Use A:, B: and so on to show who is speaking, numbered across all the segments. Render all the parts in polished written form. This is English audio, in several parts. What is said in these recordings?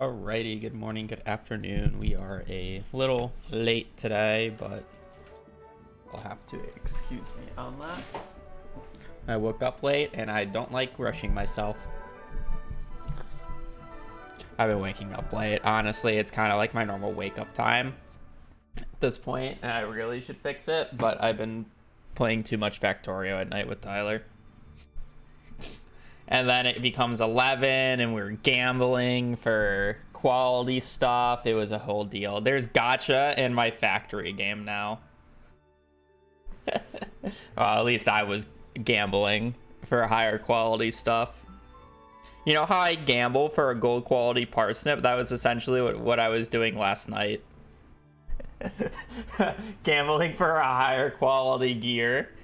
A: Alrighty, good morning, good afternoon. We are a little late today, but I'll have to excuse me on that. I woke up late and I don't like rushing myself. I've been waking up late. Honestly, it's kind of like my normal wake up time at this point, and I really should fix it, but I've been playing too much Factorio at night with Tyler. And then it becomes 11 and we're gambling for quality stuff. It was a whole deal. There's gacha in my factory game now. Well, at least I was gambling for higher quality stuff. You know how I gamble for a gold quality parsnip? That was essentially what I was doing last night. Gambling for a higher quality gear.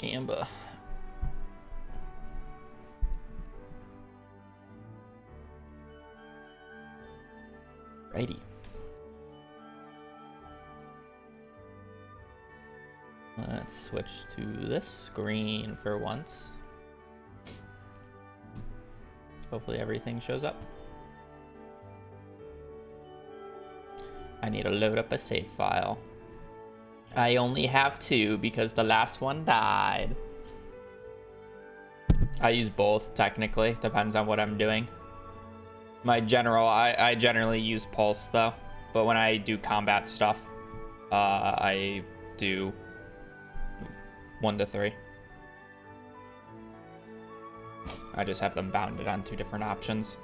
A: Gamba. Righty. Let's switch to this screen for once. Hopefully everything shows up. I need to load up a save file. I only have 2 because the last one died. I use both, technically. Depends on what I'm doing. I generally use pulse, though. But when I do combat stuff, I do 1 to 3. I just have them bounded on 2 different options.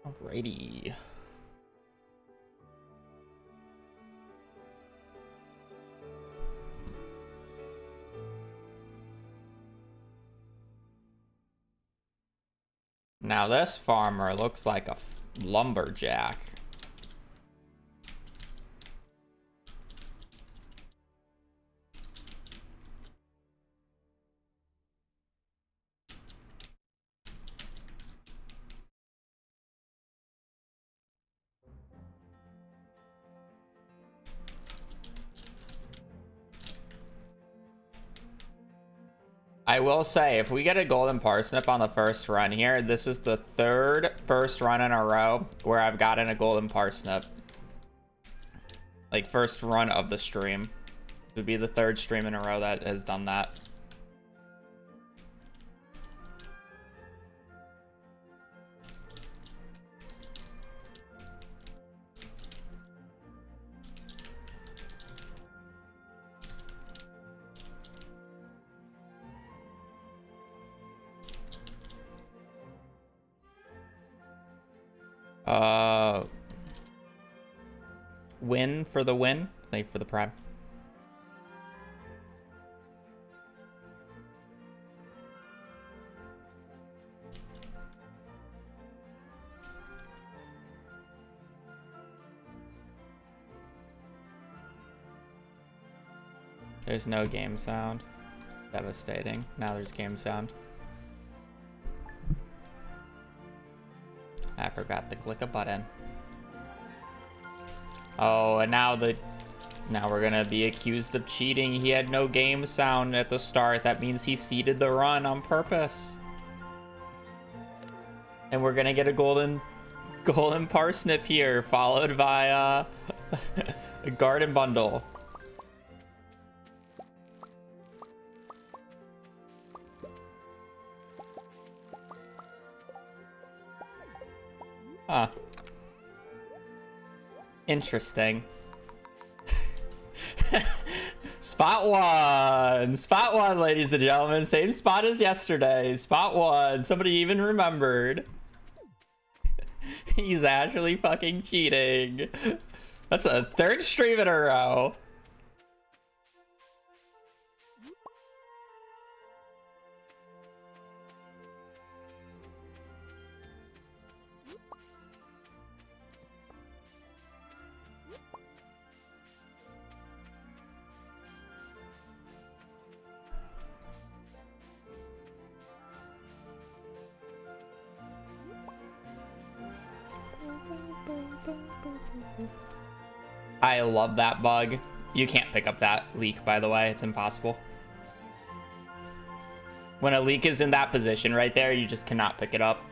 A: Alrighty. Now this farmer looks like a lumberjack. I will say, if we get a golden parsnip on the first run here, this is the first run in a row where I've gotten a golden parsnip. Like, first run of the stream. It would be the 3rd stream in a row that has done that. Win for the win, like for the prime. There's no game sound. Devastating. Now there's game sound. I forgot to click a button. Oh, and now we're gonna be accused of cheating. He had no game sound at the start. That means he seeded the run on purpose. And we're gonna get a golden parsnip here, followed by a garden bundle. Huh. Interesting. Spot one, ladies and gentlemen. Same spot as yesterday. Spot 1. Somebody even remembered. He's actually fucking cheating. That's a 3rd stream in a row. I love that bug. You can't pick up that leak, by the way. It's impossible. When a leak is in that position right there, you just cannot pick it up.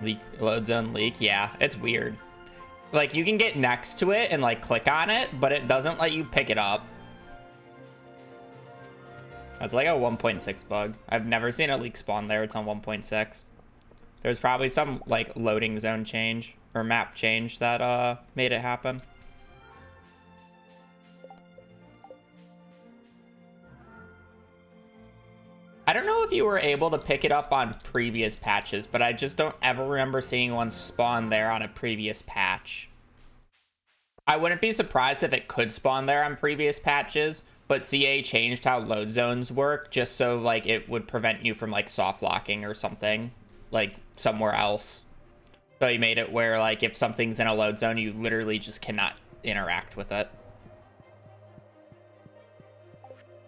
A: Leak, load zone leak. Yeah, it's weird. Like, you can get next to it and, like, click on it, but it doesn't let you pick it up. That's like a 1.6 bug. I've never seen a leak spawn there. It's on 1.6. There's probably some, like, loading zone change or map change that made it happen. I don't know if you were able to pick it up on previous patches, but I just don't ever remember seeing one spawn there on a previous patch. I wouldn't be surprised if it could spawn there on previous patches, but CA changed how load zones work just so, like, it would prevent you from, like, soft locking or something, like, somewhere else. So he made it where, like, if something's in a load zone, you literally just cannot interact with it.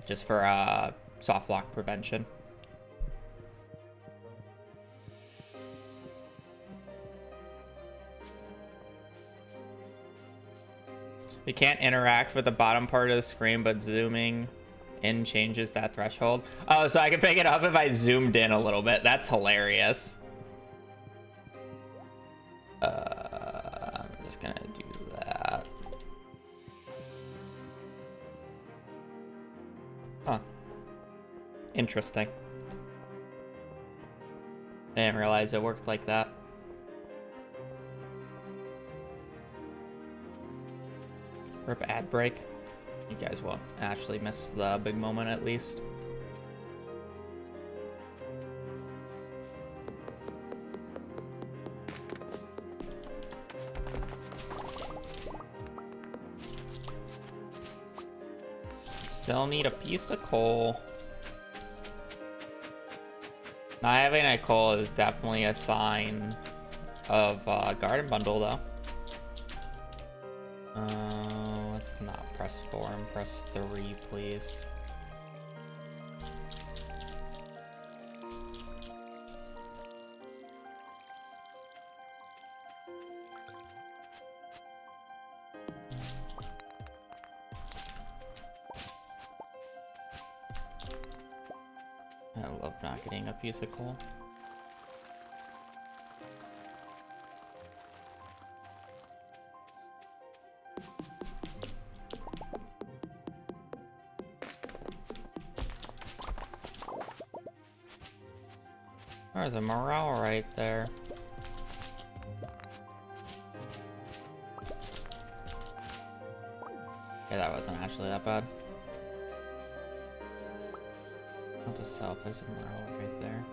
A: Just for, soft lock prevention. You can't interact with the bottom part of the screen, but zooming in changes that threshold. Oh, so I can pick it up if I zoomed in a little bit. That's hilarious. I'm just gonna do that. Huh. Interesting. I didn't realize it worked like that. Rip ad break. You guys won't actually miss the big moment at least. Still need a piece of coal. Not having a coal is definitely a sign of garden bundle though. Let's not press 4 and press 3, please. I love not getting a piece of coal. There's a morale right there. Yeah, that wasn't actually that bad. Not to self, there's a morale right there.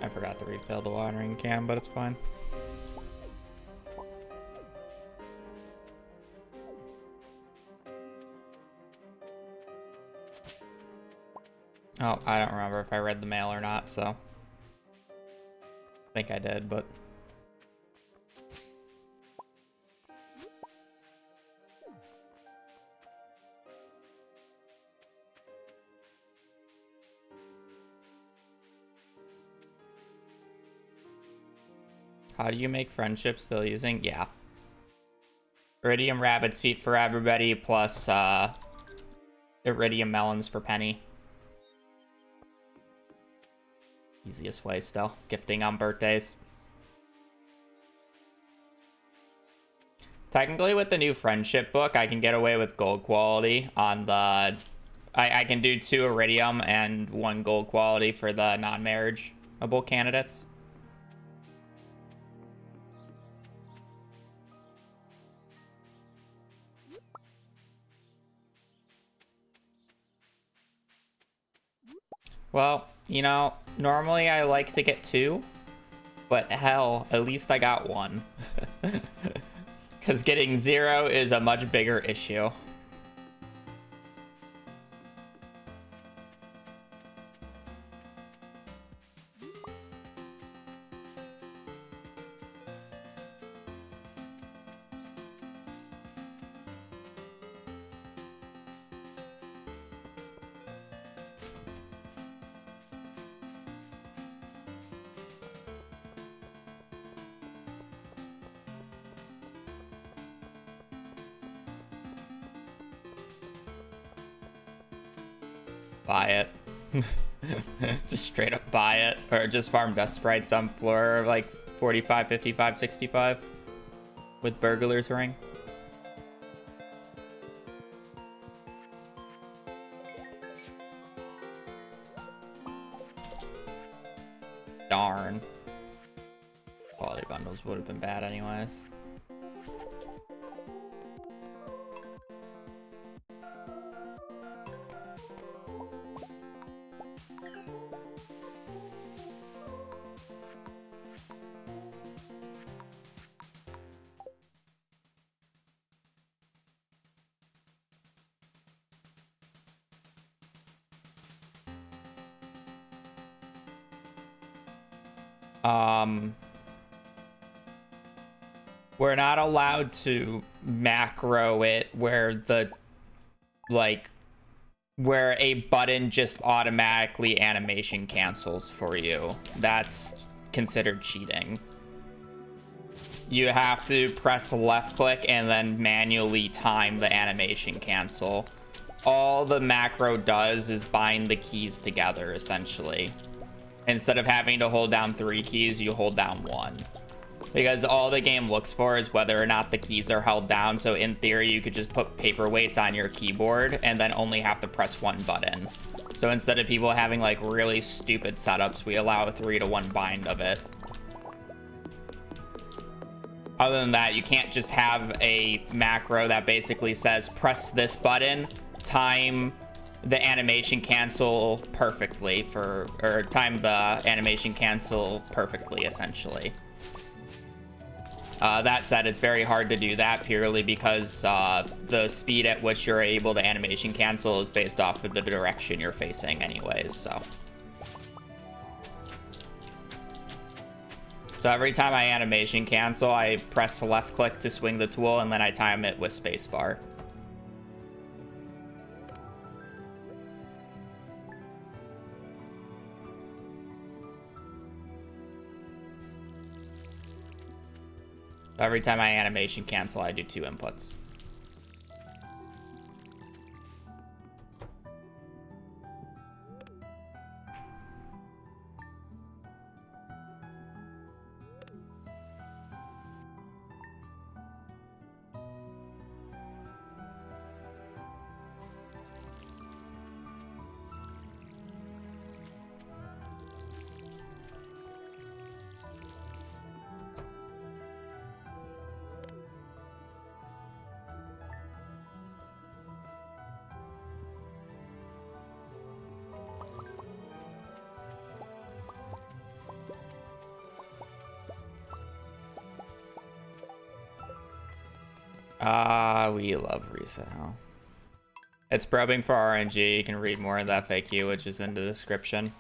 A: I forgot to refill the watering can, but it's fine. Oh, I don't remember if I read the mail or not, so I think I did, but how do you make friendships still using? Yeah. Iridium rabbit's feet for everybody, plus iridium melons for Penny. Easiest way still. Gifting on birthdays. Technically, with the new friendship book, I can get away with gold quality on the... I can do 2 iridium and 1 gold quality for the non-marriageable candidates. Well, you know, normally I like to get 2, but hell, at least I got 1. Because getting 0 is a much bigger issue. Buy it. Just straight up buy it. Or just farm dust sprites on floor like 45, 55, 65 with Burglar's Ring. Darn. Quality bundles would have been bad anyways. We're not allowed to macro it where where a button just automatically animation cancels for you. That's considered cheating. You have to press left click and then manually time the animation cancel. All the macro does is bind the keys together, essentially. Instead of having to hold down 3 keys, you hold down 1. Because all the game looks for is whether or not the keys are held down. So in theory, you could just put paperweights on your keyboard and then only have to press 1 button. So instead of people having like really stupid setups, we allow a 3-to-1 bind of it. Other than that, you can't just have a macro that basically says press this button, time the animation cancel perfectly or time the animation cancel perfectly, essentially. That said, it's very hard to do that purely because the speed at which you're able to animation cancel is based off of the direction you're facing anyways, so. So every time I animation cancel, I press left click to swing the tool and then I time it with spacebar. Every time I animation cancel, I do 2 inputs. We love resale. It's probing for RNG. You can read more of the FAQ, which is in the description.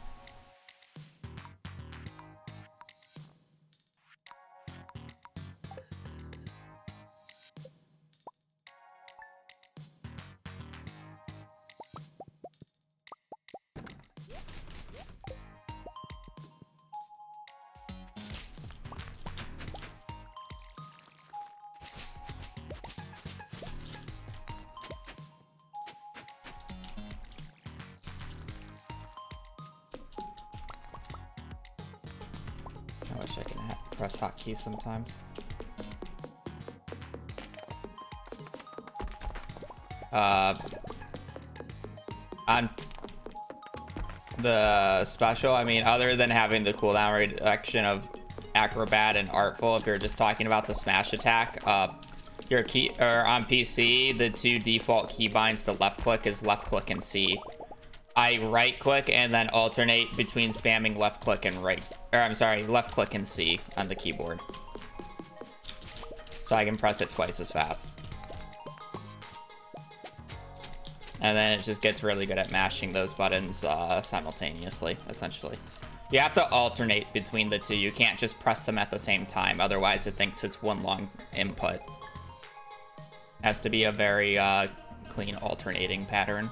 A: I wish I can press hotkeys sometimes. On the special, I mean, other than having the cooldown reduction of Acrobat and Artful, if you're just talking about the smash attack, your key or on PC, the 2 default keybinds to left click is left click and C. I right click and then alternate between spamming left click and right, or I'm sorry, left click and C on the keyboard. So I can press it twice as fast. And then it just gets really good at mashing those buttons simultaneously, essentially. You have to alternate between the two. You can't just press them at the same time. Otherwise, it thinks it's one long input. Has to be a very clean alternating pattern.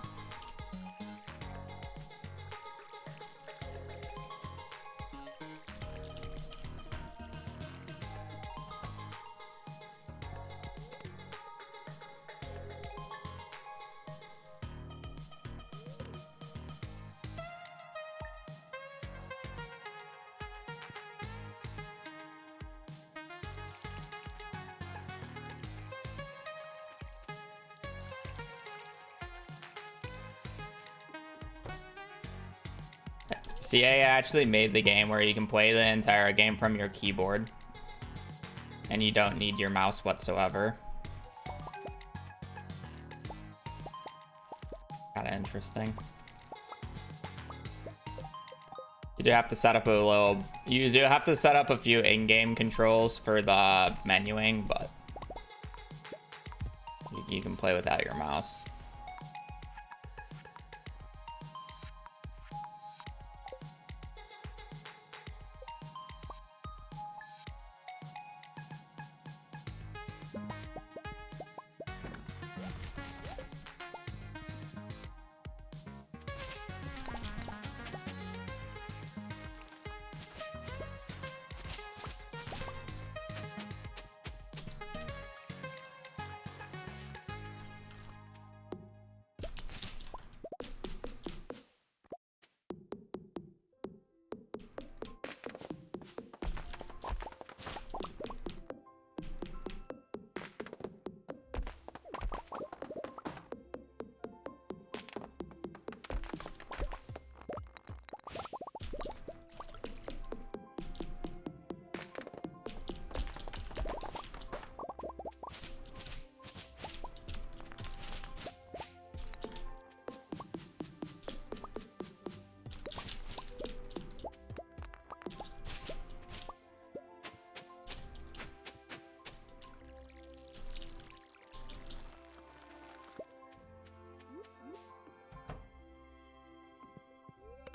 A: CA actually made the game where you can play the entire game from your keyboard and you don't need your mouse whatsoever. Kinda interesting. You do have to set up a few in-game controls for the menuing, but you can play without your mouse.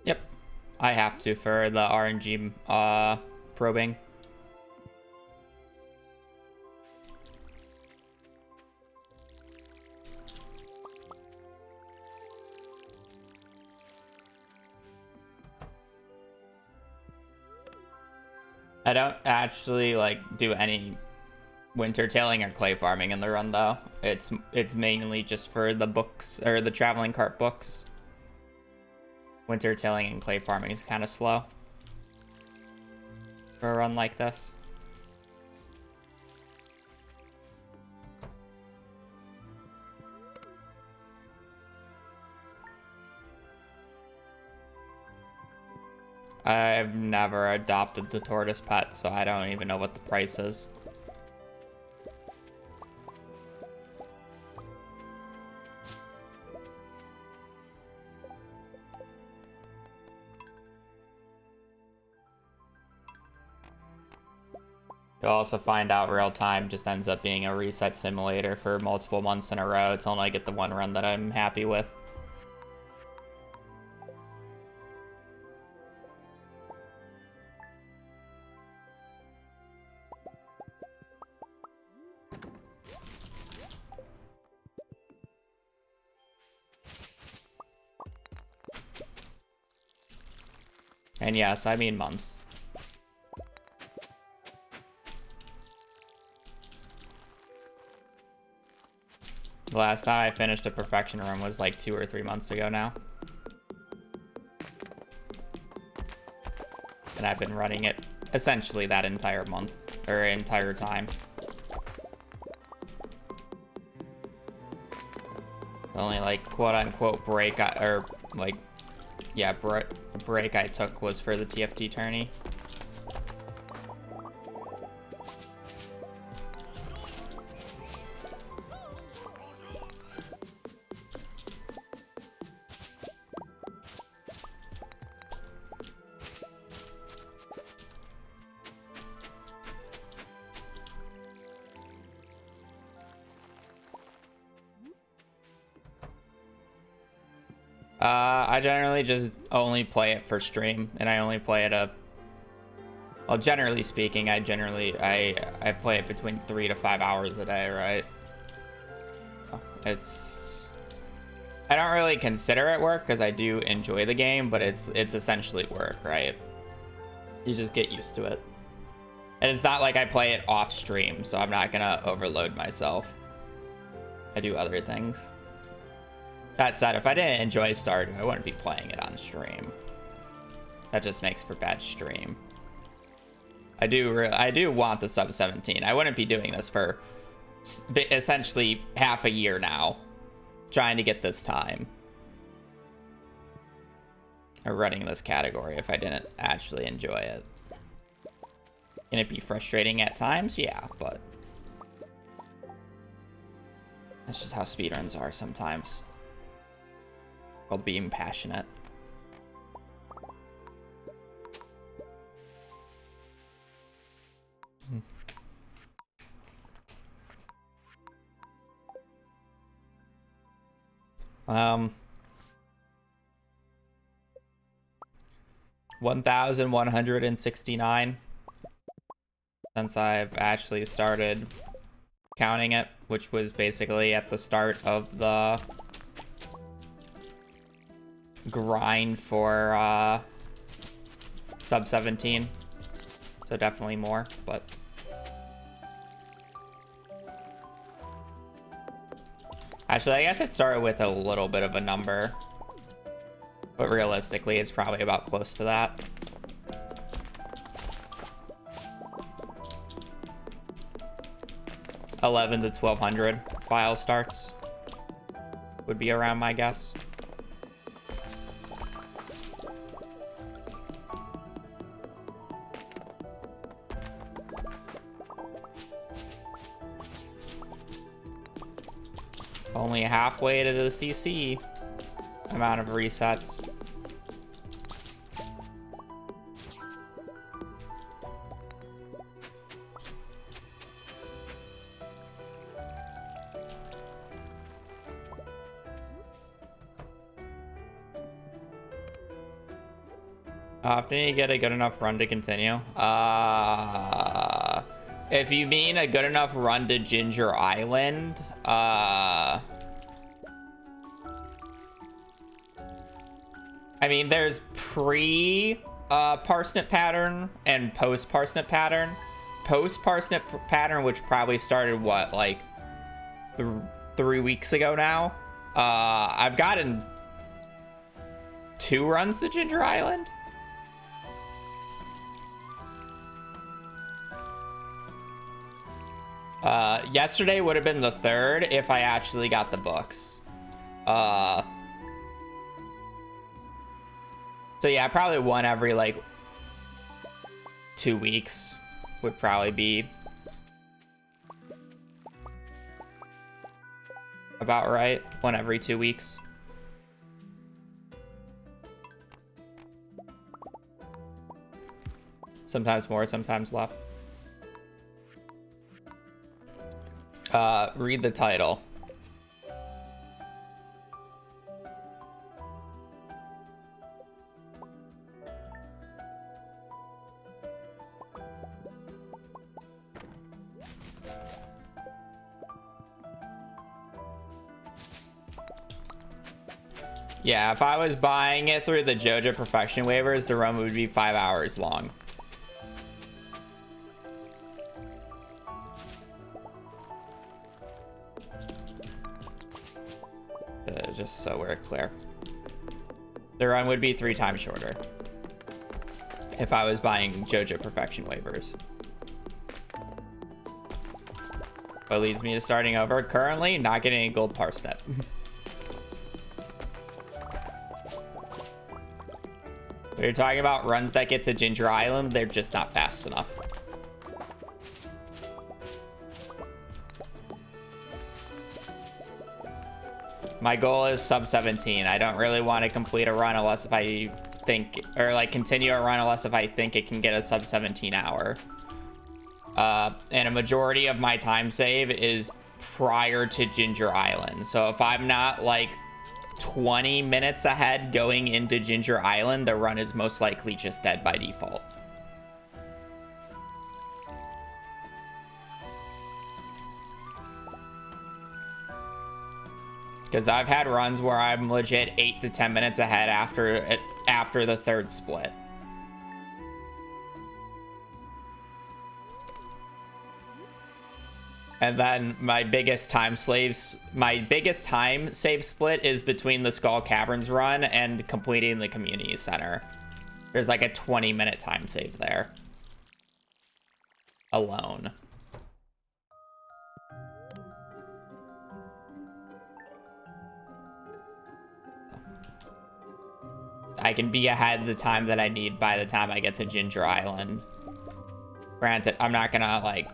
A: Yep, I have to for the RNG probing. I don't actually like do any winter tailing or clay farming in the run though. It's mainly just for the books or the traveling cart books. Winter tailing and clay farming is kind of slow for a run like this. I've never adopted the tortoise pet, so I don't even know what the price is. You'll also find out real time just ends up being a reset simulator for multiple months in a row. It's only I get the one run that I'm happy with. And yes, I mean months. The last time I finished a perfection run was like 2 or 3 months ago now. And I've been running it essentially that entire month, or entire time. The only like quote-unquote break, break I took was for the TFT tourney. I generally just only play it for stream, and I only play it well, generally speaking, I play it between 3 to 5 hours a day, right? I don't really consider it work because I do enjoy the game, but it's essentially work, right? You just get used to it. And it's not like I play it off stream, so I'm not gonna overload myself. I do other things. That said, if I didn't enjoy Stardew, I wouldn't be playing it on stream. That just makes for bad stream. I do want the sub 17. I wouldn't be doing this for essentially half a year now, trying to get this time. Or running this category if I didn't actually enjoy it. Can it be frustrating at times? Yeah, but that's just how speedruns are sometimes. Called being passionate. Um, 1,169 since I've actually started counting it, which was basically at the start of the grind for sub 17. So definitely more, but actually, I guess it started with a little bit of a number, but realistically, it's probably about close to that. $1,100 to $1,200 file starts would be around my guess. Only halfway to the CC amount of resets. How often you get a good enough run to continue? If you mean a good enough run to Ginger Island, I mean, there's parsnip pattern and post parsnip pattern. Post parsnip pattern, which probably started what, like 3 weeks ago now. I've gotten 2 runs to Ginger Island. Yesterday would have been the 3rd if I actually got the books. So yeah, probably one every like 2 weeks would probably be about right. One every 2 weeks. Sometimes more, sometimes less. Read the title. Yeah, if I was buying it through the Joja perfection waivers, the run would be 5 hours long. Just so we're clear. The run would be 3 times shorter if I was buying Joja perfection waivers. What leads me to starting over? Currently, not getting any gold parsnip. When you're talking about runs that get to Ginger Island, they're just not fast enough. My goal is sub 17. I don't really want to complete a run unless if I think, or like continue a run unless if I think it can get a sub 17 hour. And a majority of my time save is prior to Ginger Island. So if I'm not like 20 minutes ahead going into Ginger Island, the run is most likely just dead by default. Because I've had runs where I'm legit 8 to 10 minutes ahead after the third split. And then my biggest time save split is between the Skull Caverns run and completing the community center. There's like a 20-minute time save there alone. I can be ahead the time that I need by the time I get to Ginger Island. Granted, I'm not gonna like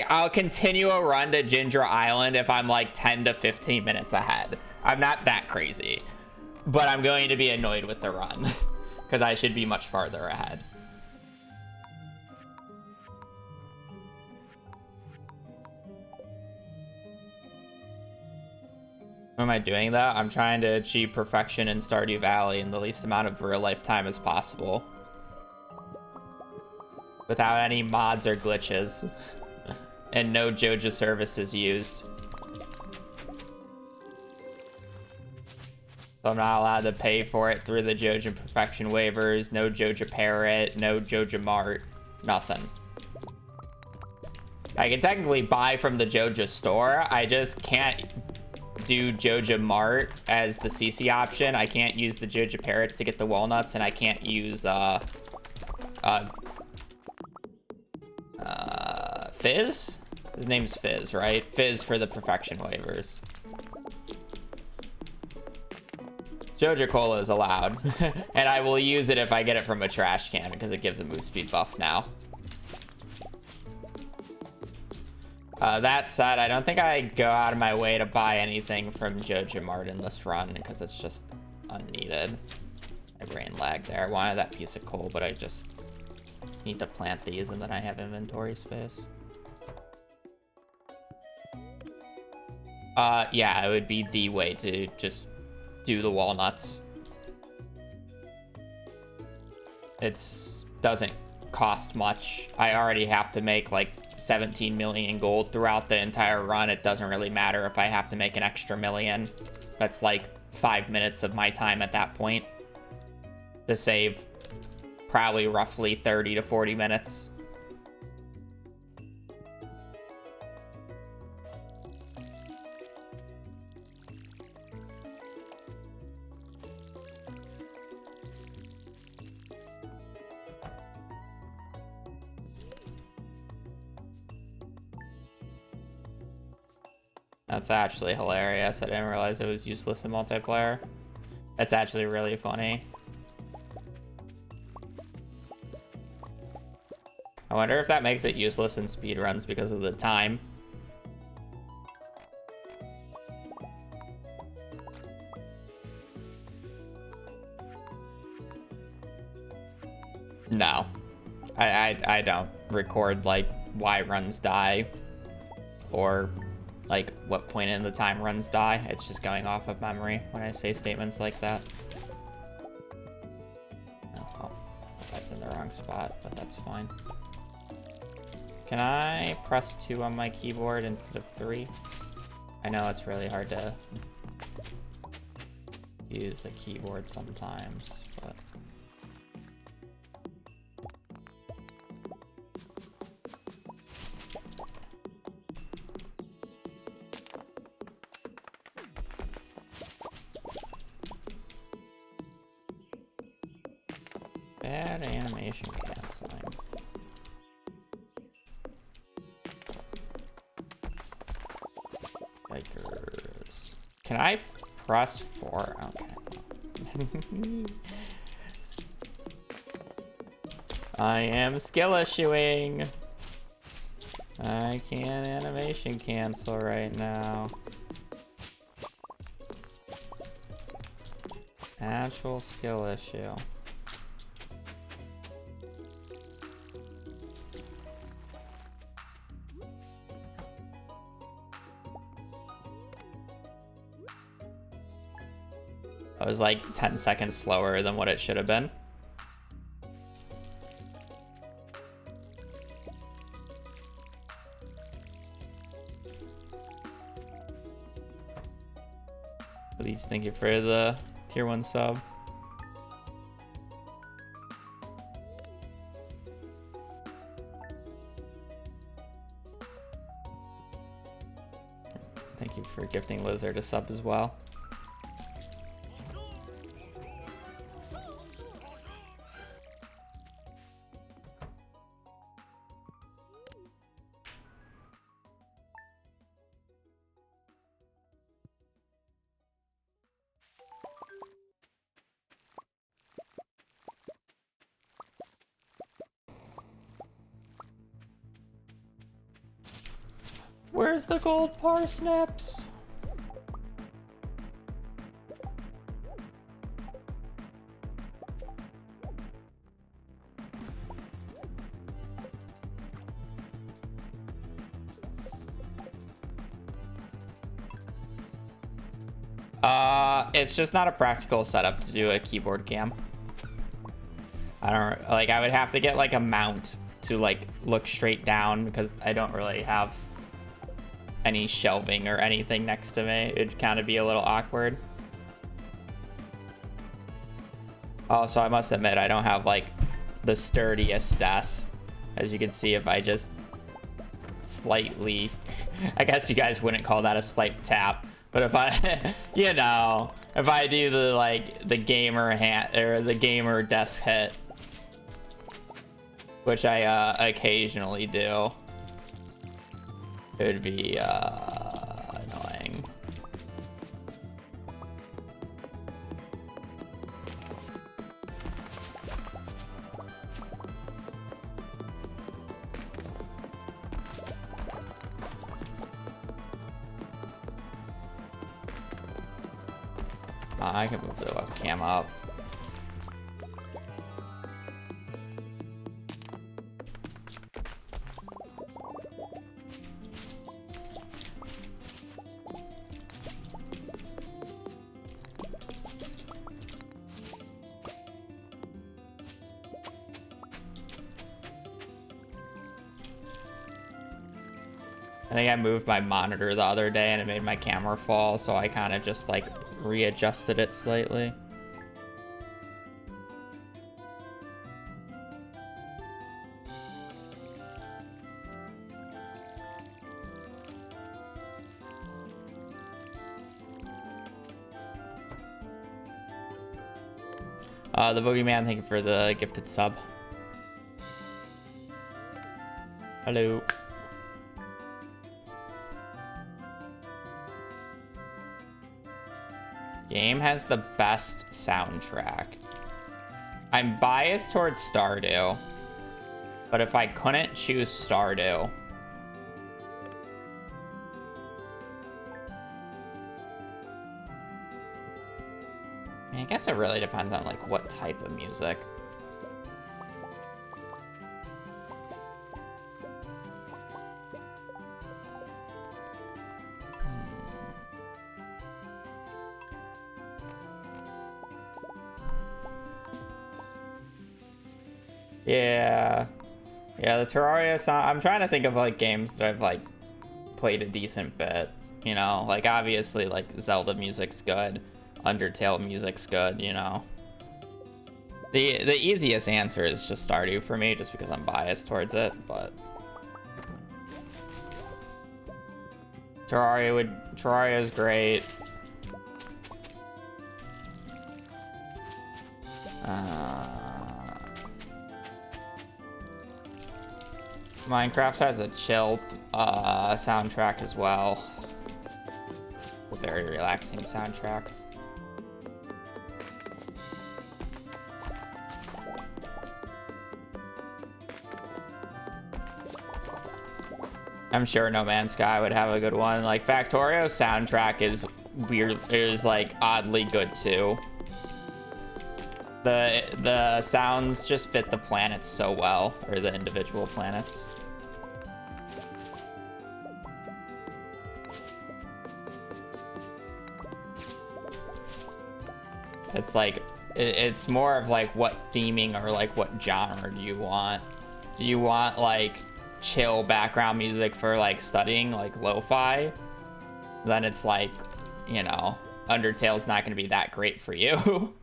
A: I'll continue a run to Ginger Island if I'm like 10 to 15 minutes ahead. I'm not that crazy, but I'm going to be annoyed with the run because I should be much farther ahead. What am I doing though? I'm trying to achieve perfection in Stardew Valley in the least amount of real life time as possible, without any mods or glitches. And no Joja services used. So I'm not allowed to pay for it through the Joja Perfection waivers, no Joja Parrot, no Joja Mart, nothing. I can technically buy from the Joja store, I just can't do Joja Mart as the CC option. I can't use the Joja Parrots to get the walnuts, and I can't use Fizz? His name's Fizz, right? Fizz for the perfection waivers. Joja Cola is allowed. And I will use it if I get it from a trash can because it gives a move speed buff now. That said, I don't think I go out of my way to buy anything from Joja Mart in this run because it's just unneeded. My brain lagged there. I wanted that piece of coal, but I just need to plant these and then I have inventory space. Yeah, it would be the way to just do the walnuts. It doesn't cost much. I already have to make like 17 million gold throughout the entire run. It doesn't really matter if I have to make an extra million. That's like 5 minutes of my time at that point to save probably roughly 30 to 40 minutes. That's actually hilarious. I didn't realize it was useless in multiplayer. That's actually really funny. I wonder if that makes it useless in speedruns because of the time. No. I don't record like why runs die or like what point in the time runs die. It's just going off of memory when I say statements like that. Oh, that's in the wrong spot, but that's fine. Can I press 2 on my keyboard instead of 3? I know it's really hard to use the keyboard sometimes, but bad animation canceling. Yikers. Can I press 4? Okay. I am skill issuing. I can't animation cancel right now. Actual skill issue. I was like 10 seconds slower than what it should have been. Please, thank you for the tier 1 sub. Thank you for gifting Lizard a sub as well. Where's the gold parsnips? It's just not a practical setup to do a keyboard cam. I don't like, I would have to get like a mount to like look straight down because I don't really have any shelving or anything next to me. It'd kind of be a little awkward. Also, I must admit, I don't have like the sturdiest desk. As you can see, if I just slightly, I guess you guys wouldn't call that a slight tap, but if I, you know, if I do the like the gamer hand or the gamer desk hit, which I occasionally do, it would be annoying. I can move the webcam up. I think I moved my monitor the other day and it made my camera fall, so I kind of just like readjusted it slightly. The Boogeyman, thank you for the gifted sub. Hello. Game has the best soundtrack. I'm biased towards Stardew, but if I couldn't choose Stardew, I guess it really depends on like what type of music. Yeah, the Terraria song. I'm trying to think of like games that I've like played a decent bit, you know, like obviously like Zelda music's good, Undertale music's good, you know. The easiest answer is just Stardew for me, just because I'm biased towards it, but Terraria is great. Minecraft has a chill soundtrack as well. A very relaxing soundtrack. I'm sure No Man's Sky would have a good one. Like Factorio's soundtrack is weird, is like oddly good too. The sounds just fit the planets so well, or the individual planets. It's like, it's more of like what theming or like what genre do you want? Do you want like chill background music for like studying, like lo-fi? Then it's like, you know, Undertale's not going to be that great for you.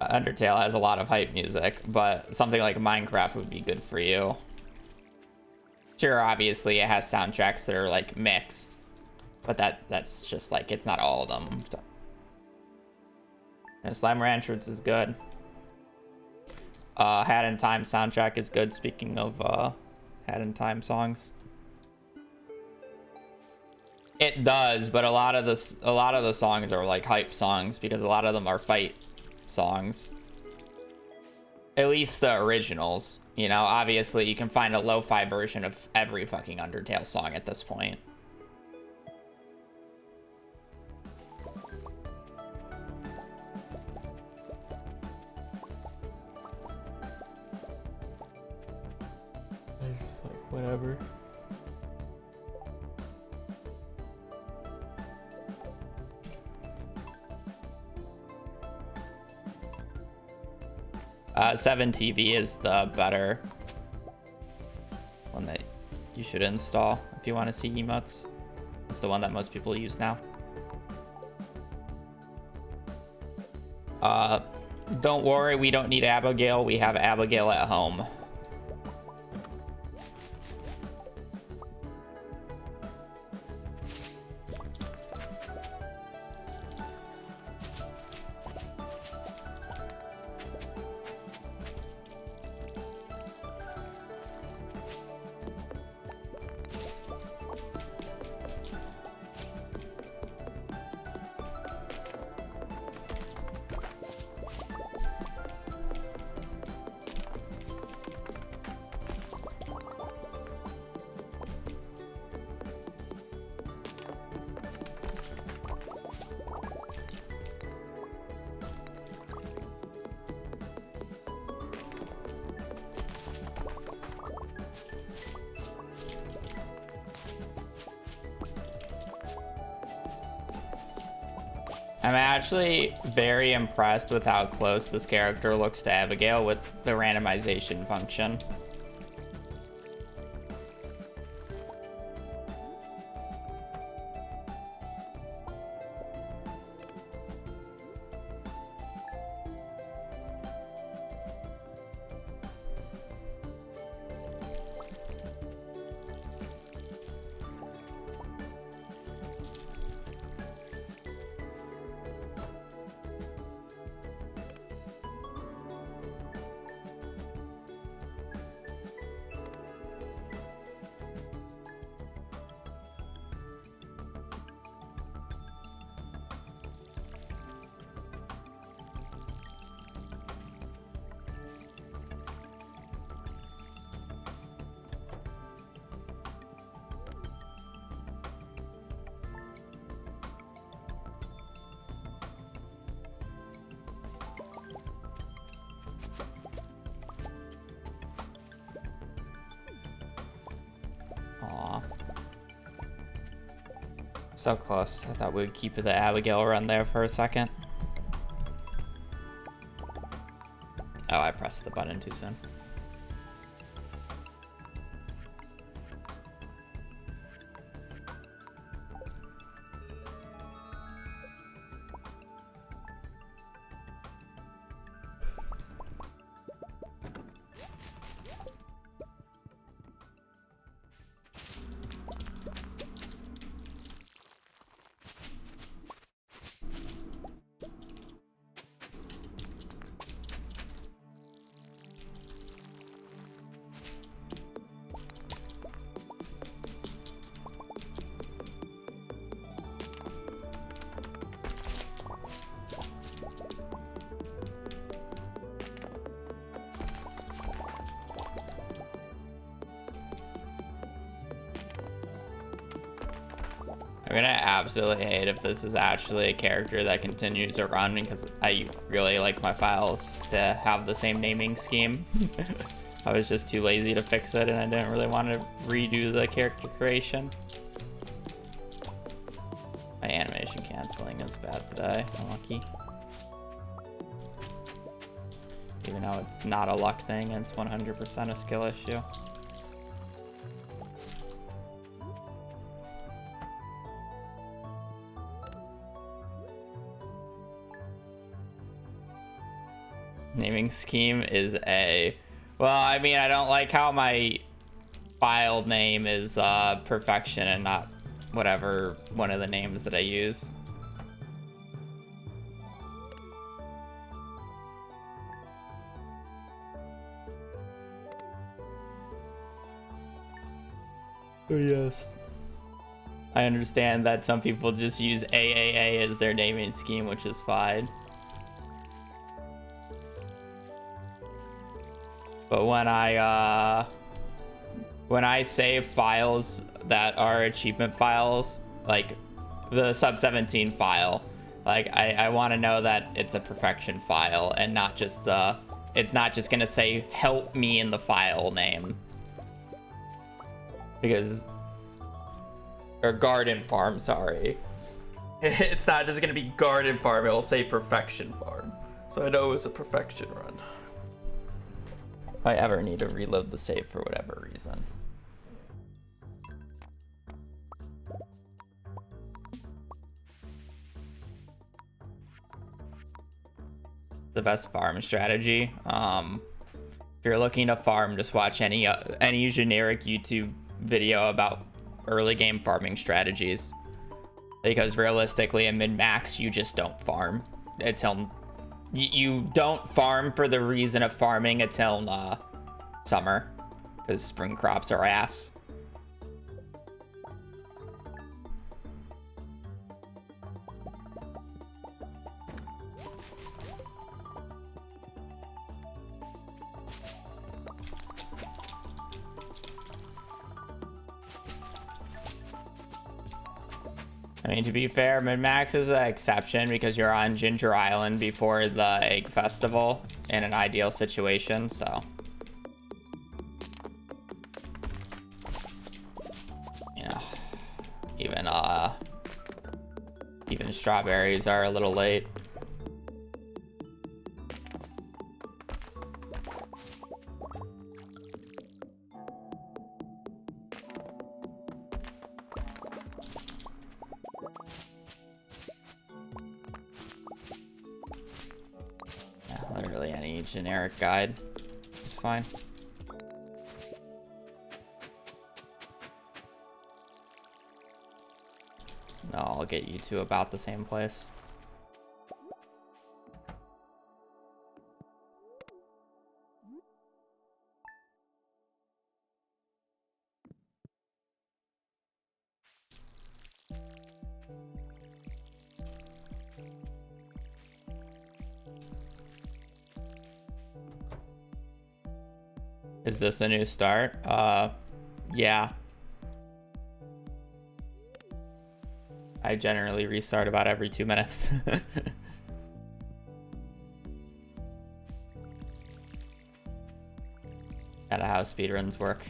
A: Undertale has a lot of hype music, but something like Minecraft would be good for you. Sure, obviously it has soundtracks that are like mixed, but that's just like, it's not all of them. And Slime Ranchers is good. Hat in Time soundtrack is good. Speaking of Hat in Time songs, it does, but a lot of the songs are like hype songs because a lot of them are fight songs. At least the originals, you know. Obviously, you can find a lo-fi version of every fucking Undertale song at this point. I just like whatever. Seven TV is the better one that you should install if you want to see emotes. It's the one that most people use now. Don't worry, we don't need Abigail. We have Abigail at home. I'm actually very impressed with how close this character looks to Abigail with the randomization function. So close. I thought we'd keep the Abigail run there for a second. Oh, I pressed the button too soon. I'm gonna absolutely hate if this is actually a character that continues to run because I really like my files to have the same naming scheme. I was just too lazy to fix it and I didn't really want to redo the character creation. My animation can't. canceling is bad today. Unlucky. Even though it's not a luck thing, it's 100% a skill issue. Naming scheme is A. Well, I mean, I don't like how my file name is perfection and not whatever one of the names that I use. Oh, yes. I understand that some people just use AAA as their naming scheme, which is fine. But when I save files that are achievement files, like the sub 17 file, like I want to know that it's a perfection file and not just it's not just gonna say help me in the file name. Because, or garden farm, sorry. It's not just gonna be garden farm, it'll say perfection farm. So I know it's a perfection run. If I ever need to reload the save for whatever reason. The best farm strategy. If you're looking to farm, just watch any generic YouTube video about early game farming strategies. Because realistically, in mid-max, you just don't farm until you don't farm for the reason of farming until summer, because spring crops are ass. I mean, to be fair, mid-max is an exception because you're on Ginger Island before the Egg Festival in an ideal situation, so. You know, even strawberries are a little late. Literally any generic guide is fine. No, I'll get you to about the same place. Is this a new start? Yeah. I generally restart about every 2 minutes. Kinda how speedruns work.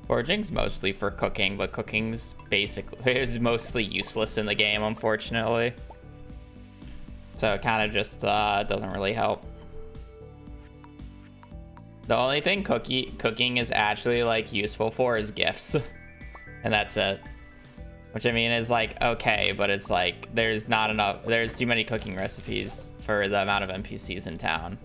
A: Foraging's mostly for cooking, but cooking's is mostly useless in the game, unfortunately. So it kind of just doesn't really help. The only thing cooking is actually like useful for is gifts, and that's it. Which I mean is like okay, but it's like there's not enough. There's too many cooking recipes for the amount of NPCs in town.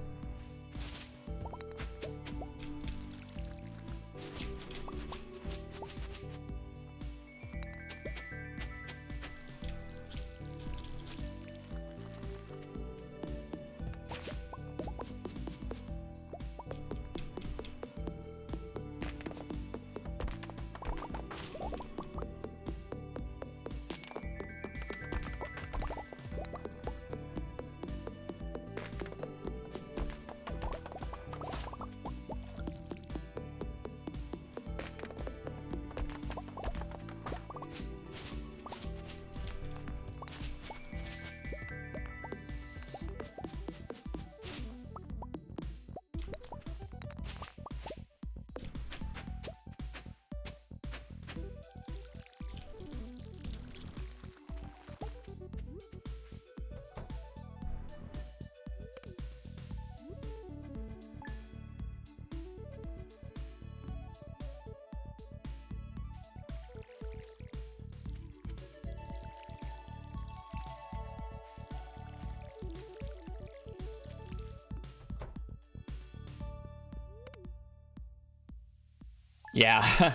A: Yeah,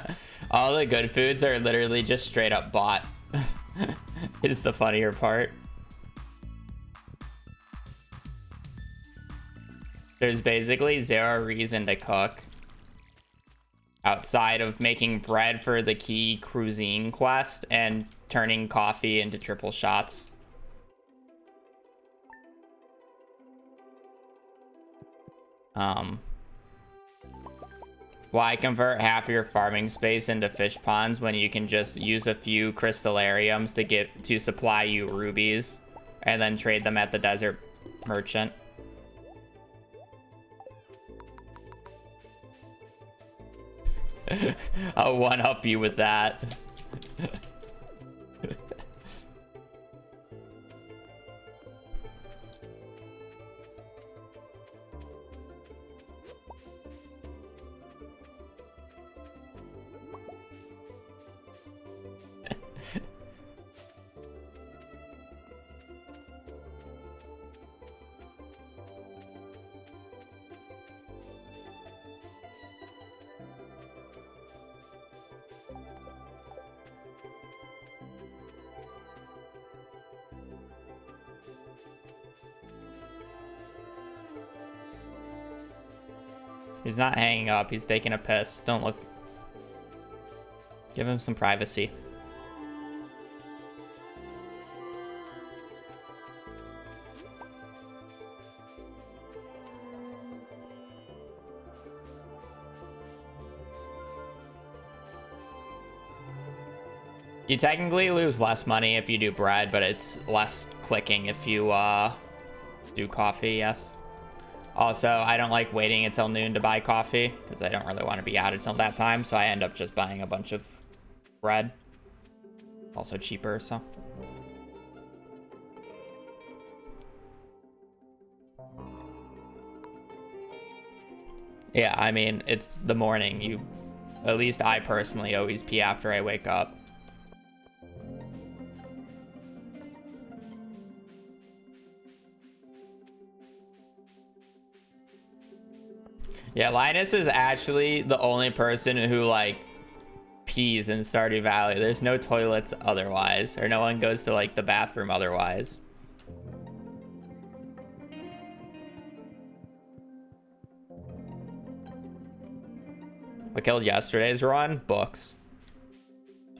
A: all the good foods are literally just straight up bought. Is the funnier part. There's basically zero reason to cook outside of making bread for the key cuisine quest and turning coffee into triple shots. Why convert half your farming space into fish ponds when you can just use a few crystallariums to supply you rubies and then trade them at the desert merchant? I'll one-up you with that. He's not hanging up. He's taking a piss. Don't look. Give him some privacy. You technically lose less money if you do bread, but it's less clicking if you do coffee, yes. Also, I don't like waiting until noon to buy coffee because I don't really want to be out until that time, so I end up just buying a bunch of bread. Also cheaper, so. Yeah, I mean, it's the morning. At least I personally always pee after I wake up. Yeah, Linus is actually the only person who, like, pees in Stardew Valley. There's no toilets otherwise, or no one goes to, like, the bathroom otherwise. What killed yesterday's run? Books.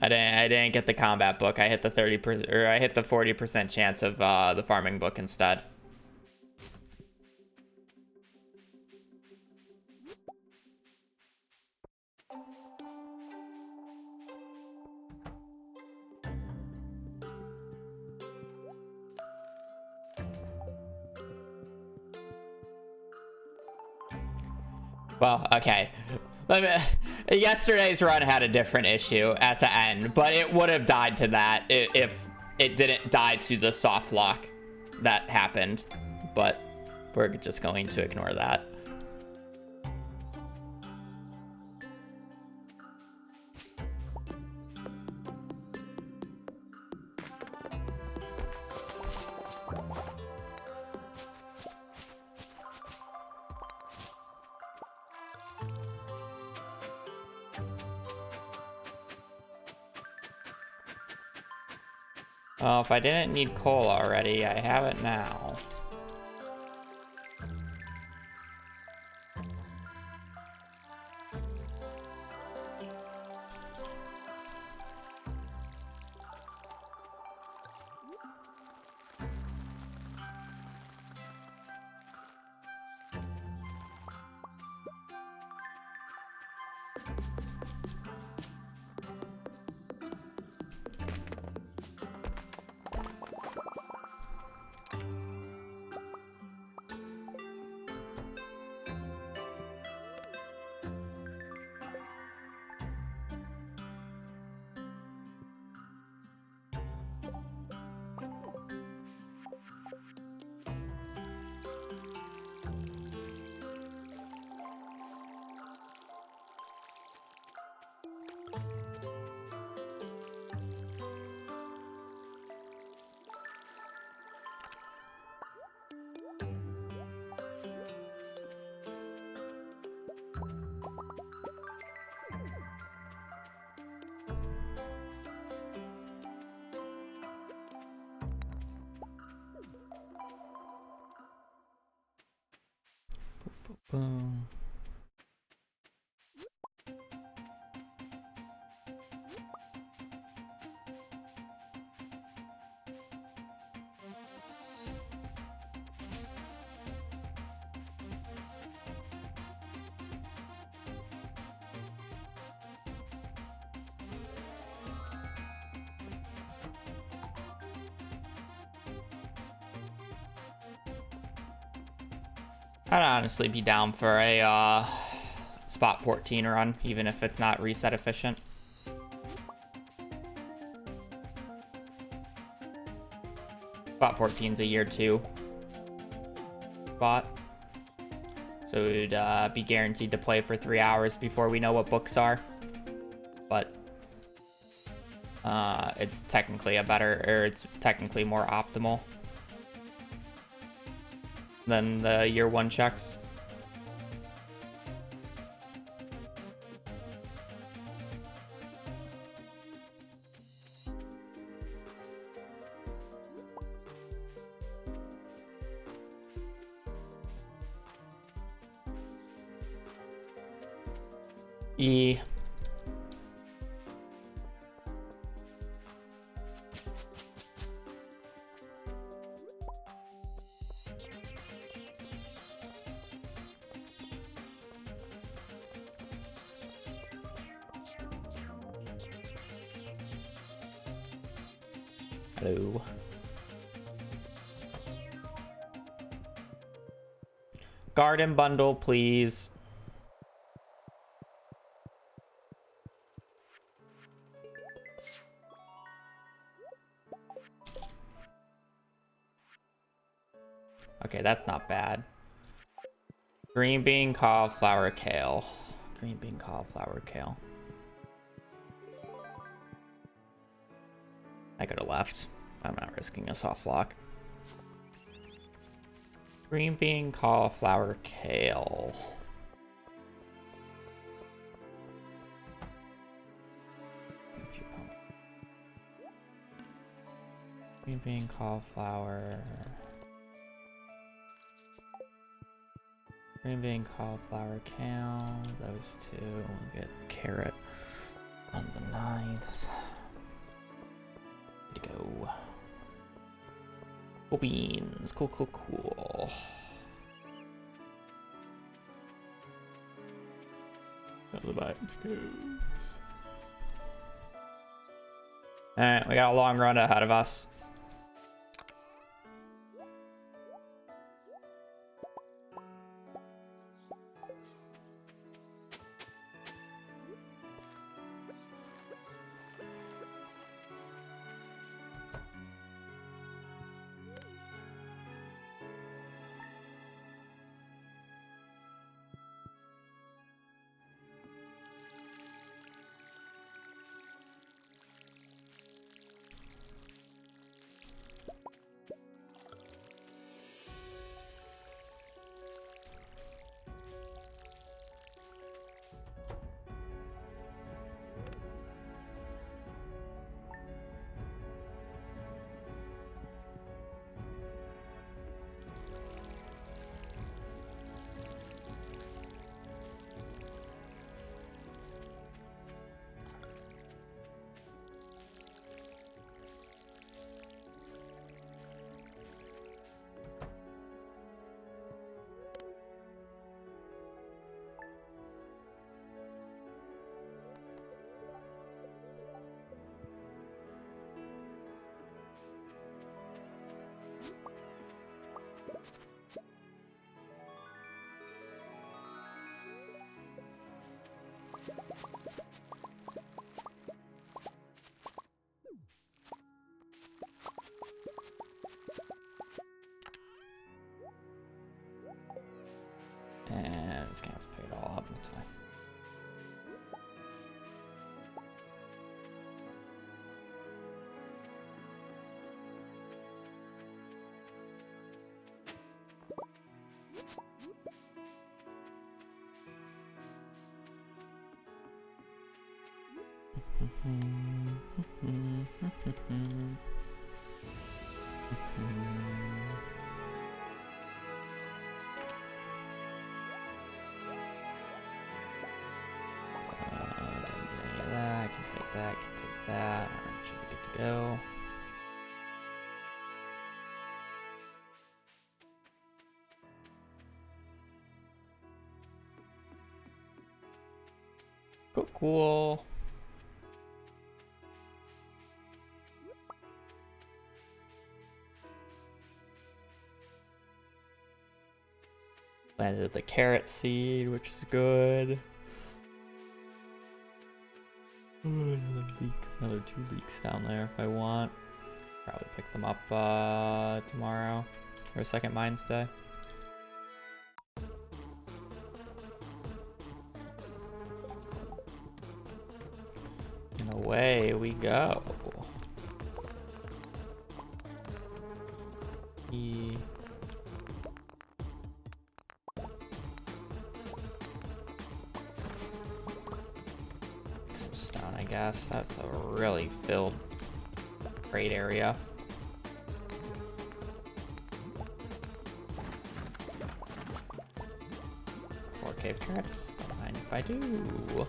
A: I didn't get the combat book. I hit the 30%, or I hit the 40% chance of the farming book instead. Well, okay. Yesterday's run had a different issue at the end, but it would have died to that if it didn't die to the soft lock that happened. But we're just going to ignore that. Oh, if I didn't need coal already, I have it now. Boom. I'd honestly be down for a spot 14 run, even if it's not reset efficient. Spot 14's a year 2 spot. So we'd be guaranteed to play for 3 hours before we know what books are. But it's technically it's technically more optimal than the year 1 checks. E. Hello. Garden bundle, please. Okay, that's not bad. Green bean, cauliflower, kale. Green bean, cauliflower, kale. I could have left. I'm not risking a soft lock. Green bean, cauliflower, kale. A few pump. Green bean, cauliflower. Green bean, cauliflower, kale. Those two. We'll get carrot on the 9th. To go. Cool beans. Cool, cool, cool. How the vines goes. Alright, we got a long run ahead of us. And it's gonna have to pick it all up. That's fine. that. Alright, should be good to go. Cool. Landed the carrot seed, which is good. Ooh, another leak. Another 2 leaks down there if I want. Probably pick them up tomorrow or second Mines Day. And away we go. Some stone, I guess. That's a really filled great area. Four cave carrots. Don't mind if I do.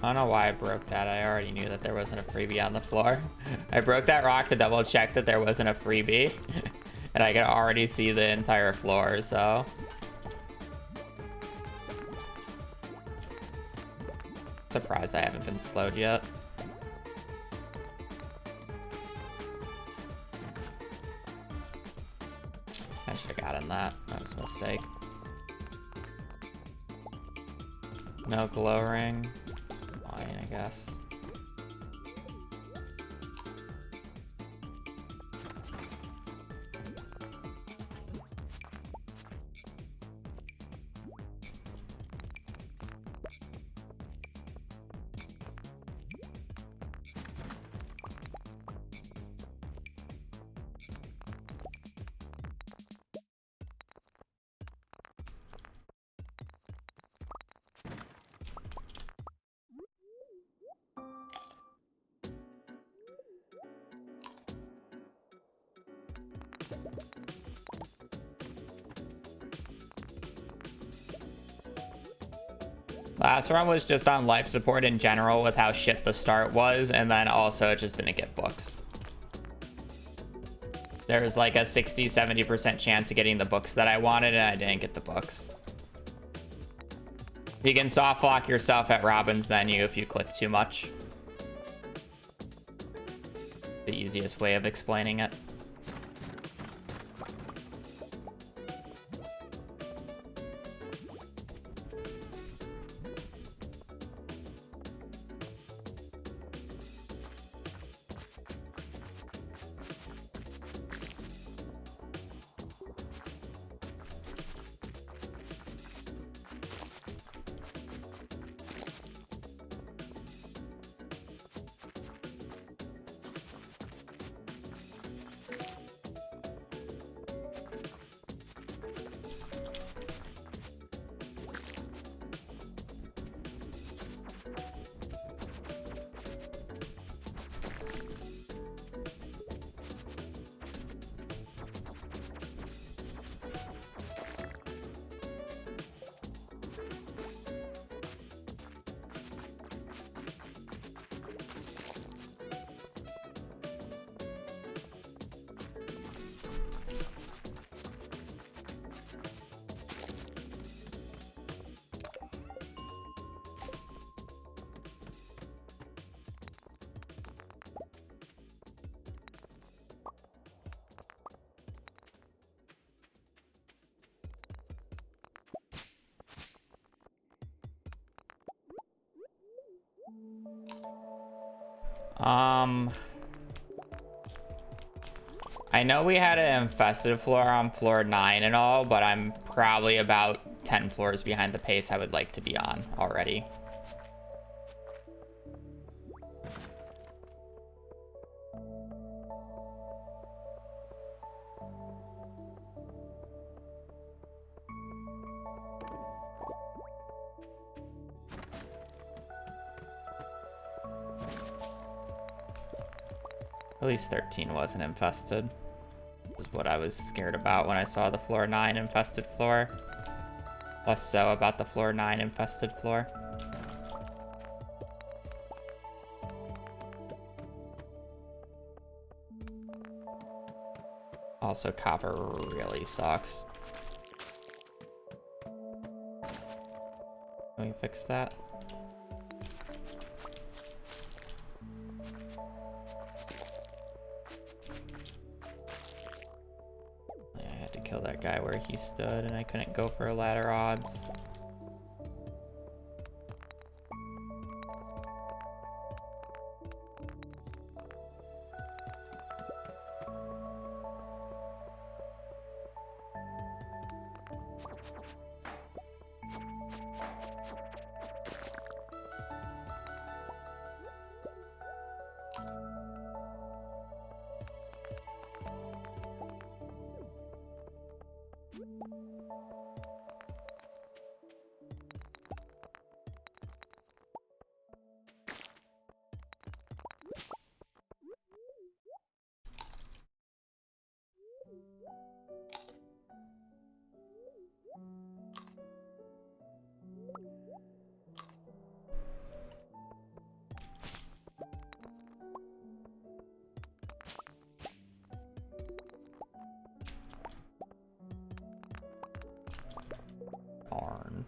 A: I don't know why I broke that. I already knew that there wasn't a freebie on the floor. I broke that rock to double check that there wasn't a freebie. And I could already see the entire floor, so. Surprised I haven't been slowed yet. I should have gotten that. That was a mistake. No glow ring. Fine, I guess. Last run was just on life support in general with how shit the start was, and then also it just didn't get books. There was like a 60-70% chance of getting the books that I wanted, and I didn't get the books. You can soft lock yourself at Robin's menu if you click too much. The easiest way of explaining it. I know we had an infested floor on floor 9 and all, but I'm probably about 10 floors behind the pace I would like to be on already. At least 13 wasn't infested. This is what I was scared about when I saw the floor 9 infested floor. Less so about the floor 9 infested floor. Also, copper really sucks. Can we fix that? I had to kill that guy where he stood, and I couldn't go for ladder odds. Darn.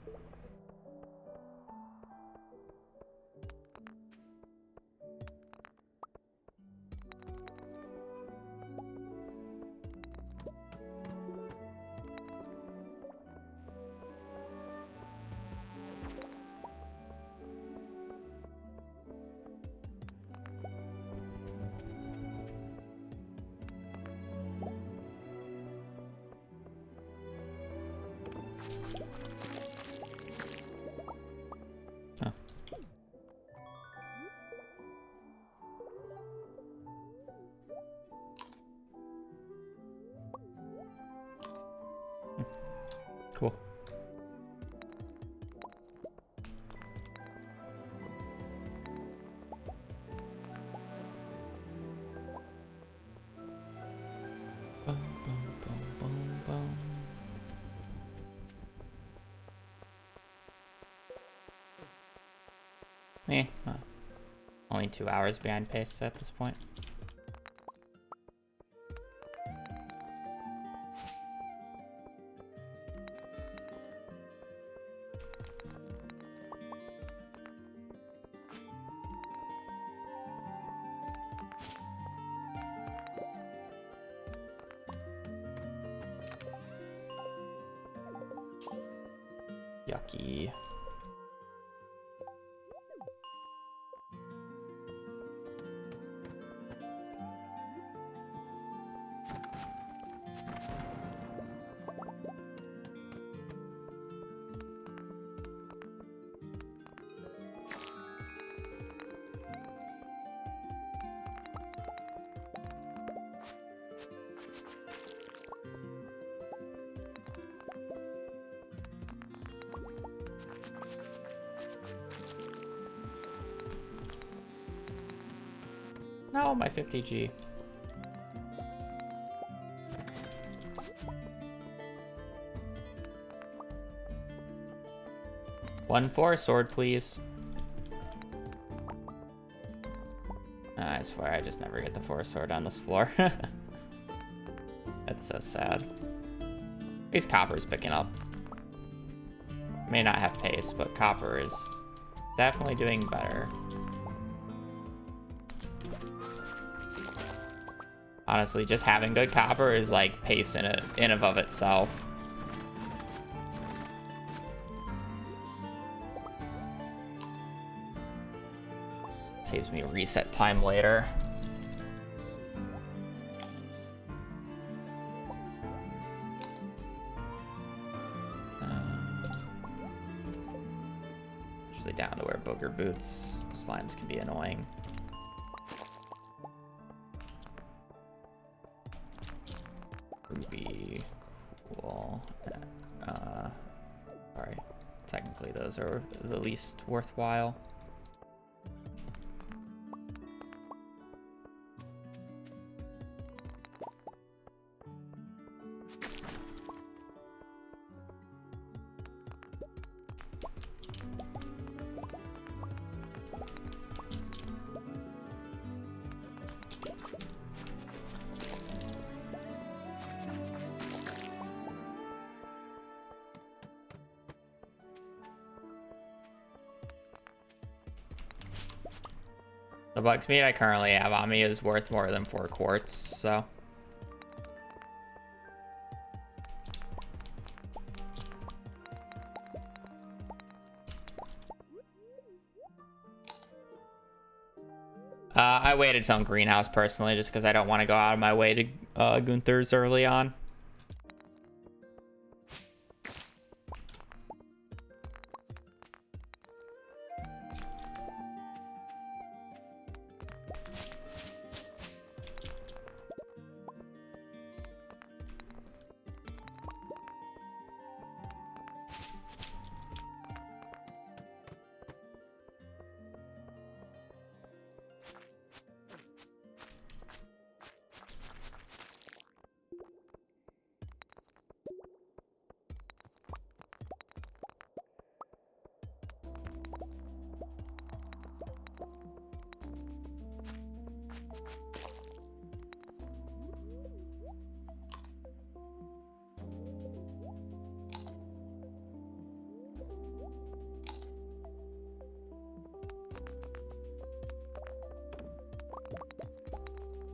A: Huh. Cool. Boom, boom, boom, boom, boom. Only 2 hours behind pace at this point. Yucky. No, my 50G. One forest sword, please. I swear I just never get the forest sword on this floor. That's so sad. At least copper's picking up. May not have pace, but copper is definitely doing better. Honestly, just having good copper is like pace in and of itself. Saves me reset time later. Actually down to where booger boots. Slimes can be annoying. Ruby, cool. Sorry, technically those are the least worthwhile. The bug speed I currently have on me is worth more than 4 quartz, so. I waited till greenhouse personally, just because I don't want to go out of my way to Gunther's early on.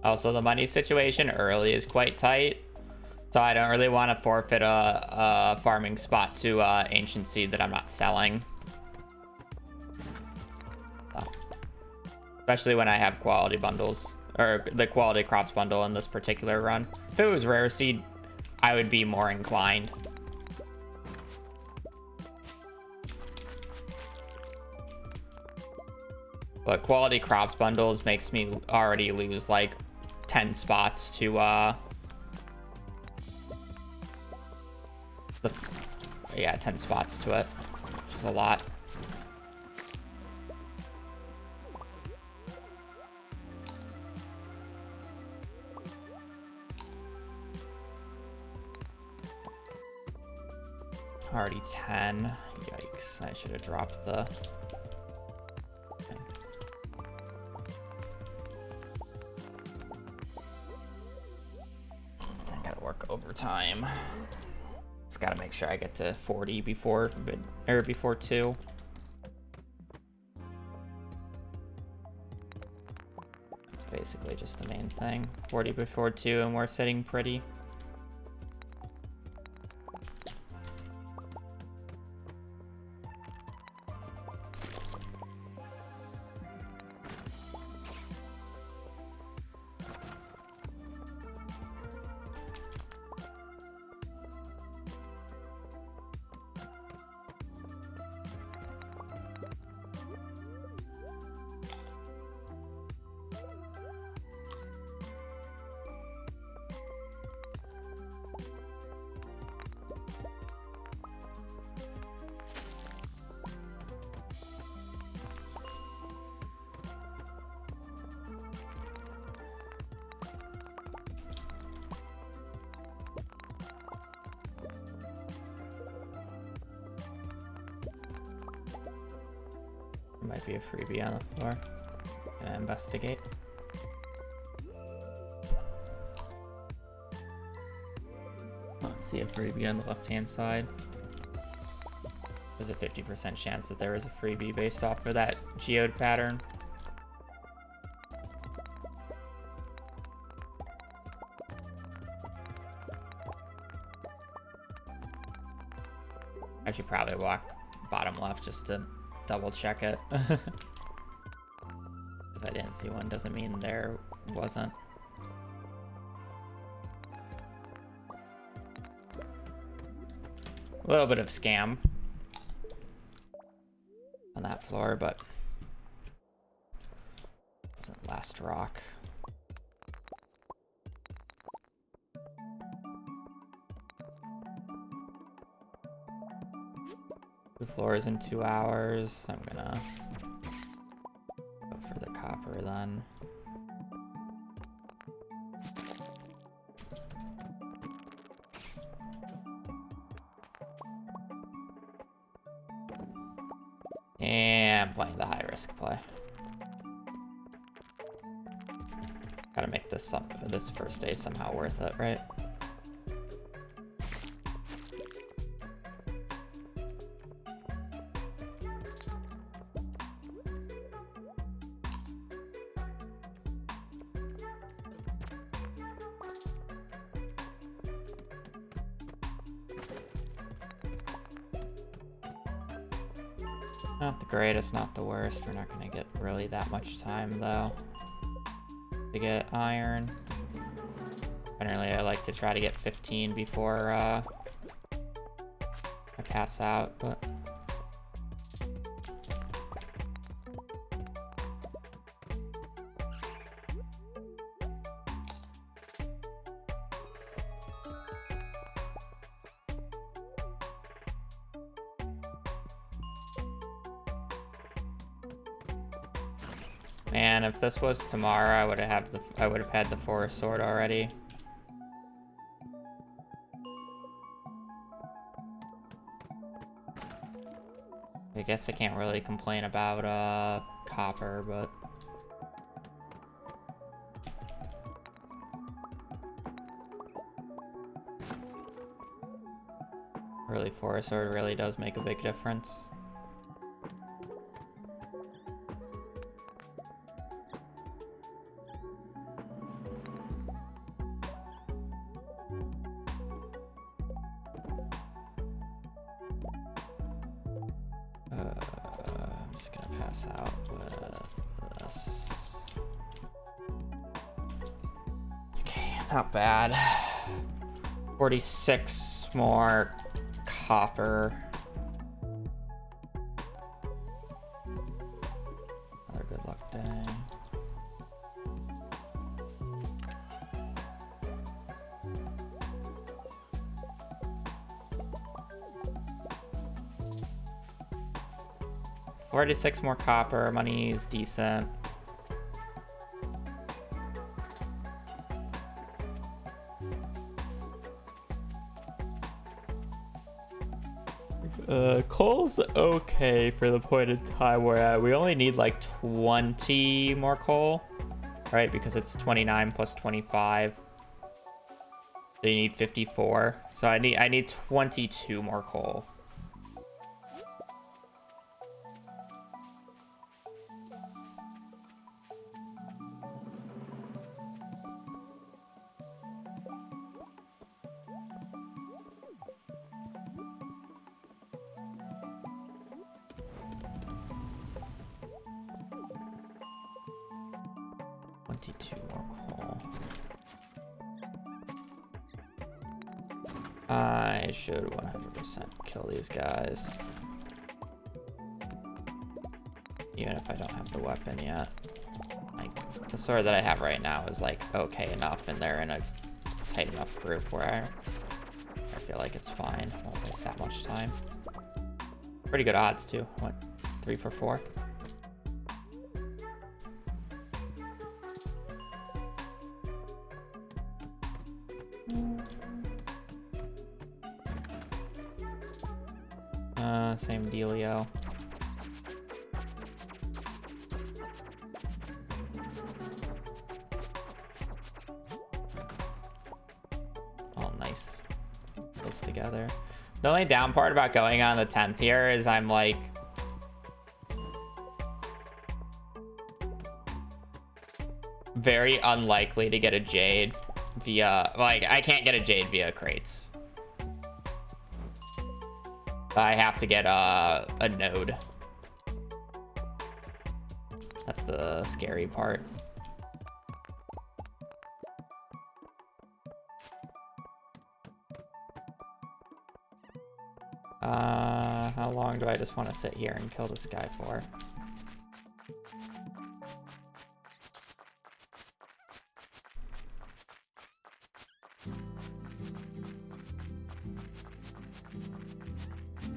A: Also, the money situation early is quite tight, so I don't really want to forfeit a farming spot to Ancient Seed that I'm not selling. So, especially when I have quality bundles, or the quality crops bundle in this particular run. If it was Rare Seed, I would be more inclined. But quality crops bundles makes me already lose like 10 spots to yeah, 10 spots to it, which is a lot. Already 10. Yikes, I should have dropped the thing. I gotta work overtime. Just gotta make sure I get to 40 before 2. That's basically just the main thing. 40 before 2, and we're sitting pretty. Might be a freebie on the floor. Gonna investigate. See a freebie on the left-hand side. There's a 50% chance that there is a freebie based off of that geode pattern. I should probably walk bottom left just to double check it. If I didn't see one doesn't mean there wasn't. A little bit of scam on that floor, but wasn't last rock. The floor is in 2 hours. I'm gonna go for the copper then. And I'm playing the high risk play. Gotta make this first day somehow worth it, right? Not the greatest, not the worst. We're not gonna get really that much time though to get iron. Generally, I like to try to get 15 before I pass out, but man, if this was tomorrow, I would have had the forest sword already. I guess I can't really complain about copper, but really forest sword really does make a big difference. I'm just gonna pass out with this. Okay, not bad. 46 more copper. Another good luck day. $46 more copper. Money is decent. Coal's okay for the point in time we're at. We only need like 20 more coal, right? Because it's 29 plus 25. So you need 54. So I need 22 more coal. I should 100% kill these guys. Even if I don't have the weapon yet. Like, the sword that I have right now is like okay enough, and they're in a tight enough group where I feel like it's fine. Won't waste that much time. Pretty good odds too. What? 3 for 4? Same dealio. All nice. Close together. The only down part about going on the 10th here is I'm like very unlikely to get a Jade via, like, I can't get a Jade via crates. I have to get a node. That's the scary part. How long do I just want to sit here and kill this guy for?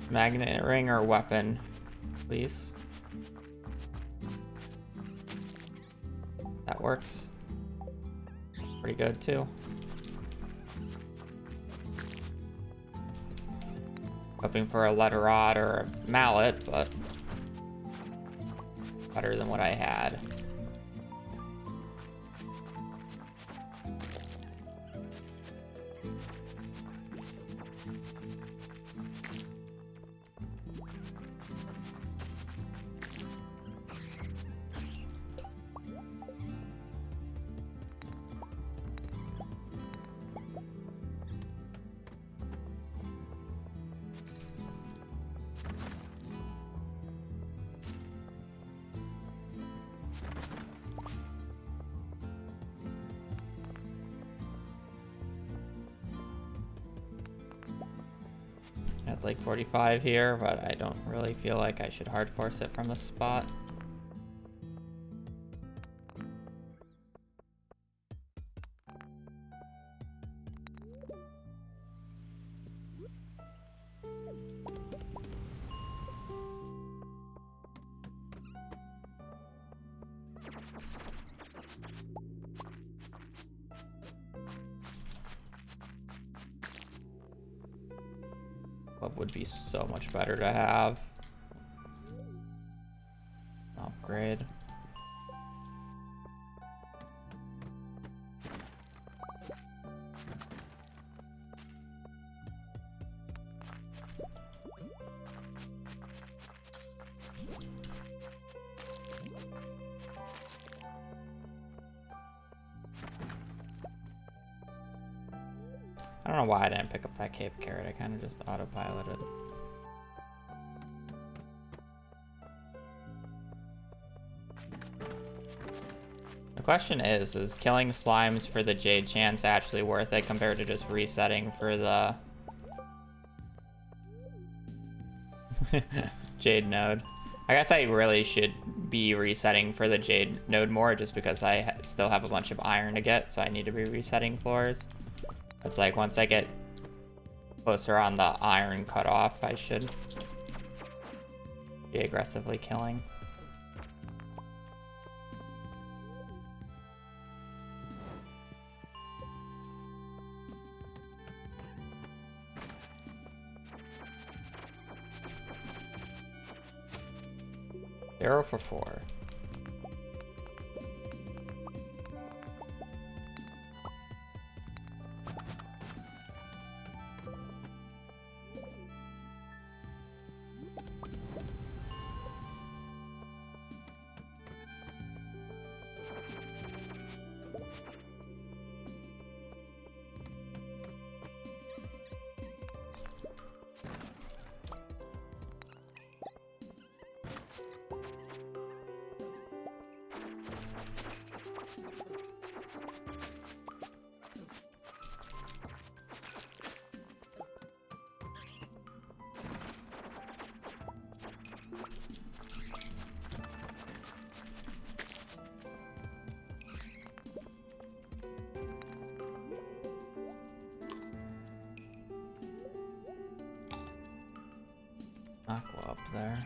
A: Magnet ring or weapon, please. That works. Pretty good too. Hoping for a letter rod or a mallet, but better than what I had. at like 45 here, but I don't really feel like I should hard force it from this spot. What would be so much better to have? Upgrade. I don't know why I didn't pick up that Cape Carrot. I kind of just autopiloted. The question is killing slimes for the Jade chance actually worth it compared to just resetting for the Jade node? I guess I really should be resetting for the Jade node more just because I still have a bunch of iron to get, so I need to be resetting floors. It's like once I get closer on the iron cutoff, I should be aggressively killing. Zero for 4. Aqua up there.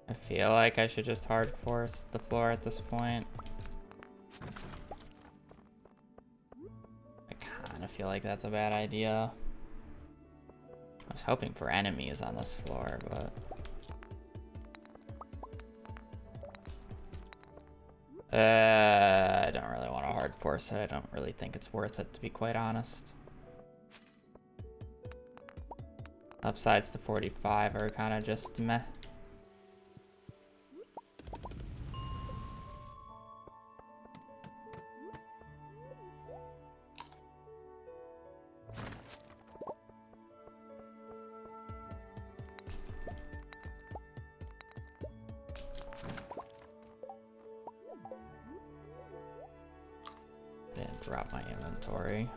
A: I feel like I should just hard force the floor at this point. I kind of feel like that's a bad idea. I was hoping for enemies on this floor, but I don't really want to hard force it. I don't really think it's worth it, to be quite honest. Upsides to 45 are kind of just meh. Didn't drop my inventory.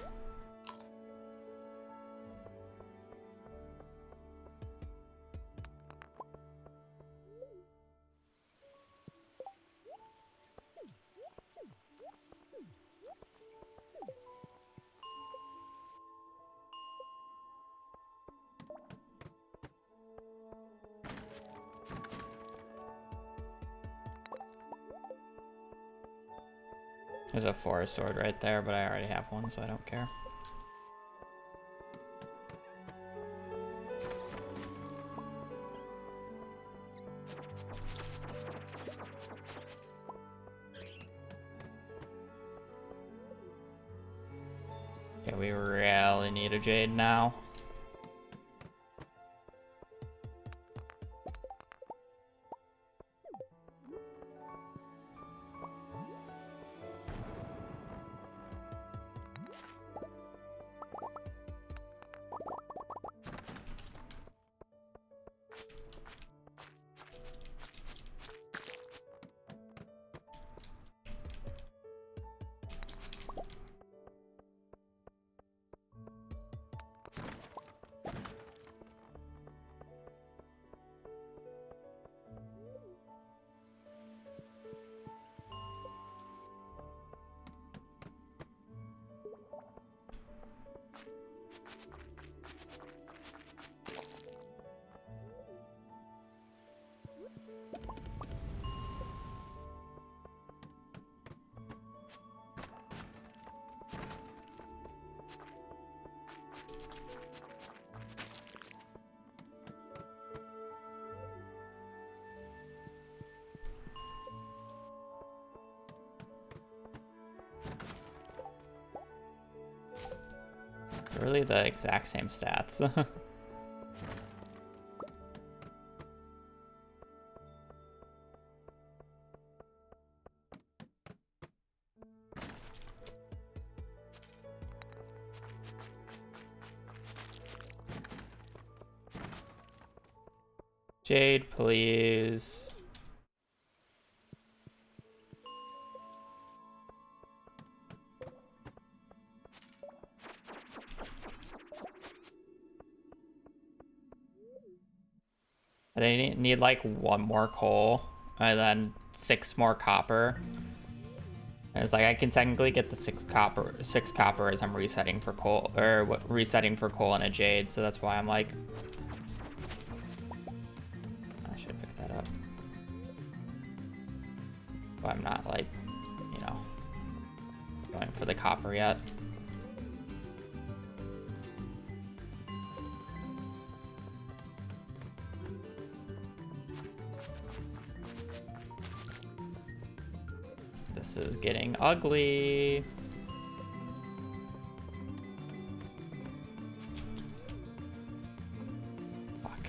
A: There's a forest sword right there, but I already have one, so I don't care. Yeah, we really need a Jade now. Really the exact same stats. Jade, please. They need like 1 more coal and then 6 more copper. And it's like I can technically get the 6 copper as I'm resetting for coal, or resetting for coal and a Jade. So that's why I'm like, I should pick that up. But I'm not like, you know, going for the copper yet. This is getting ugly. Fuck.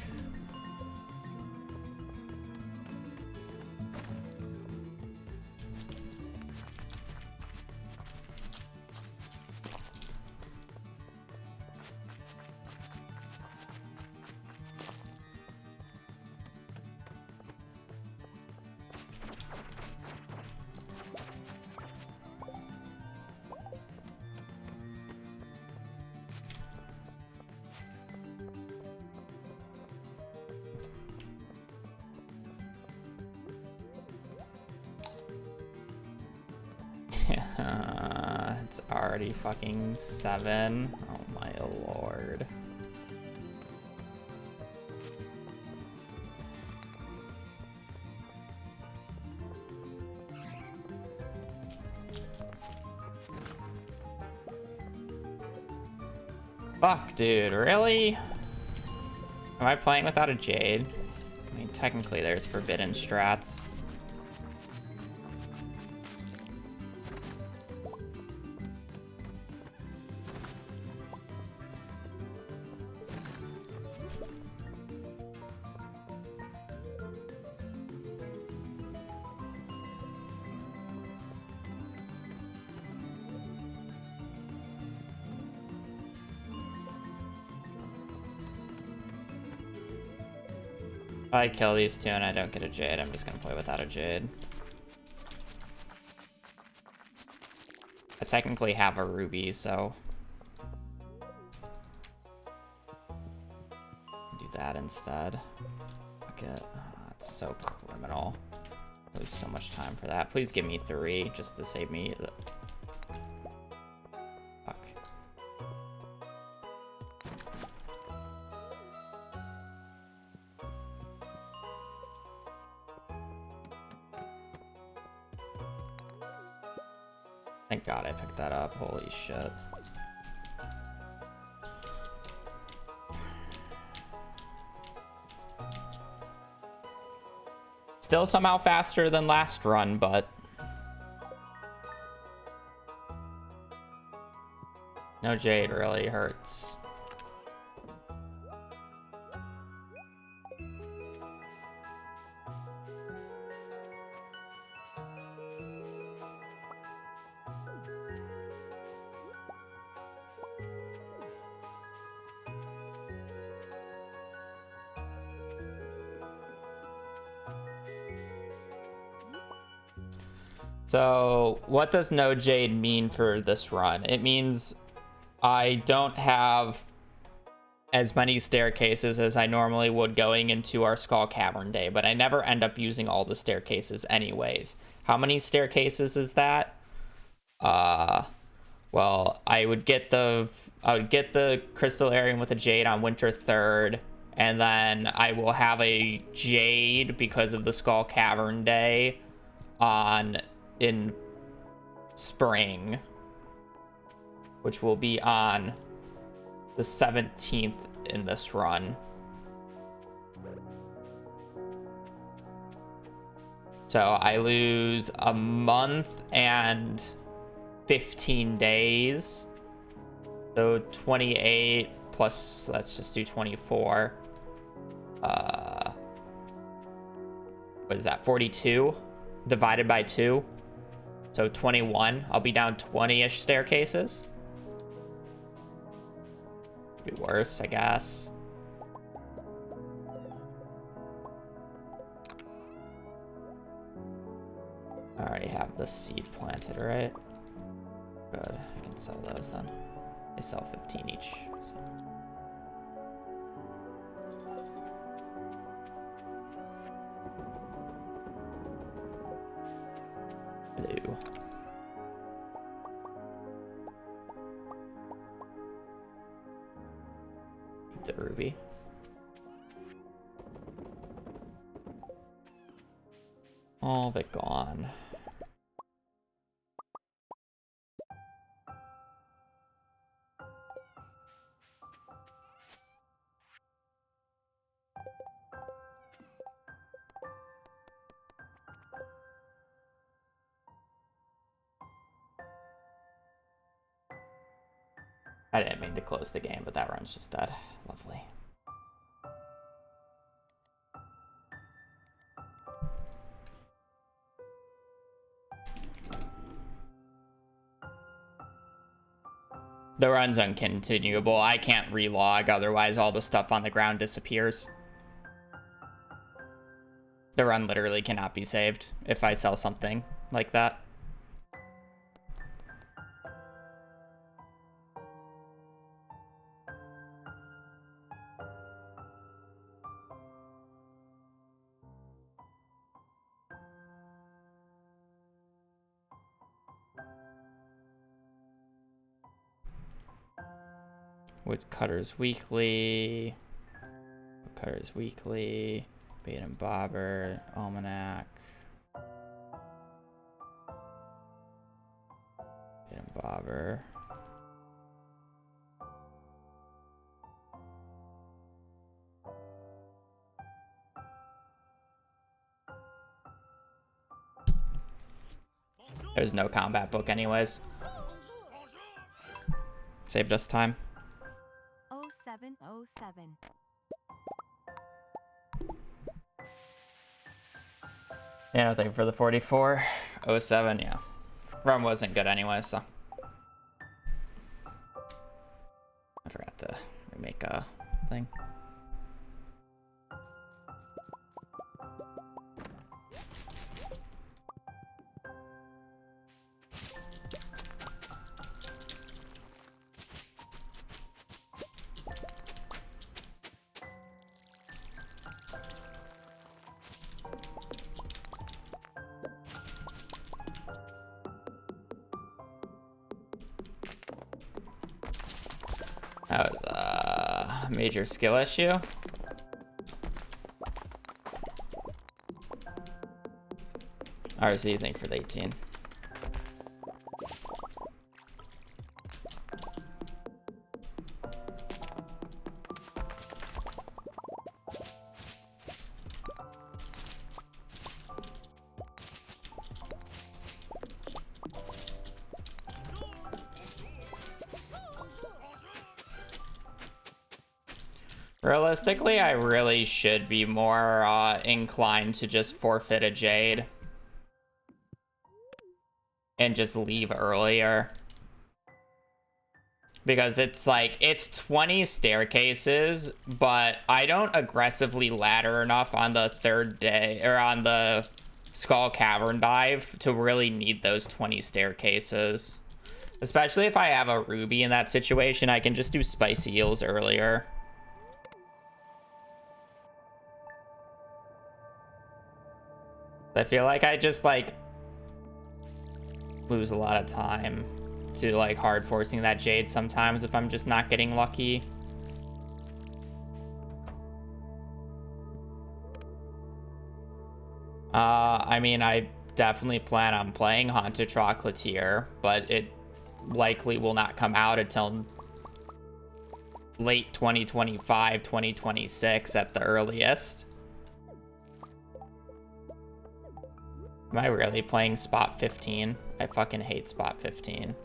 A: It's already fucking 7. Oh my lord. Fuck, dude, really? Am I playing without a Jade? I mean, technically there's forbidden strats. If I kill these 2 and I don't get a Jade, I'm just gonna play without a Jade. I technically have a Ruby, so do that instead. Fuck it. Oh, it's so criminal. I lose so much time for that. Please give me 3 just to save me. Fuck. Thank God I picked that up. Holy shit. Still somehow faster than last run, but No Jade really hurts. So what does no Jade mean for this run? It means I don't have as many staircases as I normally would going into our Skull Cavern day, but I never end up using all the staircases anyways. How many staircases is that? Well, I would get the Crystallarium with a Jade on Winter 3rd, and then I will have a Jade because of the Skull Cavern day in spring, which will be on the 17th in this run. So I lose a month and 15 days. So 28 plus, let's just do 24. What is that? 42 divided by 2. So 21. I'll be down 20-ish staircases. Be worse, I guess. I already have the seed planted, right? Good. I can sell those then. They sell 15 each. So. Blue. Keep the ruby. All of it gone. I didn't mean to close the game, but that run's just dead. Lovely. The run's uncontinuable. I can't relog, otherwise all the stuff on the ground disappears. The run literally cannot be saved if I sell something like that. Woodcutter's Weekly. Woodcutter's Weekly. Bait and Bobber. Almanac. Bait and Bobber. There's no combat book anyways. Saved us time.
B: 0707.
A: Yeah, nothing for the 44. 07, yeah. Run wasn't good anyway, so. I forgot to remake a thing. That was a major skill issue. Alright, so you think for the 18? Realistically, I really should be more inclined to just forfeit a Jade and just leave earlier. Because it's like, it's 20 staircases, but I don't aggressively ladder enough on the third day, or on the Skull Cavern dive to really need those 20 staircases. Especially if I have a Ruby in that situation, I can just do Spicy Eels earlier. I feel like I just, like, lose a lot of time to, like, hard forcing that Jade sometimes if I'm just not getting lucky. I mean, I definitely plan on playing Haunted Chocolatier, but it likely will not come out until late 2025, 2026 at the earliest. Am I really playing Spot 15? I fucking hate Spot 15.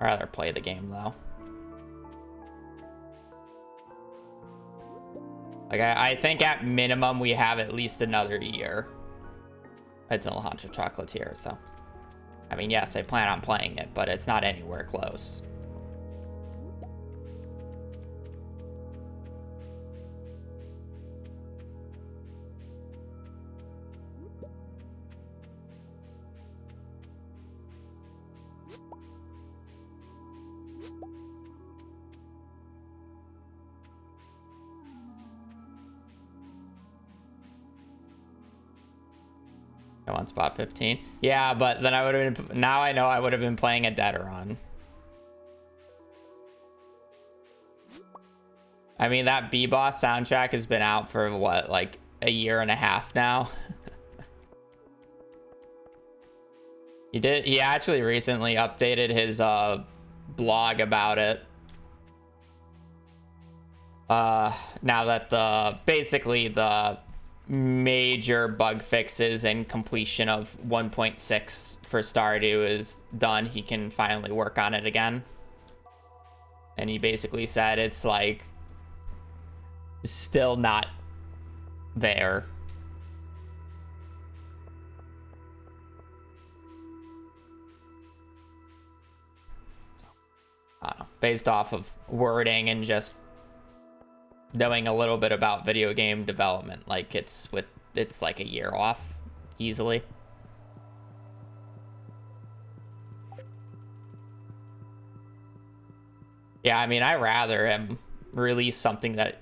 A: I'd rather play the game, though. Like, I think at minimum we have at least another year until Haunted Chocolatier, so. I mean, yes, I plan on playing it, but it's not anywhere close. I want Spot 15. Yeah, but then I would have been, now I know I would have been playing a Deaderon. I mean, that B-Boss soundtrack has been out for what, like a year and a half now? He actually recently updated his blog about it. Now that basically the major bug fixes and completion of 1.6 for Stardew is done, he can finally work on it again. And he basically said it's like still not there. I don't know, based off of wording and just knowing a little bit about video game development, like it's like a year off easily. Yeah, I mean, I rather him release something that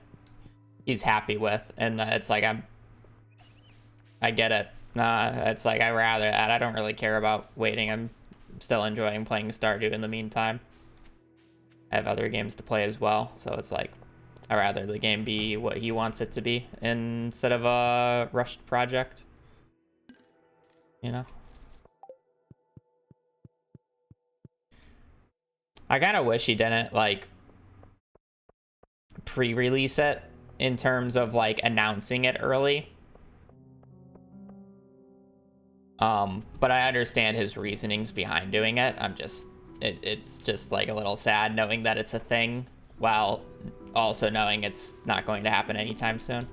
A: he's happy with, and it's like I get it. It's like I rather that. I don't really care about waiting. I'm still enjoying playing Stardew in the meantime. I have other games to play as well, so it's like I'd rather the game be what he wants it to be instead of a rushed project, you know? I kind of wish he didn't, like, pre-release it in terms of, like, announcing it early. But I understand his reasonings behind doing it. It's just, like, a little sad knowing that it's a thing, while also knowing it's not going to happen anytime soon.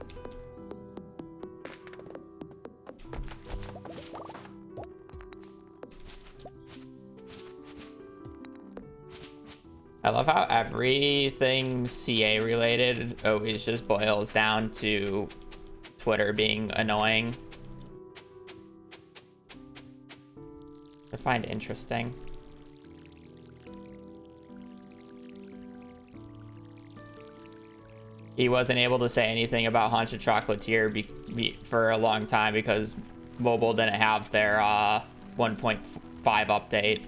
A: I love how everything CA related always just boils down to Twitter being annoying. I find interesting. He wasn't able to say anything about Haunted Chocolatier for a long time because mobile didn't have their 1.5 update.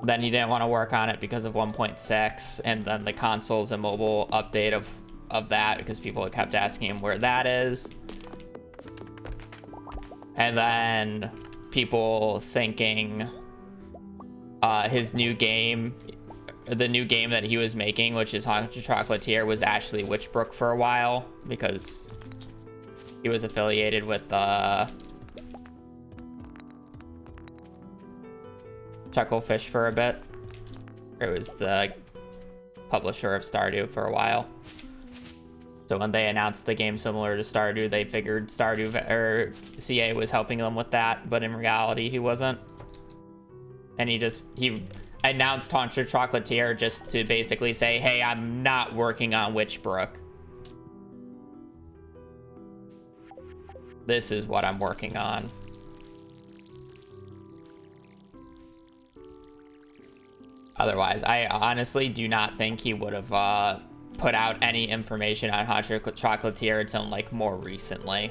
A: Then he didn't want to work on it because of 1.6, and then the consoles and mobile update of that because people kept asking him where that is. And then people thinking his new game the new game that he was making, which is Haunted Chocolatier, was actually Witchbrook for a while because he was affiliated with Chucklefish for a bit. It was the publisher of Stardew for a while. So when they announced the game similar to Stardew, they figured Stardew or CA was helping them with that, but in reality he wasn't. And he announced Haunted Chocolatier just to basically say, hey, I'm not working on Witchbrook. This is what I'm working on. Otherwise, I honestly do not think he would have put out any information on Haunted Chocolatier until like more recently.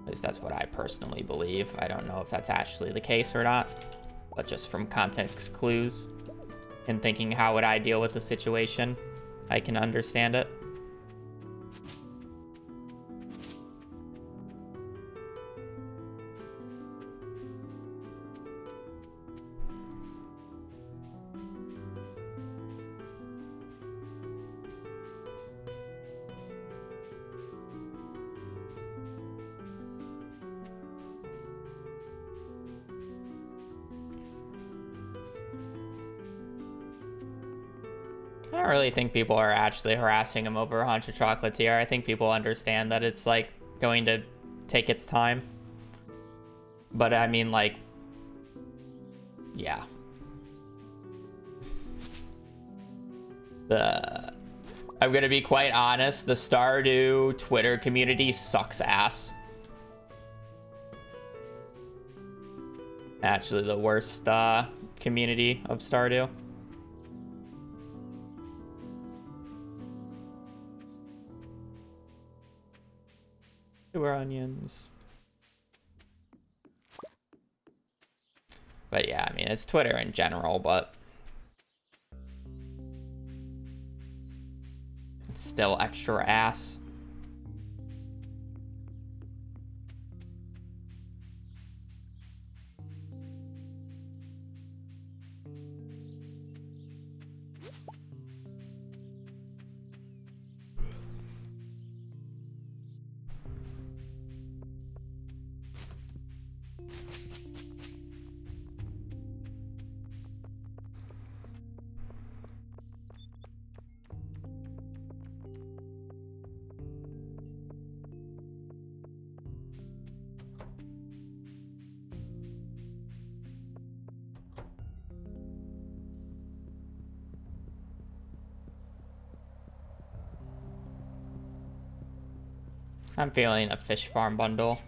A: At least that's what I personally believe. I don't know if that's actually the case or not, but just from context clues and thinking how would I deal with the situation, I can understand it. I don't really think people are actually harassing him over Haunted Chocolatier. I think people understand that it's like going to take its time. But I mean, like, yeah. I'm gonna be quite honest, the Stardew Twitter community sucks ass. Actually, the worst community of Stardew. Sewer onions. But yeah, I mean, it's Twitter in general, but it's still extra ass. I'm feeling a fish farm bundle.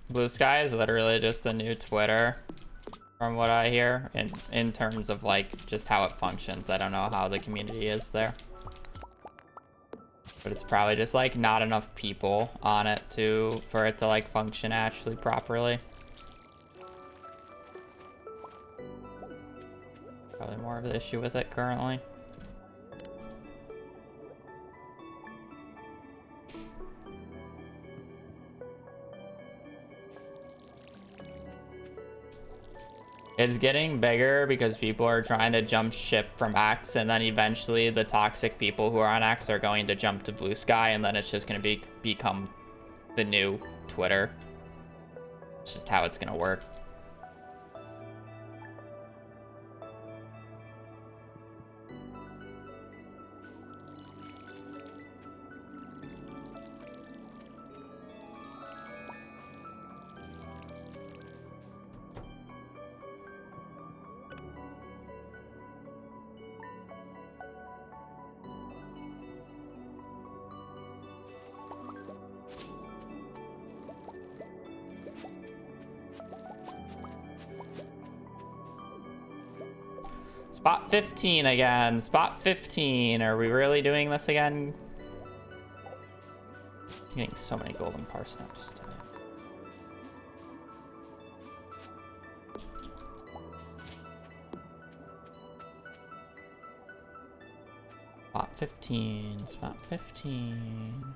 A: Blue Sky is literally just the new Twitter, from what I hear, in terms of like just how it functions. I don't know how the community is there, but it's probably just like not enough people on it for it to like function actually properly. Probably more of the issue with it currently. It's getting bigger because people are trying to jump ship from X, and then eventually the toxic people who are on X are going to jump to Blue Sky, and then it's just going to become the new Twitter. It's just how it's going to work. Spot 15 again. Spot 15. Are we really doing this again? I'm getting so many golden parsnips today. Spot 15. Spot 15.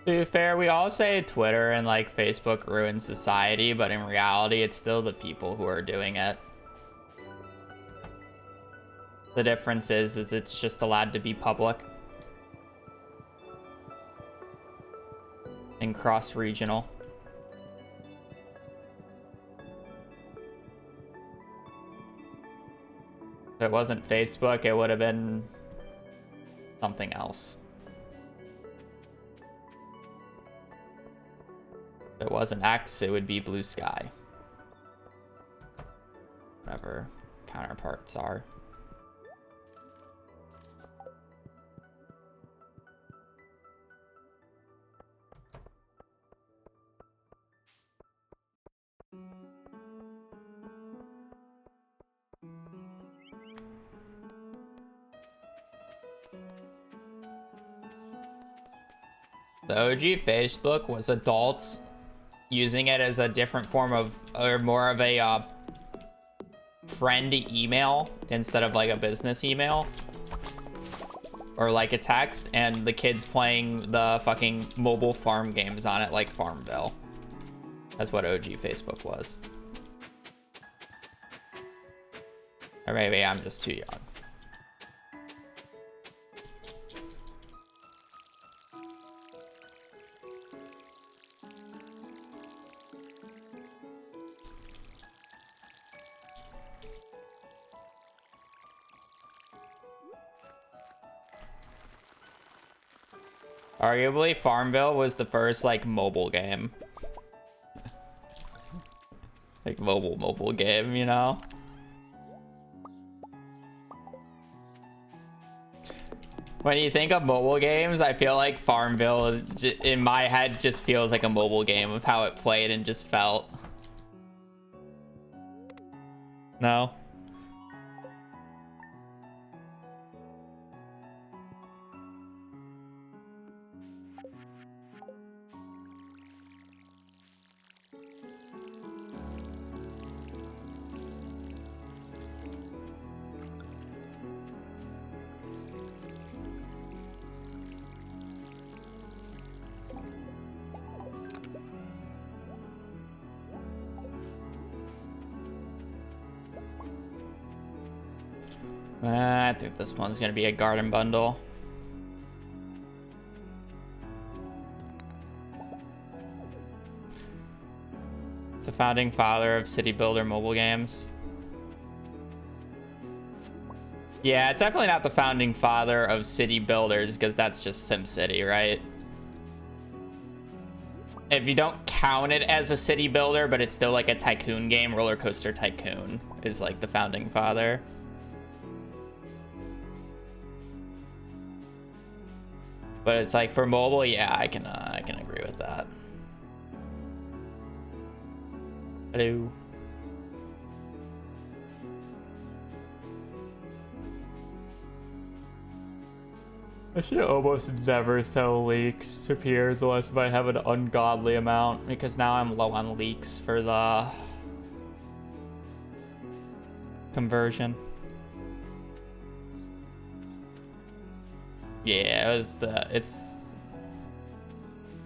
A: To be fair, we all say Twitter and like Facebook ruins society, but in reality, it's still the people who are doing it. The difference is it's just allowed to be public and cross-regional. If it wasn't Facebook, it would have been something else. If it wasn't X, it would be Blue Sky. Whatever counterparts are. The OG Facebook was adults using it as a different form of, or more of a friend email instead of like a business email or like a text, and the kids playing the fucking mobile farm games on it like Farmville. That's what OG Facebook was. Or maybe I'm just too young. Arguably, Farmville was the first, like, mobile game. Like, mobile game, you know? When you think of mobile games, I feel like Farmville, is in my head, just feels like a mobile game of how it played and just felt. No? I think this one's gonna be a garden bundle. It's the founding father of city builder mobile games. Yeah, it's definitely not the founding father of city builders because that's just SimCity, right? If you don't count it as a city builder, but it's still like a tycoon game, Roller Coaster Tycoon is like the founding father. But it's like for mobile, yeah, I can agree with that. Hello. I should almost never sell leaks to peers unless if I have an ungodly amount, because now I'm low on leaks for the conversion. Yeah, it's the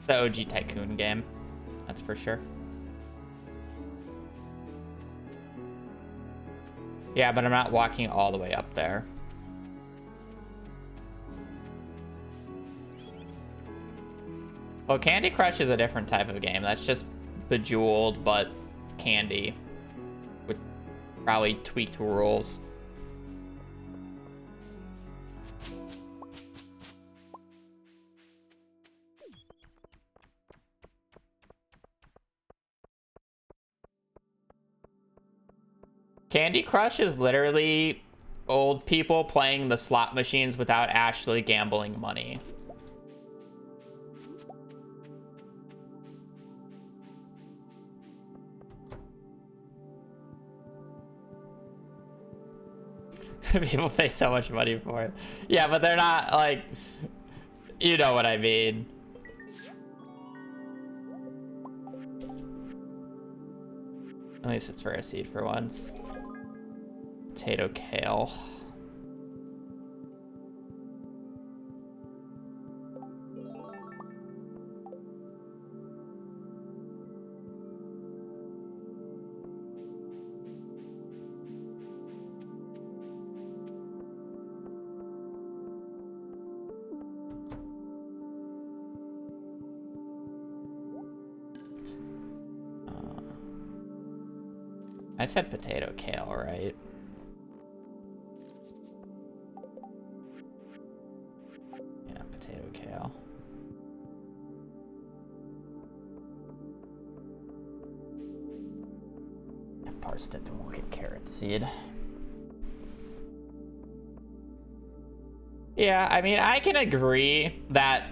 A: OG Tycoon game, that's for sure. Yeah, but I'm not walking all the way up there. Well, Candy Crush is a different type of game. That's just Bejeweled, but candy with probably tweaked rules. Candy Crush is literally old people playing the slot machines without actually gambling money. People pay so much money for it. Yeah, but they're not like, you know what I mean. At least it's for a seed for once. Potato kale. I said potato kale, right? Yeah, potato kale. Parsnip and we'll get carrot seed. Yeah, I mean, I can agree that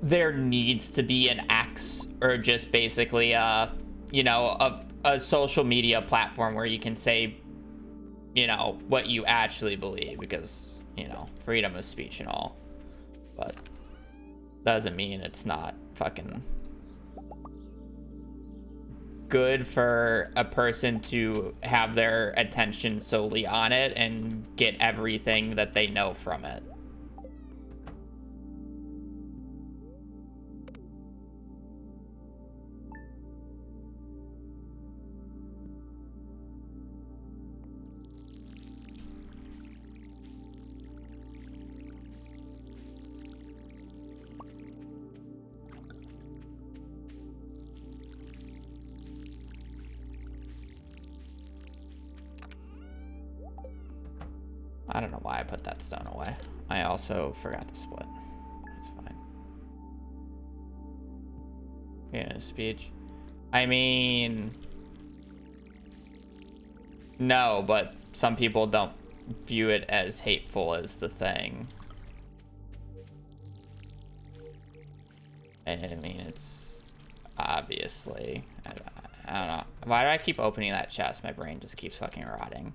A: there needs to be an X or just basically you know, a social media platform where you can say, you know, what you actually believe, because, you know, freedom of speech and all, but doesn't mean it's not fucking good for a person to have their attention solely on it and get everything that they know from it. I don't know why I put that stone away. I also forgot to split. That's fine. Yeah, speech. I mean, no, but some people don't view it as hateful as the thing. I mean, it's obviously, I don't know. Why do I keep opening that chest? My brain just keeps fucking rotting.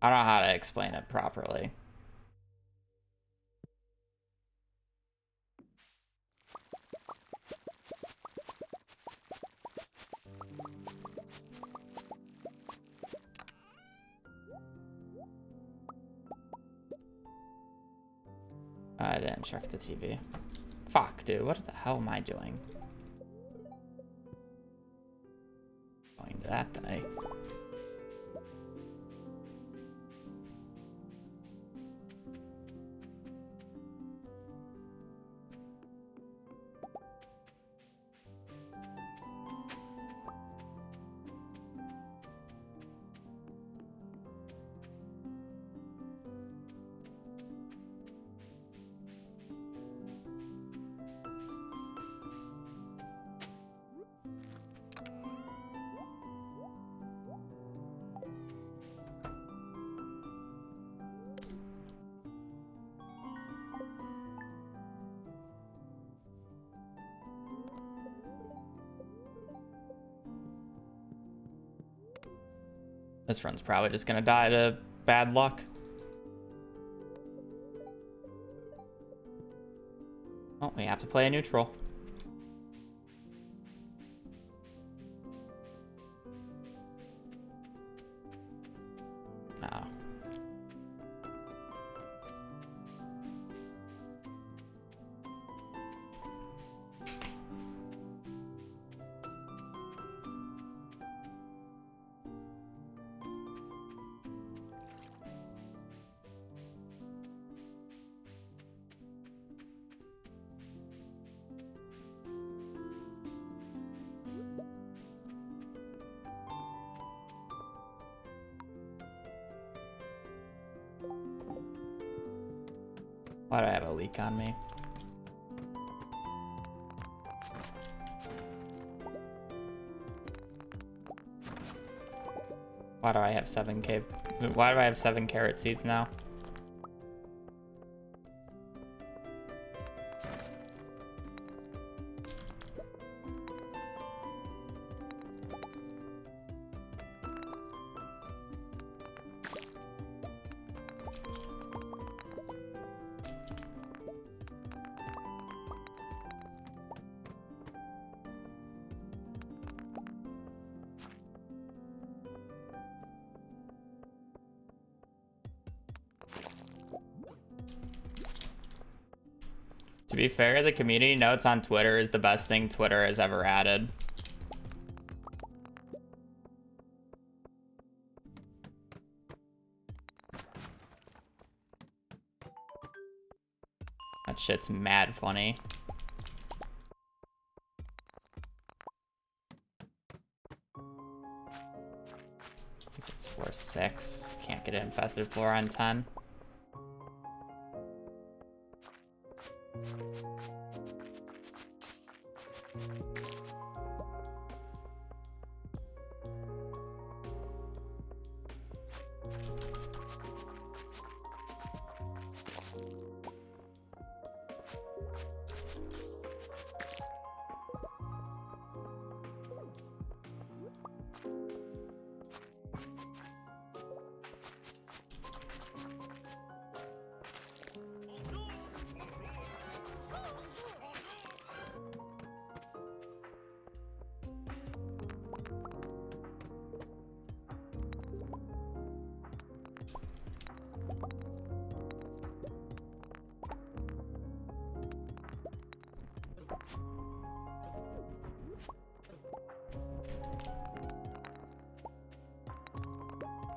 A: I don't know how to explain it properly. I didn't check the TV. Fuck, dude, what the hell am I doing? Going to that day. This run's probably just gonna die to bad luck. Oh, we have to play a neutral. No. Why do I have a leak on me? Why do I have 7K? Why do I have 7 carrot seeds now? To be fair, the community notes on Twitter is the best thing Twitter has ever added. That shit's mad funny. It's floor 6. Can't get an infested floor on 10.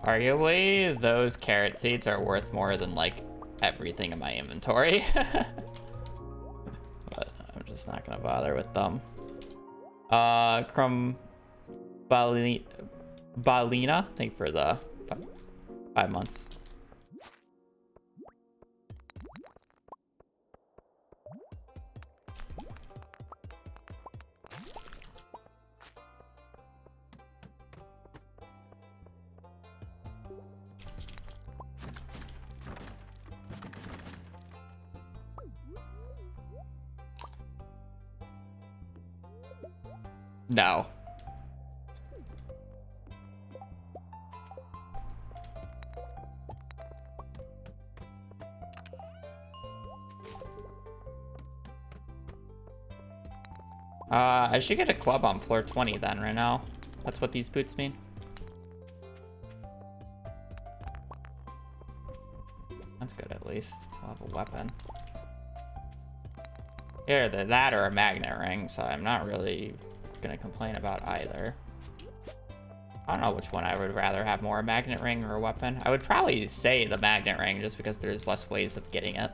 A: Arguably, those carrot seeds are worth more than, like, everything in my inventory. But I'm just not gonna bother with them. Crumb Balina, thank you for the 5 months. No. I should get a club on floor 20 then right now. That's what these boots mean. That's good at least. We'll have a weapon. Either that or a magnet ring, so I'm not really gonna complain about either. I don't know which one I would rather have more, a magnet ring or a weapon. I would probably say the magnet ring just because there's less ways of getting it.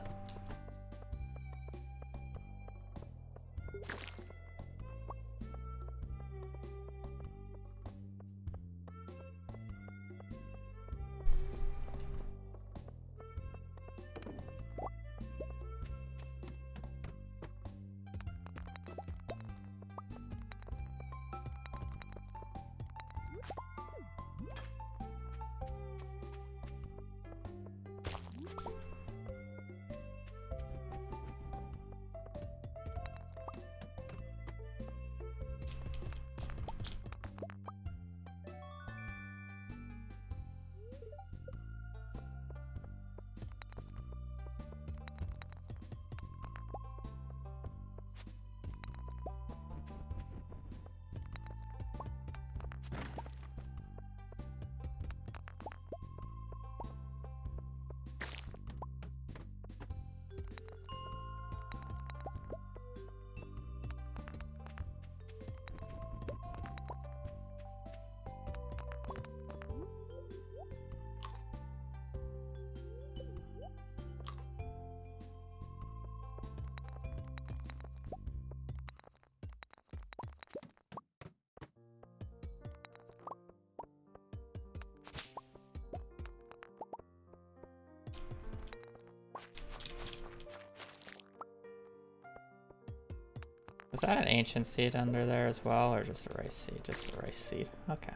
A: Is that an ancient seed under there as well, or just a rice seed? Just a rice seed. Okay.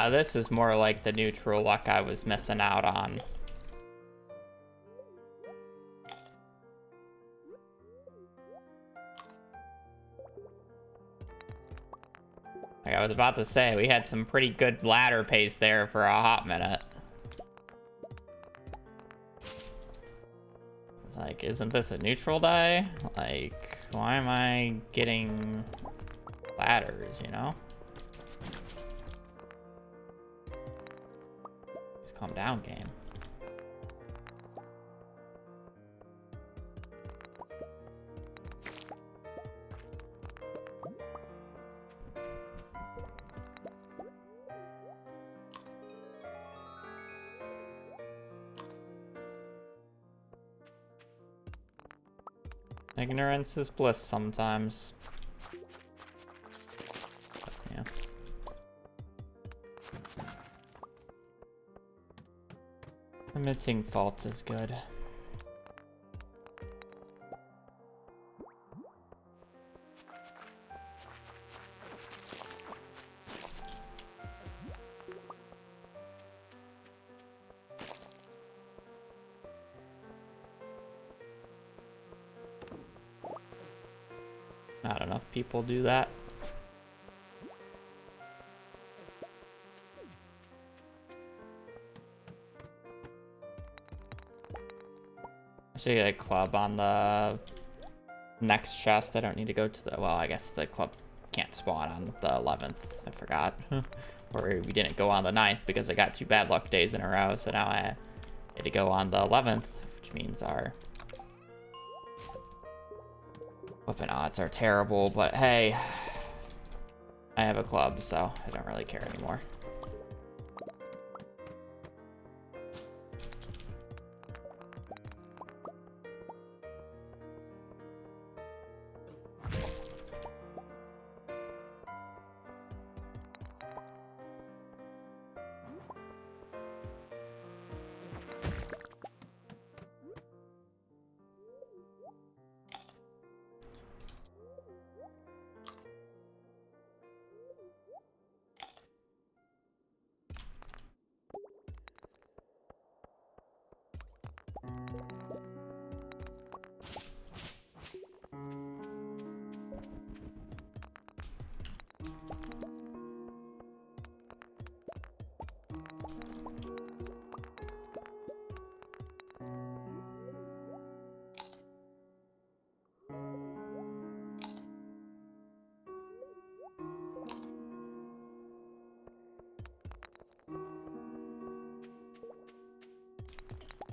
A: This is more like the neutral luck I was missing out on. Like I was about to say, we had some pretty good ladder pace there for a hot minute. Like, isn't this a neutral die? Like, why am I getting ladders, you know? Calm down, game. Ignorance is bliss sometimes. Yeah. Admitting fault is good. Not enough people do that. I should get a club on the next chest. I don't need to go to the... Well, I guess the club can't spawn on the 11th. I forgot. Or we didn't go on the 9th because I got 2 bad luck days in a row. So now I had to go on the 11th, which means our weapon odds are terrible. But hey, I have a club, so I don't really care anymore.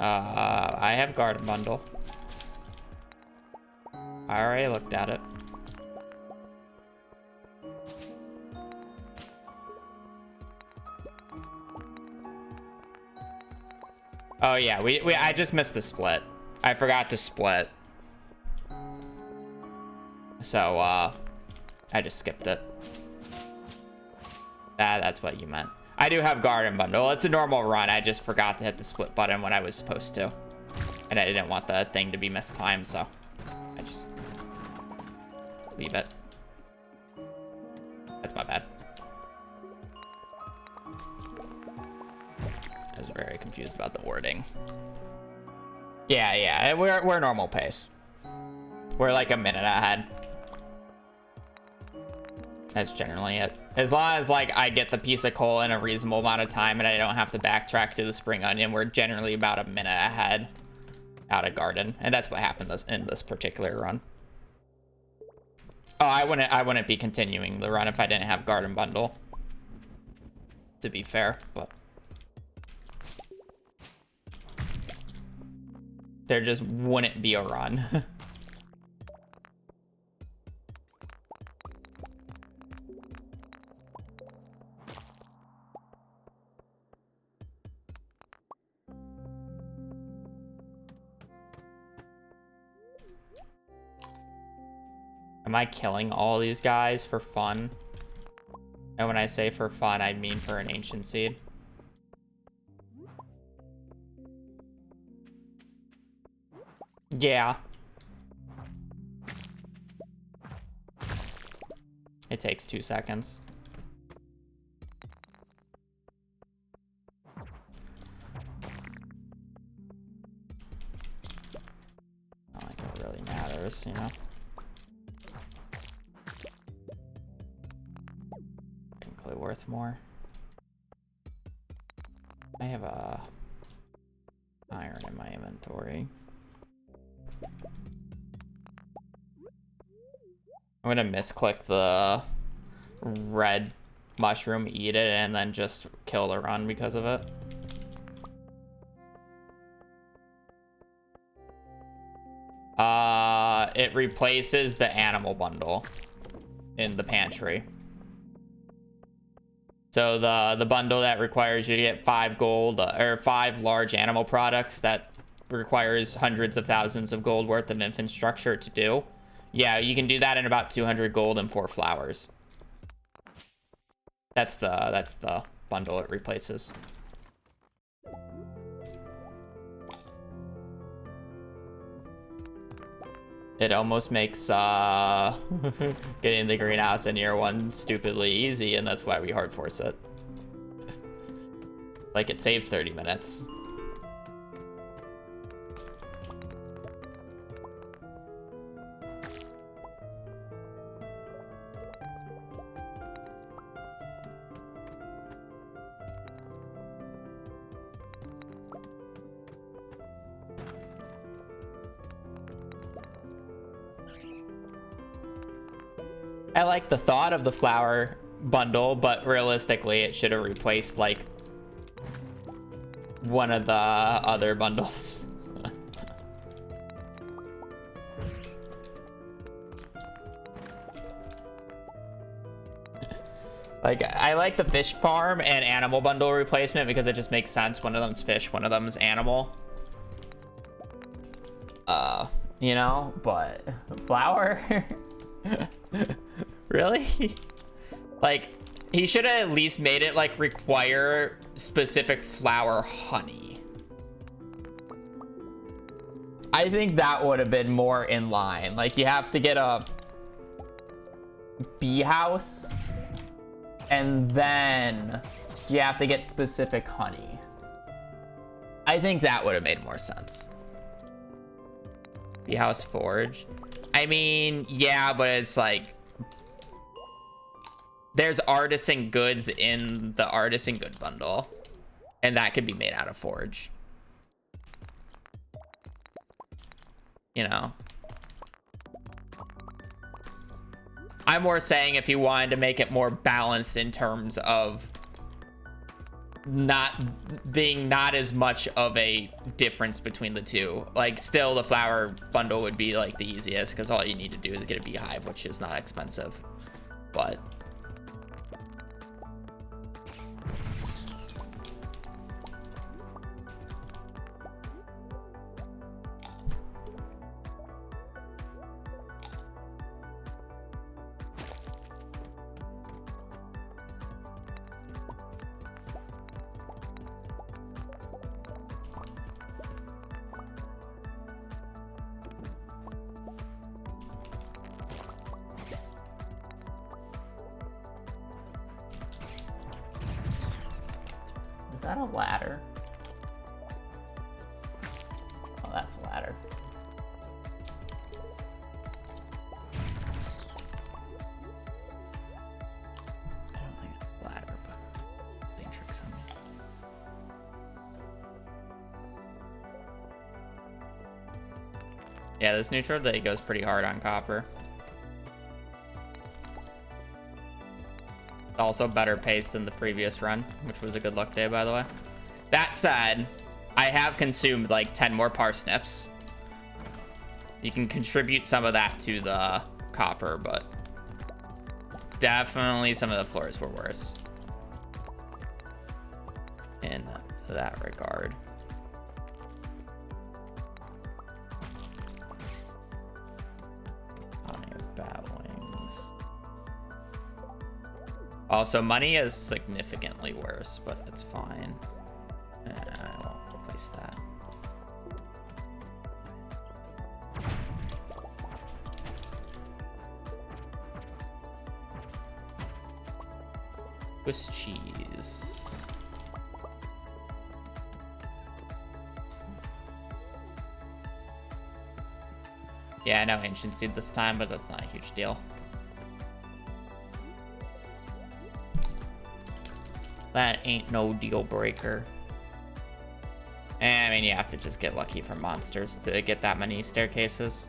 A: I have garden bundle. I already looked at it. Oh yeah, I just missed the split. I forgot to split. So, I just skipped it. That's what you meant. I do have garden bundle. It's a normal run. I just forgot to hit the split button when I was supposed to. And I didn't want the thing to be mistimed, so I just leave it. That's my bad. I was very confused about the wording. Yeah, we're normal pace. We're like a minute ahead. That's generally it. As long as like I get the piece of coal in a reasonable amount of time and I don't have to backtrack to the spring onion, we're generally about a minute ahead out of garden. And that's what happened in this particular run. Oh, I wouldn't be continuing the run if I didn't have garden bundle, to be fair, but there just wouldn't be a run. Am I killing all these guys for fun? And when I say for fun, I mean for an ancient seed. Yeah. It takes 2 seconds. Not like it really matters, you know? Technically worth more. I have a iron in my inventory. I'm gonna misclick the red mushroom, eat it, and then just kill the run because of it. It replaces the animal bundle in the pantry. So the bundle that requires you to get 5 gold or 5 large animal products that requires hundreds of thousands of gold worth of infrastructure to do. Yeah, you can do that in about 200 gold and 4 flowers. That's the bundle it replaces. It almost makes getting the greenhouse in year 1 stupidly easy, and that's why we hard force it. Like, it saves 30 minutes. I like the thought of the flower bundle, but realistically, it should have replaced, like, one of the other bundles. Like, I like the fish farm and animal bundle replacement because it just makes sense. One of them's fish, one of them's animal. You know, but flower? Really? Like, he should have at least made it, like, require specific flower honey. I think that would have been more in line. Like, you have to get a bee house, and then you have to get specific honey. I think that would have made more sense. Bee house forge. I mean, yeah, but it's like, there's artisan goods in the artisan good bundle, and that could be made out of forge. You know? I'm more saying if you wanted to make it more balanced in terms of not as much of a difference between the two. Like, still the flower bundle would be like the easiest because all you need to do is get a beehive, which is not expensive. But is that a ladder? Oh, that's a ladder. I don't think it's a ladder, but playing tricks on me. Yeah, this neutral day goes pretty hard on copper. Also better pace than the previous run, which was a good luck day, by the way. That said, I have consumed like 10 more parsnips. You can contribute some of that to the copper, but it's definitely some of the floors were worse in that regard. Honey of Battling. Also, money is significantly worse, but it's fine. I won't replace that. Swiss cheese. Yeah, I know ancient seed this time, but that's not a huge deal. That ain't no deal breaker. I mean, you have to just get lucky from monsters to get that many staircases.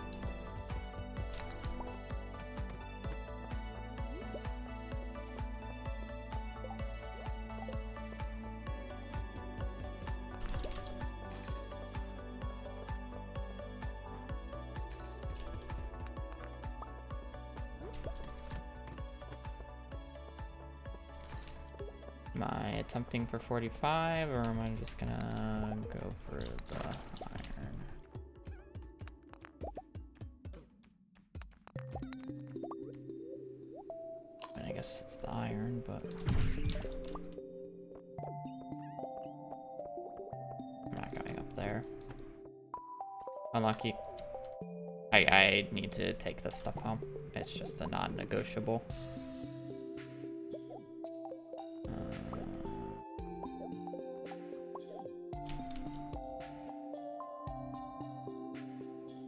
A: Am I attempting for 45, or am I just gonna go for the iron? I mean, I guess it's the iron, but I'm not going up there. Unlucky. I need to take this stuff home. It's just a non-negotiable.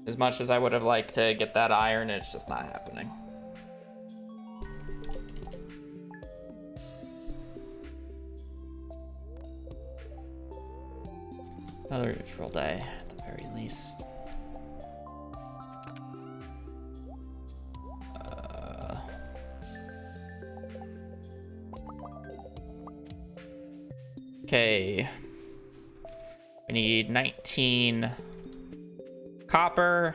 A: As much as I would have liked to get that iron, it's just not happening. Another neutral day, at the very least. Okay. We need 19 copper,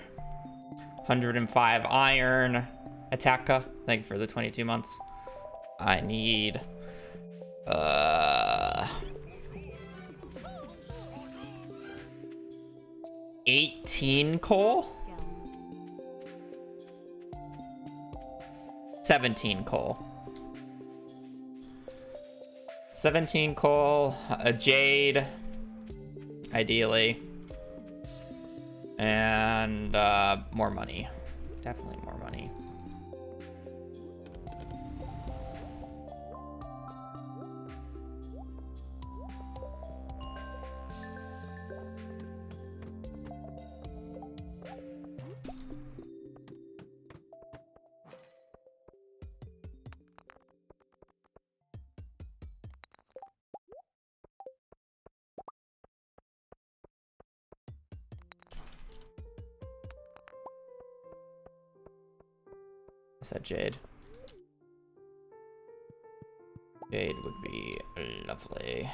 A: 105 iron, Attacker, thank you for the 22 months. I need 18 coal, 17 coal, 17 coal, a jade, ideally. And more money. Definitely more money. What's that, Jade? Jade would be lovely.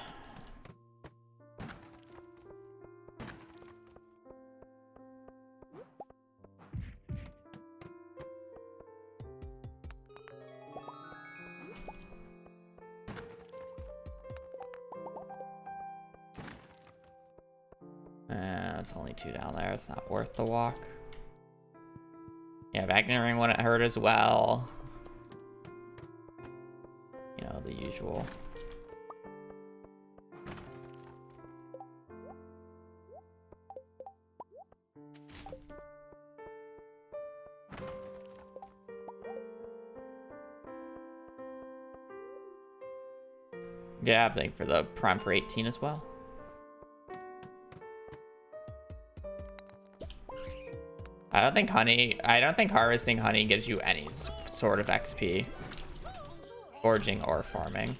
A: It's only 2 down there. It's not worth the walk. Yeah, Wagner wouldn't hurt as well. You know, the usual. Yeah, I'm thinking for the prime for 18 as well. I don't think harvesting honey gives you any sort of XP. Foraging or farming.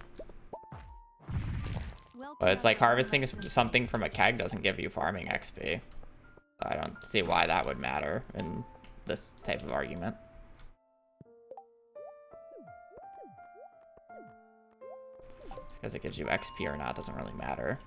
A: But it's like harvesting something from a keg doesn't give you farming XP. I don't see why that would matter in this type of argument. Because it gives you XP or not doesn't really matter.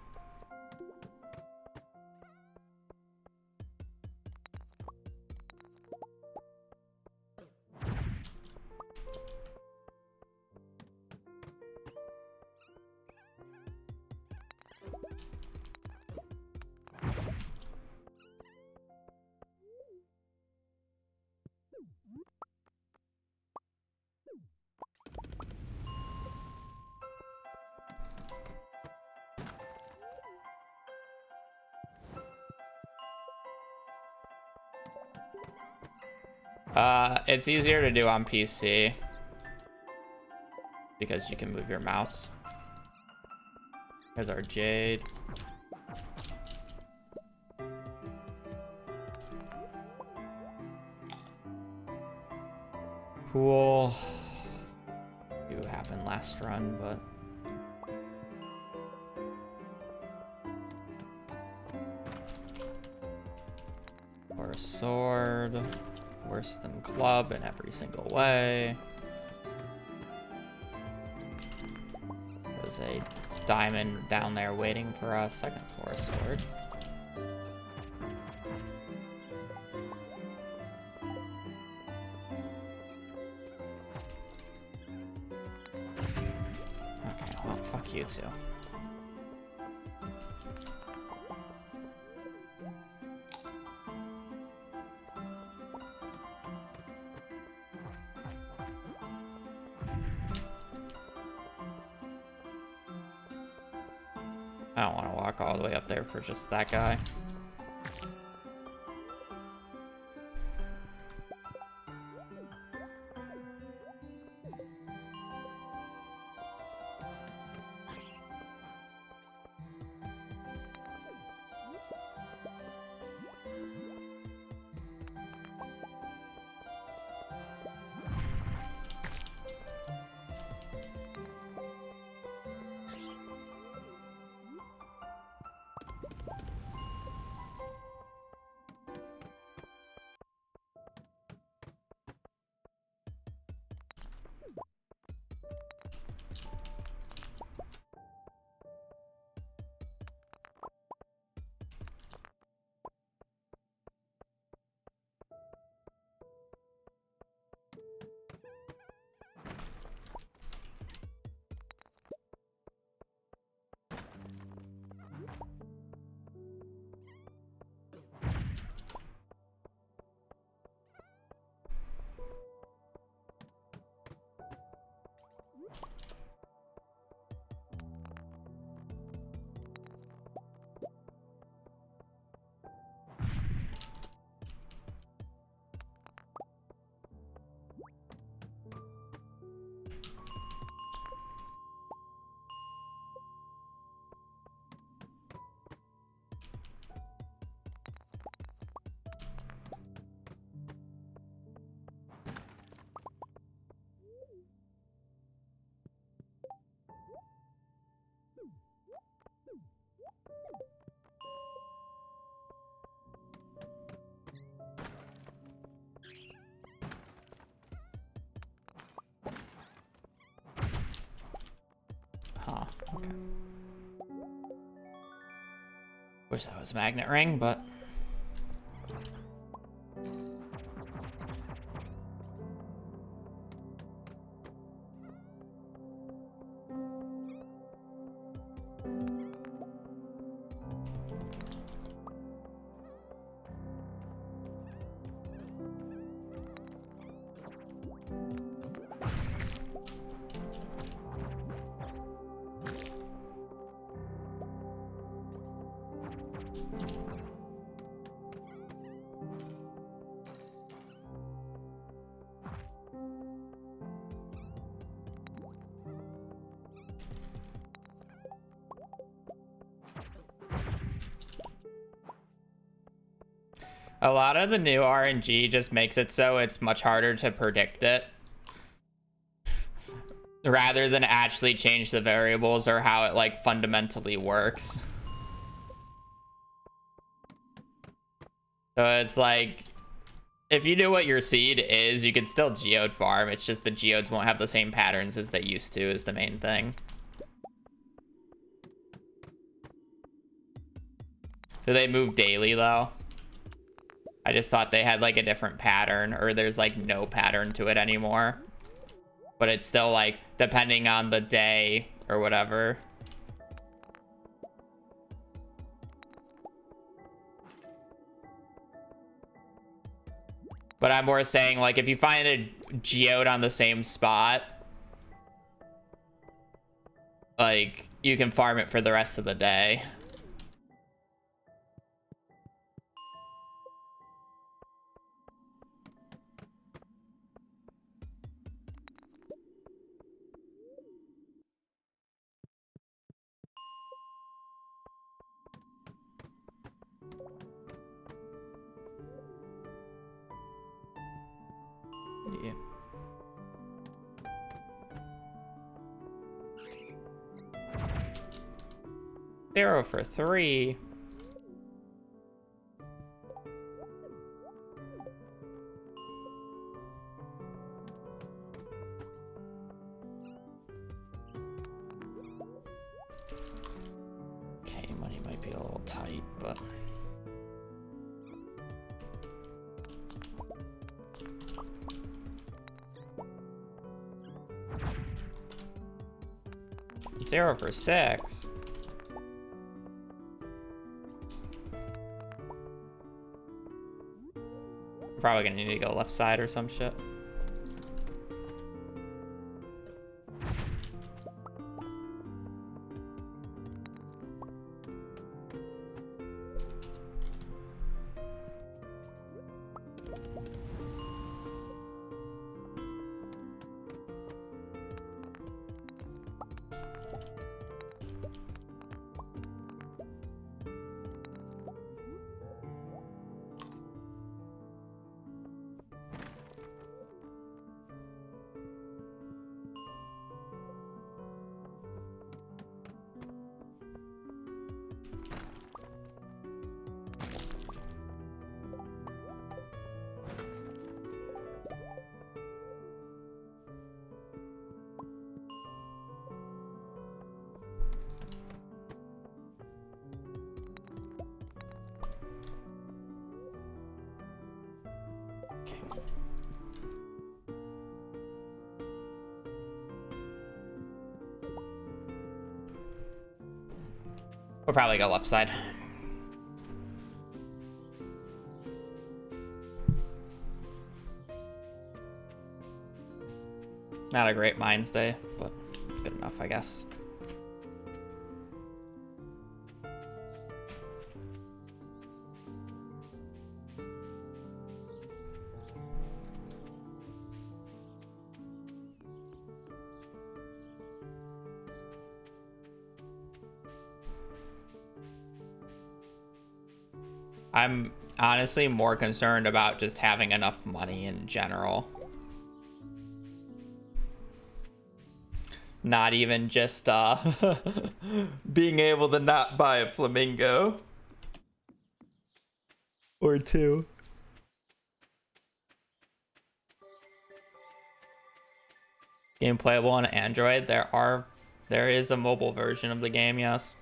A: It's easier to do on PC because you can move your mouse. There's our Jade. Cool. It happened last run, but or a sword. Worse than club in every single way. There's a diamond down there waiting for us. I can pour a sword. Okay, well, fuck you too. I don't want to walk all the way up there for just that guy. Huh, okay. Wish that was a magnet ring, but a lot of the new RNG just makes it so it's much harder to predict it, rather than actually change the variables or how it like fundamentally works. So it's like, if you knew what your seed is, you could still geode farm. It's just the geodes won't have the same patterns as they used to, is the main thing. Do they move daily though? I just thought they had like a different pattern, or there's like no pattern to it anymore. But it's still like depending on the day or whatever. But I'm more saying like if you find a geode on the same spot, like you can farm it for the rest of the day. Yeah. Zero for 3. Okay, money might be a little tight, but zero for 6. Probably gonna need to go left side or some shit. We'll probably go left side. Not a great Mines Day, but good enough, I guess. I'm honestly more concerned about just having enough money in general. Not even just being able to not buy a flamingo. Or 2. Game playable on Android. There is a mobile version of the game, yes.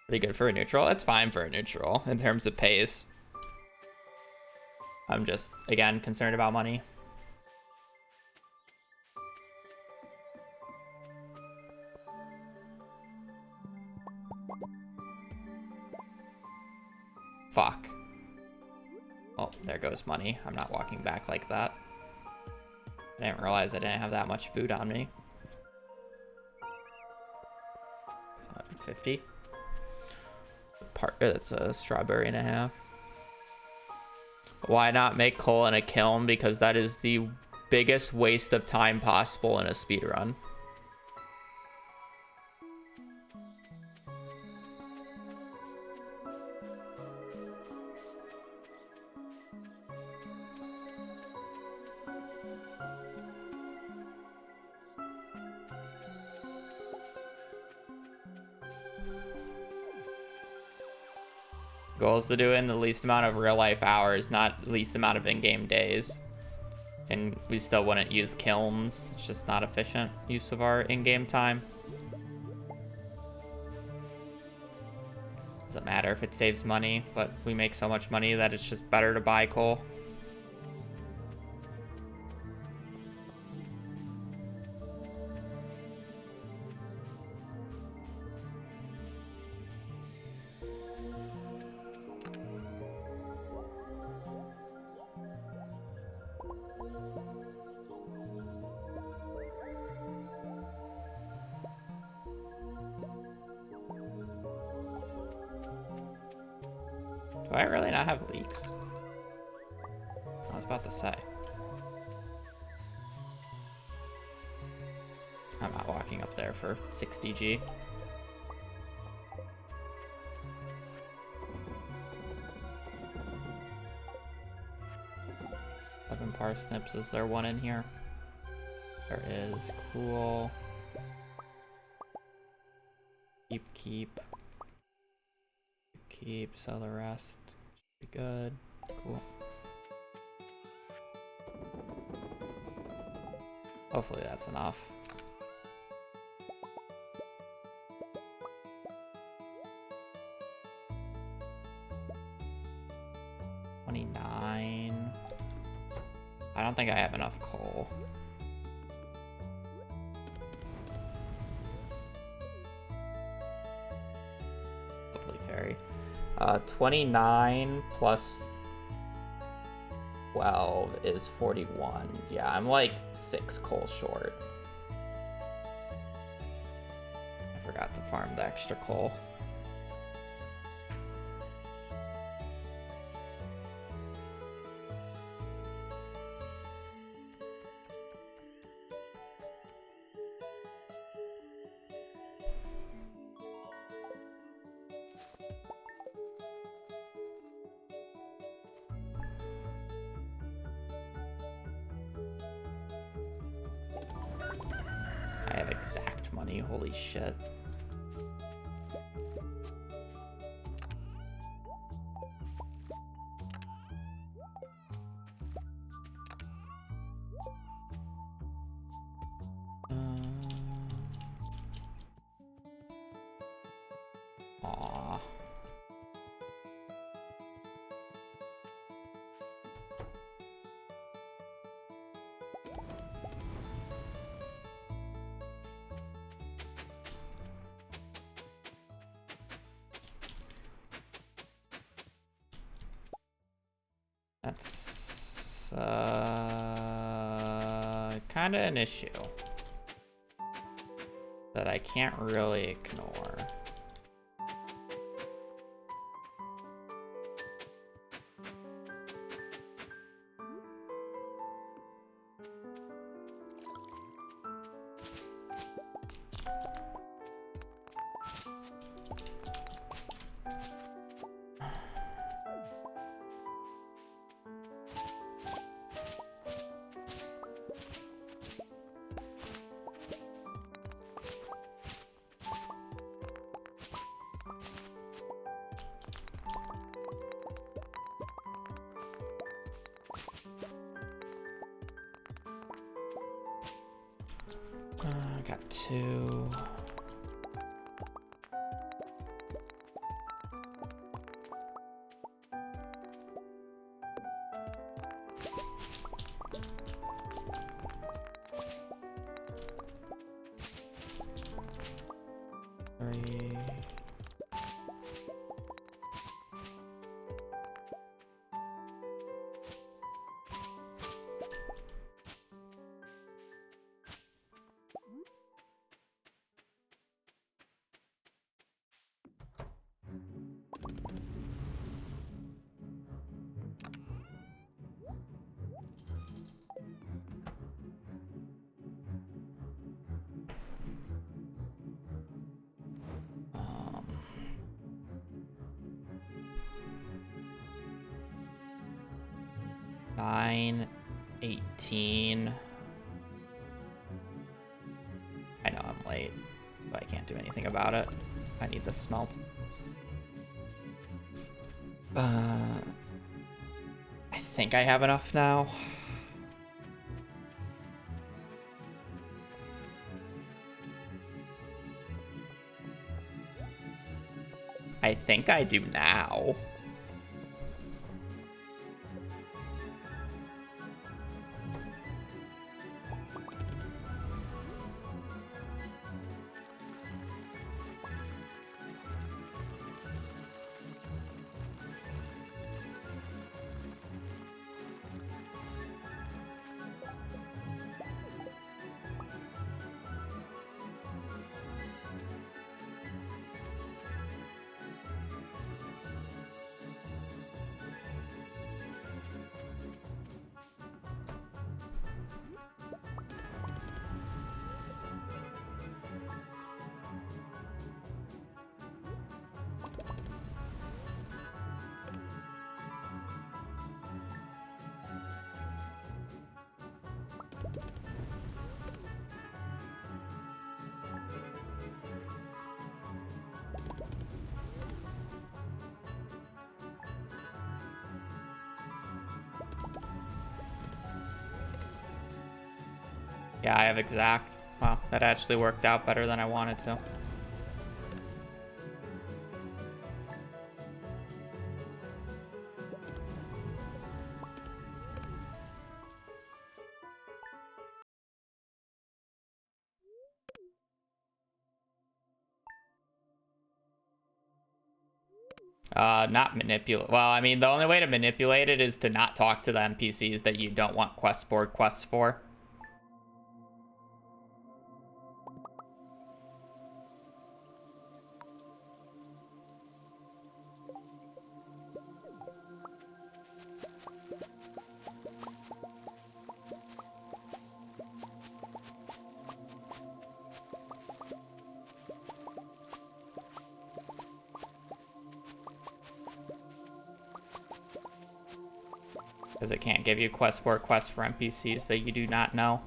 A: Pretty good for a neutral. It's fine for a neutral in terms of pace. I'm just, again, concerned about money. Fuck. Oh, there goes money. I'm not walking back like that. I didn't realize I didn't have that much food on me. 150. That's a strawberry and a half. Why not make coal in a kiln? Because that is the biggest waste of time possible in a speedrun. Goal is to do it in the least amount of real life hours, not least amount of in-game days. And we still wouldn't use kilns. It's just not efficient use of our in-game time. Doesn't matter if it saves money, but we make so much money that it's just better to buy coal. Do I really not have leaks? I was about to say. I'm not walking up there for 60G. parsnips. Is there one in here? There is. Cool. Keep. Sell the rest. Should be good. Cool. Hopefully that's enough. $29. I don't think I have enough coal. Lovely fairy. 29 plus 12 is 41. Yeah, I'm like 6 coal short. I forgot to farm the extra coal. I have exact money, holy shit. Aw. That's kind of an issue that I can't really ignore. I got 2. Three. Nine, 18. I know I'm late, but I can't do anything about it. I need this smelt. I think I have enough now. I think I do now. Yeah, I have exact. Wow, that actually worked out better than I wanted to. Not manipulate. Well, I mean, the only way to manipulate it is to not talk to the NPCs that you don't want quest board quests for. Because it can't give you quest board quests for NPCs that you do not know.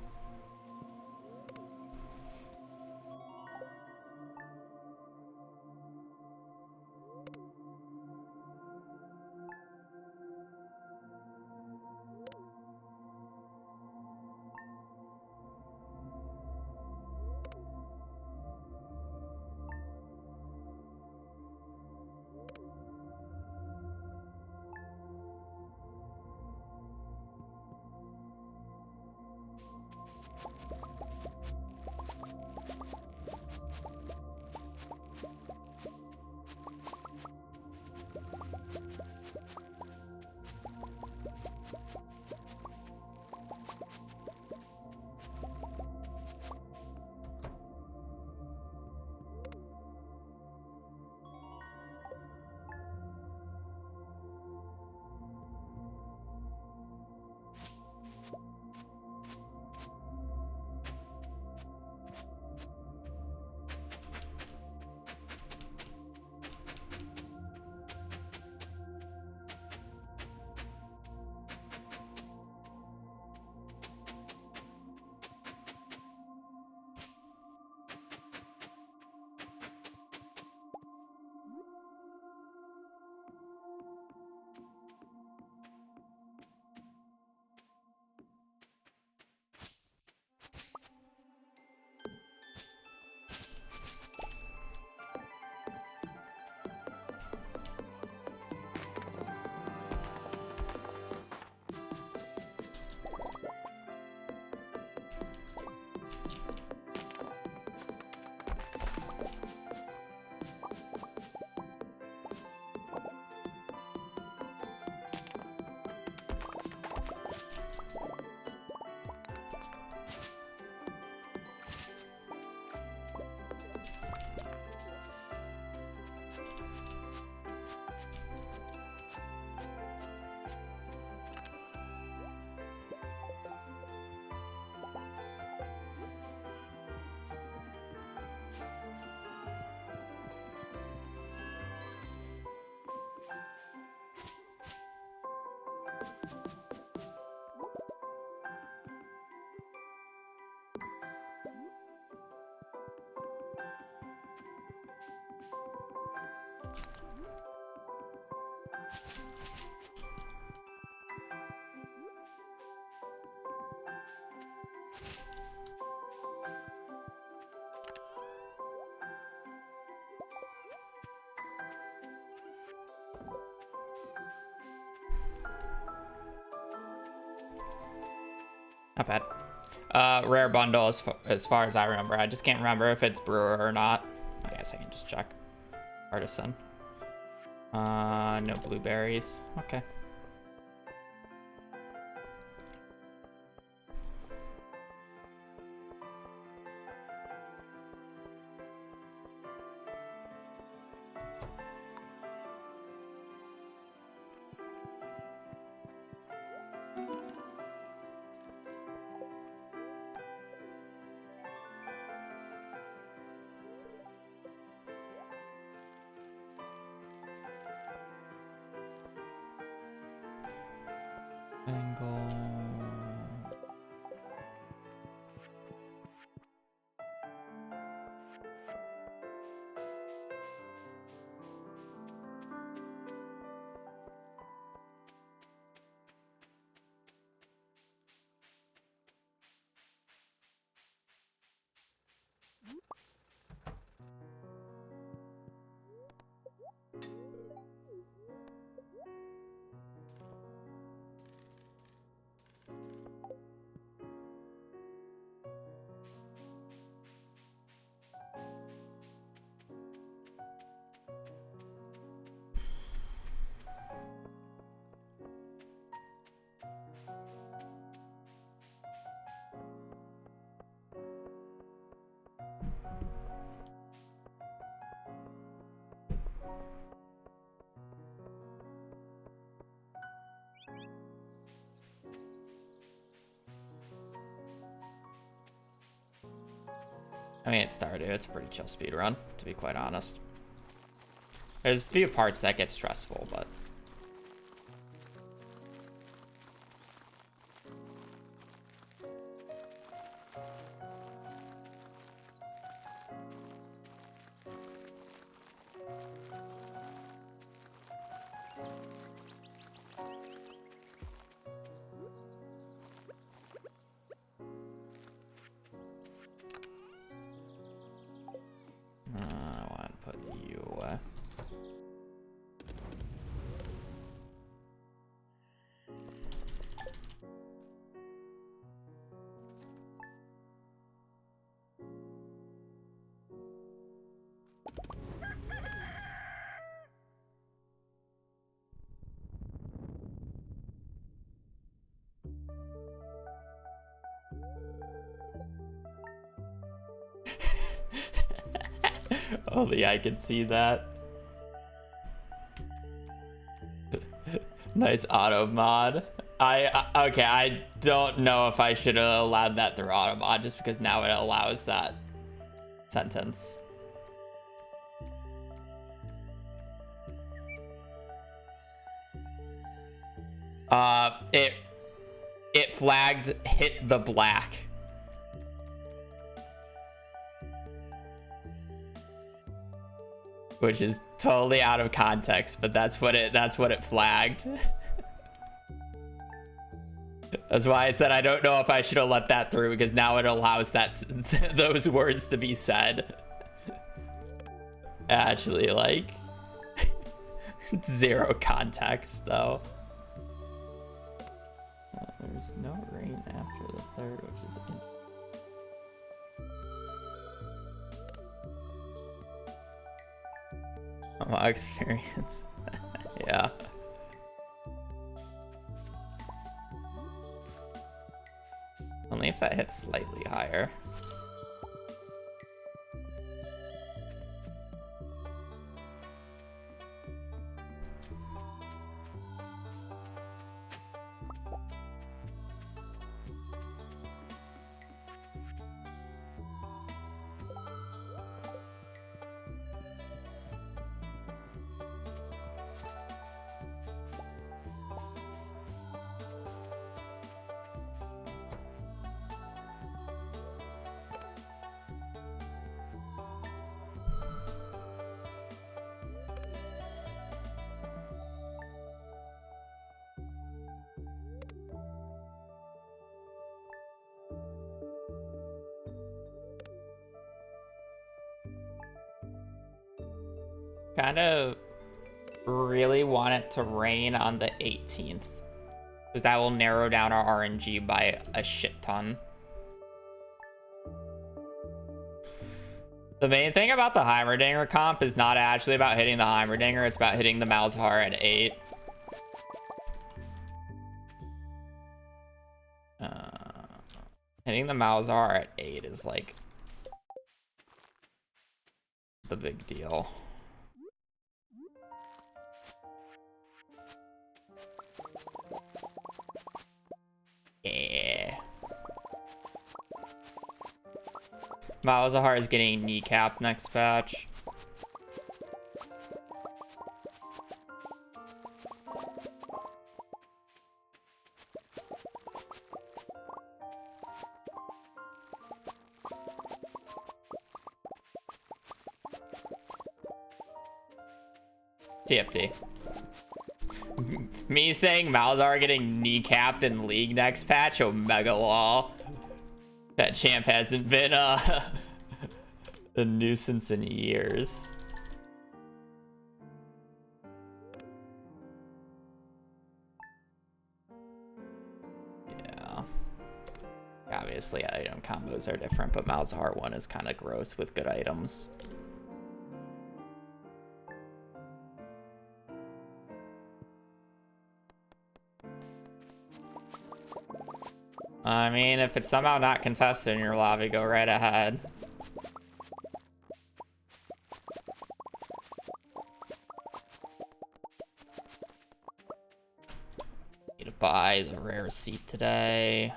A: Not bad. Rare bundle as far as I remember. I just can't remember if it's brewer or not. I guess I can just check. Artisan. No blueberries. Okay. I mean, it's Stardew. It's a pretty chill speedrun, to be quite honest. There's a few parts that get stressful, but... I want to put you away. Only I can see that. Nice auto mod. Okay, I don't know if I should have allowed that through auto mod just because now it allows that sentence. It flagged hit the black. Which is totally out of context, but that's what it flagged. That's why I said I don't know if I should have let that through, because now it allows those words to be said. Actually, like, zero context though. There's no rain after the third, which is in. My experience. Yeah. Only if that hits slightly higher. Kind of really want it to rain on the 18th, because that will narrow down our RNG by a shit ton. The main thing about the Heimerdinger comp is not actually about hitting the Heimerdinger, it's about hitting the Malzahar at 8. Hitting the Malzahar at 8 is like the big deal. Yeah. Malzahar is getting kneecapped next patch. TFT. Me saying Malzahar getting kneecapped in League next patch, Omega Law. That champ hasn't been a nuisance in years. Yeah. Obviously, item combos are different, but Malzahar 1 is kind of gross with good items. I mean, if it's somehow not contested in your lobby, go right ahead. Need to buy the rare seat today.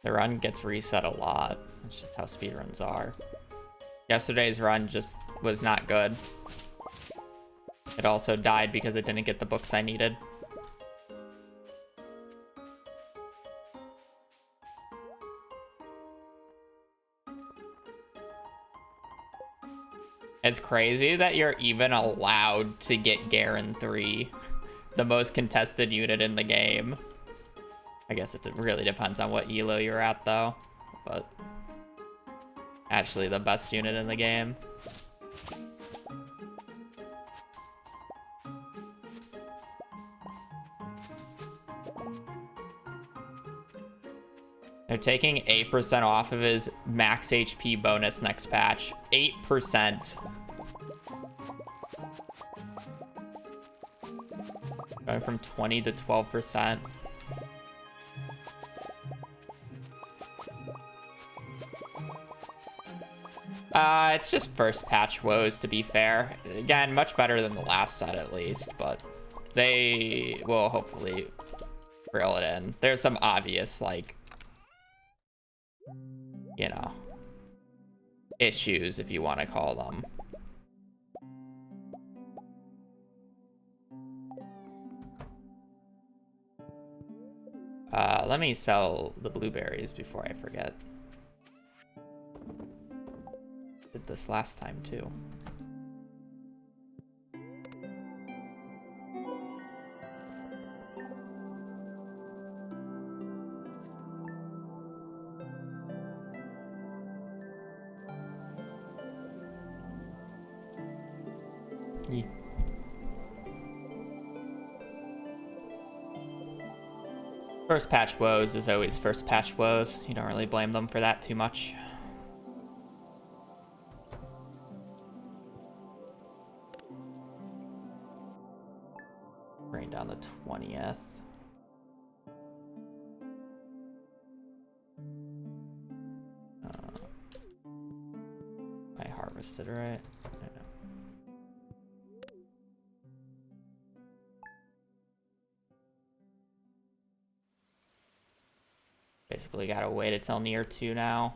A: The run gets reset a lot. That's just how speedruns are. Yesterday's run just was not good. It also died because it didn't get the books I needed. It's crazy that you're even allowed to get Garen 3, the most contested unit in the game. I guess it really depends on what elo you're at, though. But actually the best unit in the game. They're taking 8% off of his max HP bonus next patch. 8%. Going from 20 to 12%. It's just first patch woes, to be fair. Again, much better than the last set at least, but they will hopefully reel it in. There's some obvious, like, you know, issues, if you want to call them. Let me sell the blueberries before I forget. Did this last time too. Yeah. First patch woes is always first patch woes. You don't really blame them for that too much. Bring down the 20th. I harvested, right? I know. Basically gotta wait until near 2 now.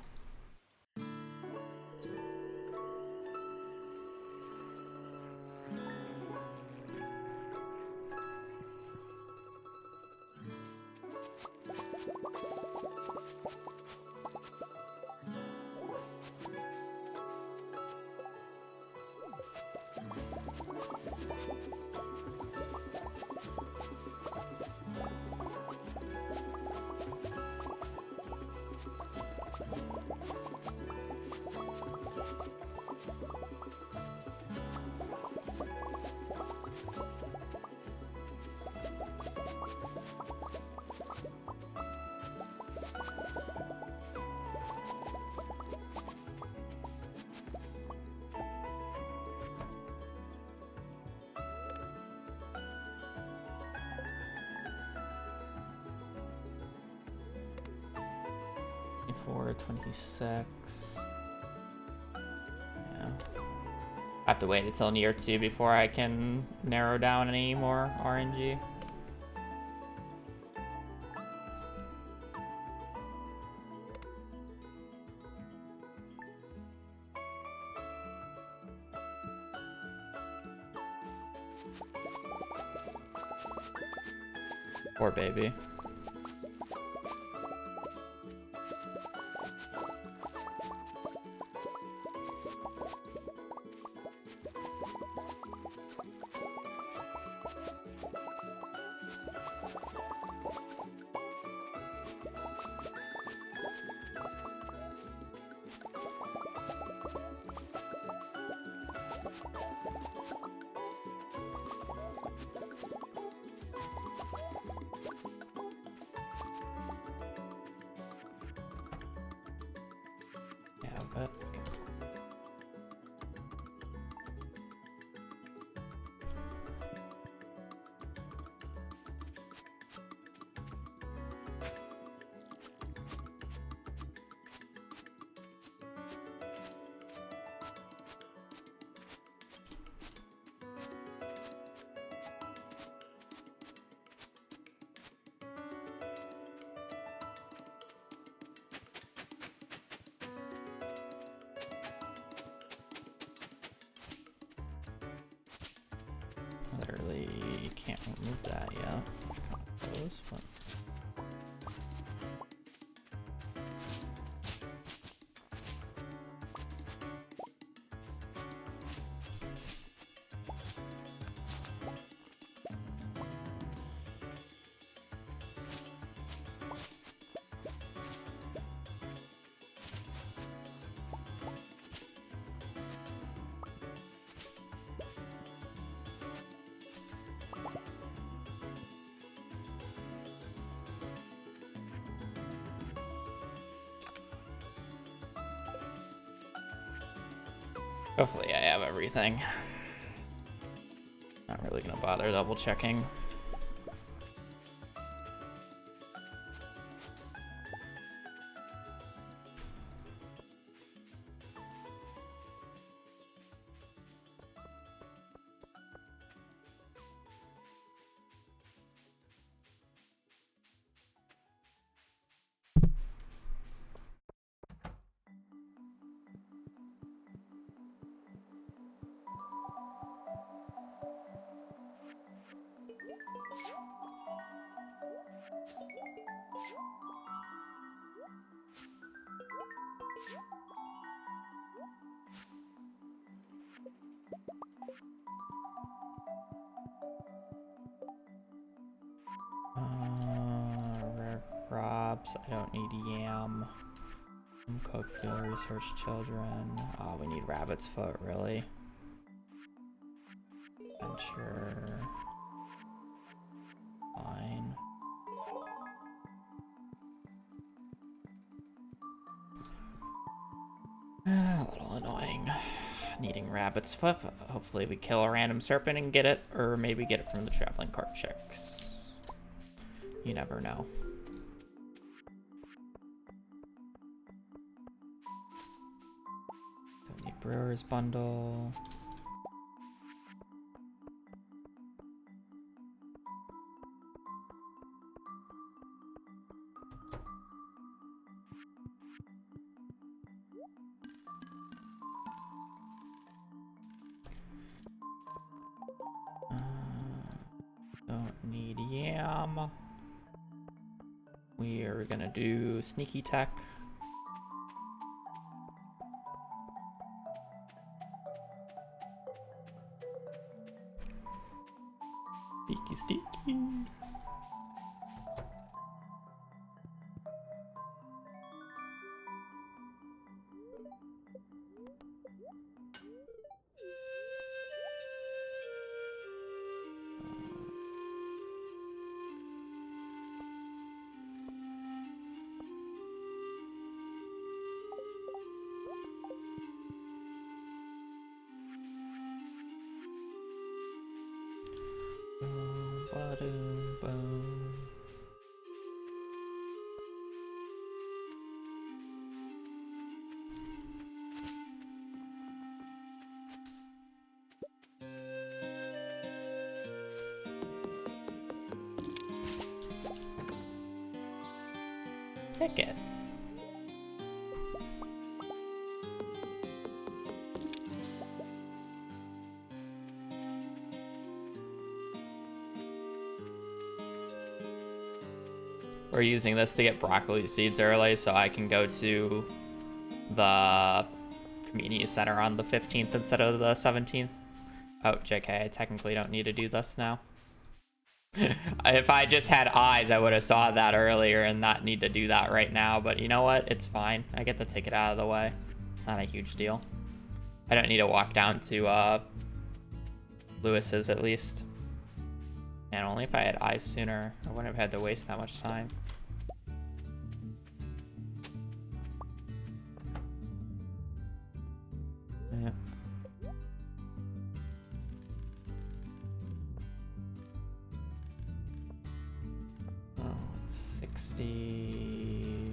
A: For 26. Yeah. I have to wait until near 2 before I can narrow down any more RNG. Poor baby. Don't move that yet. Close, but... Hopefully I have everything. Not really gonna bother double checking. Rare crops. I don't need yam. Cook, fuel, research, children. Oh, we need rabbit's foot, really? Adventure. Fine. A little annoying. Needing rabbit's foot, but hopefully we kill a random serpent and get it, or maybe get it from the traveling cart chicks. You never know. Don't need brewer's bundle. Don't need yam. We are gonna do sneaky tech. Sneaky, sneaky. Ticket. We're using this to get broccoli seeds early so I can go to the community center on the 15th instead of the 17th. Oh, JK, I technically don't need to do this now. If I just had eyes, I would have saw that earlier and not need to do that right now. But you know what? It's fine. I get the ticket out of the way. It's not a huge deal. I don't need to walk down to Lewis's at least. And only if I had eyes sooner, I wouldn't have had to waste that much time. Yeah. Oh, 60,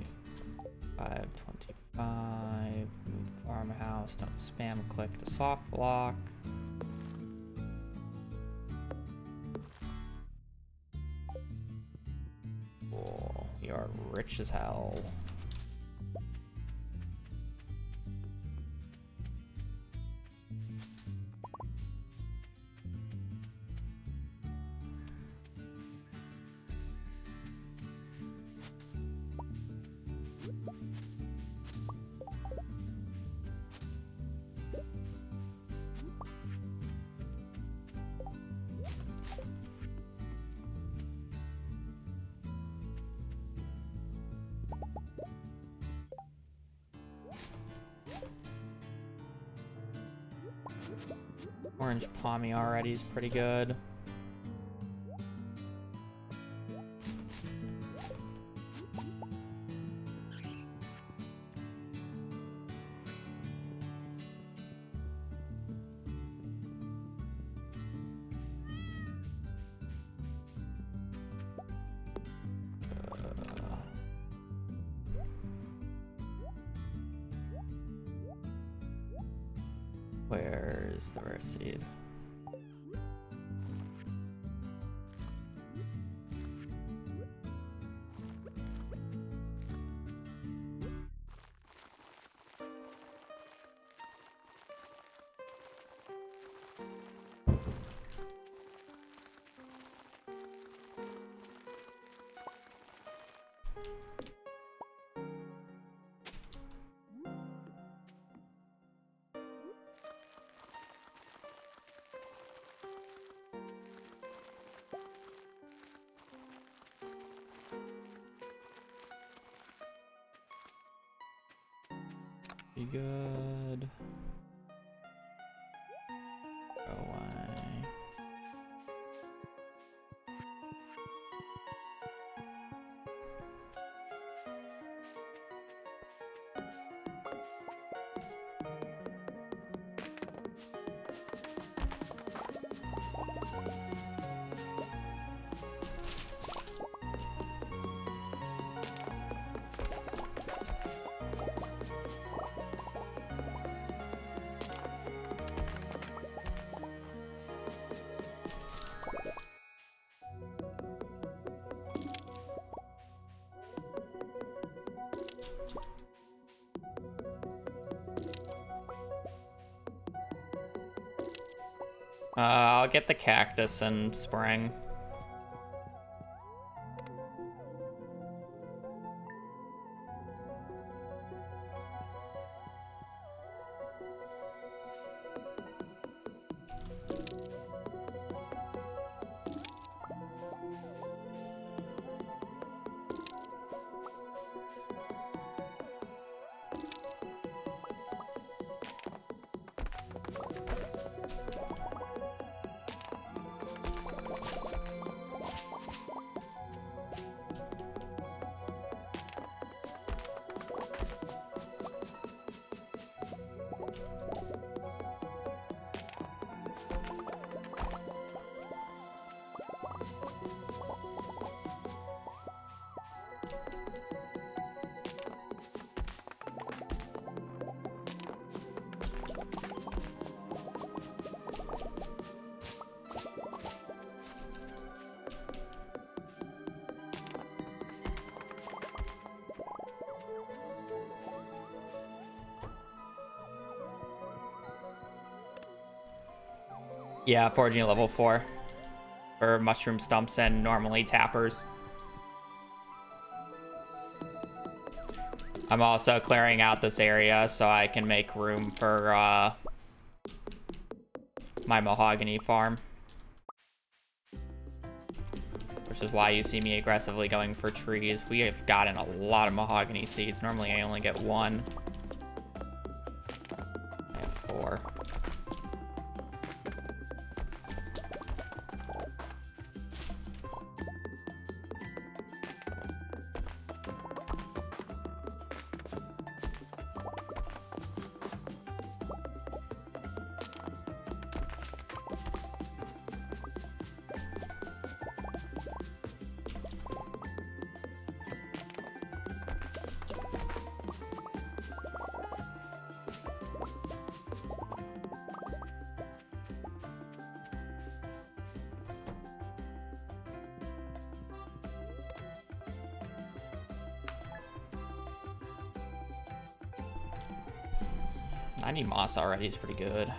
A: 525, move farmhouse, don't spam click the soft block. Cool, we are rich as hell. Orange Pommy already is pretty good. Where's the rare seed? Be good. Go away. I'll get the cactus in spring. Yeah, foraging at level 4 for mushroom stumps and normally tappers. I'm also clearing out this area so I can make room for my mahogany farm. Which is why you see me aggressively going for trees. We have gotten a lot of mahogany seeds. Normally I only get 1. I have 4. I need moss already, it's pretty good.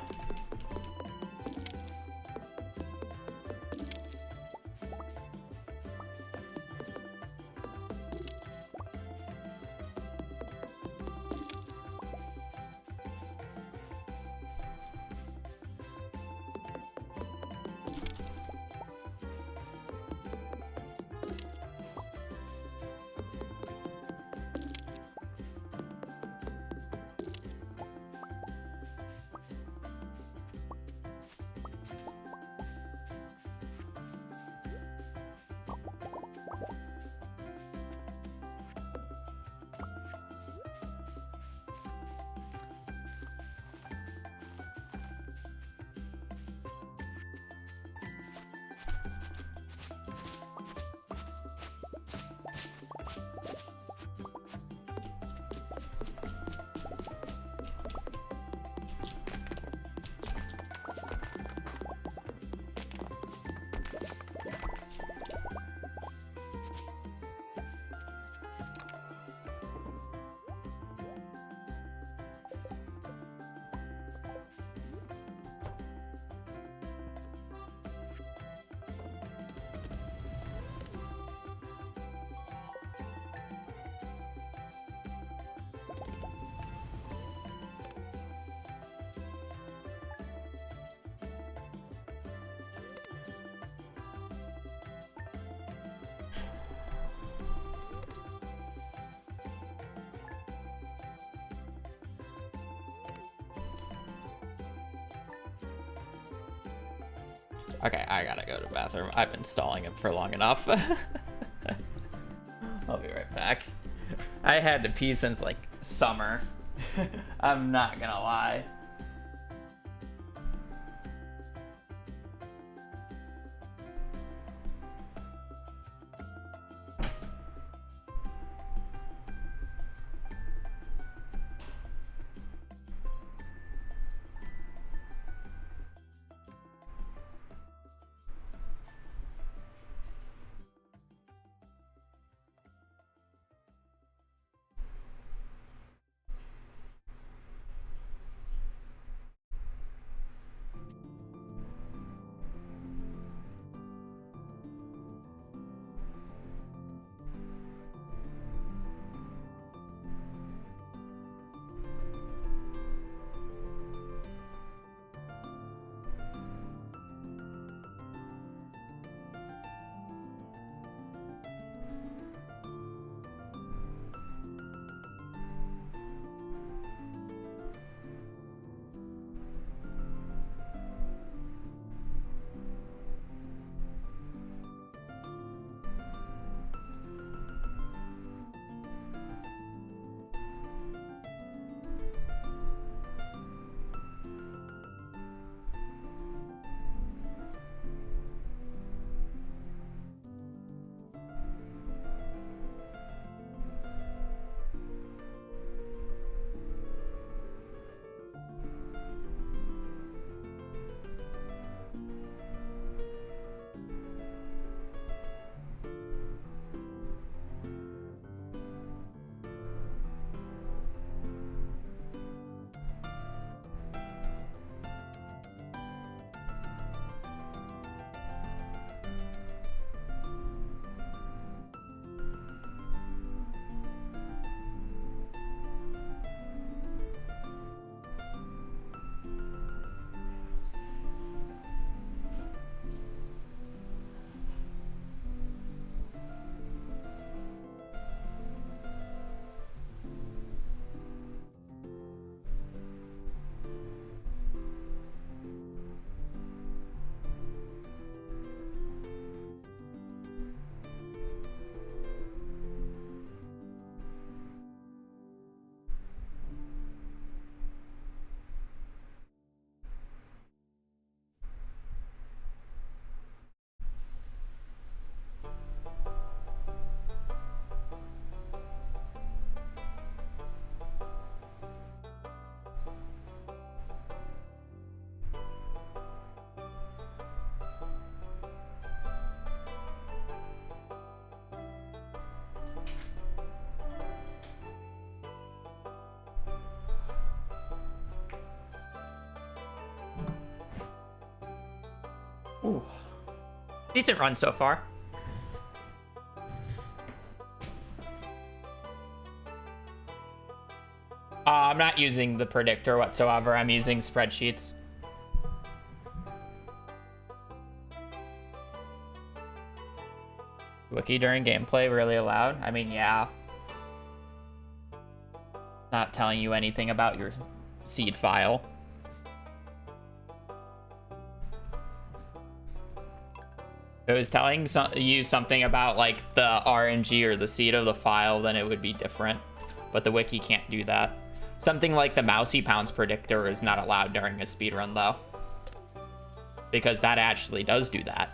A: Okay, I gotta go to the bathroom. I've been stalling it for long enough. I'll be right back. I had to pee since like summer. I'm not gonna lie. Ooh. Decent run so far. I'm not using the predictor whatsoever. I'm using spreadsheets. Wiki during gameplay really allowed? I mean, yeah. Not telling you anything about your seed file. If it was telling you something about like the RNG or the seed of the file, then it would be different. But the wiki can't do that. Something like the mousy pounds predictor is not allowed during a speedrun though, because that actually does do that.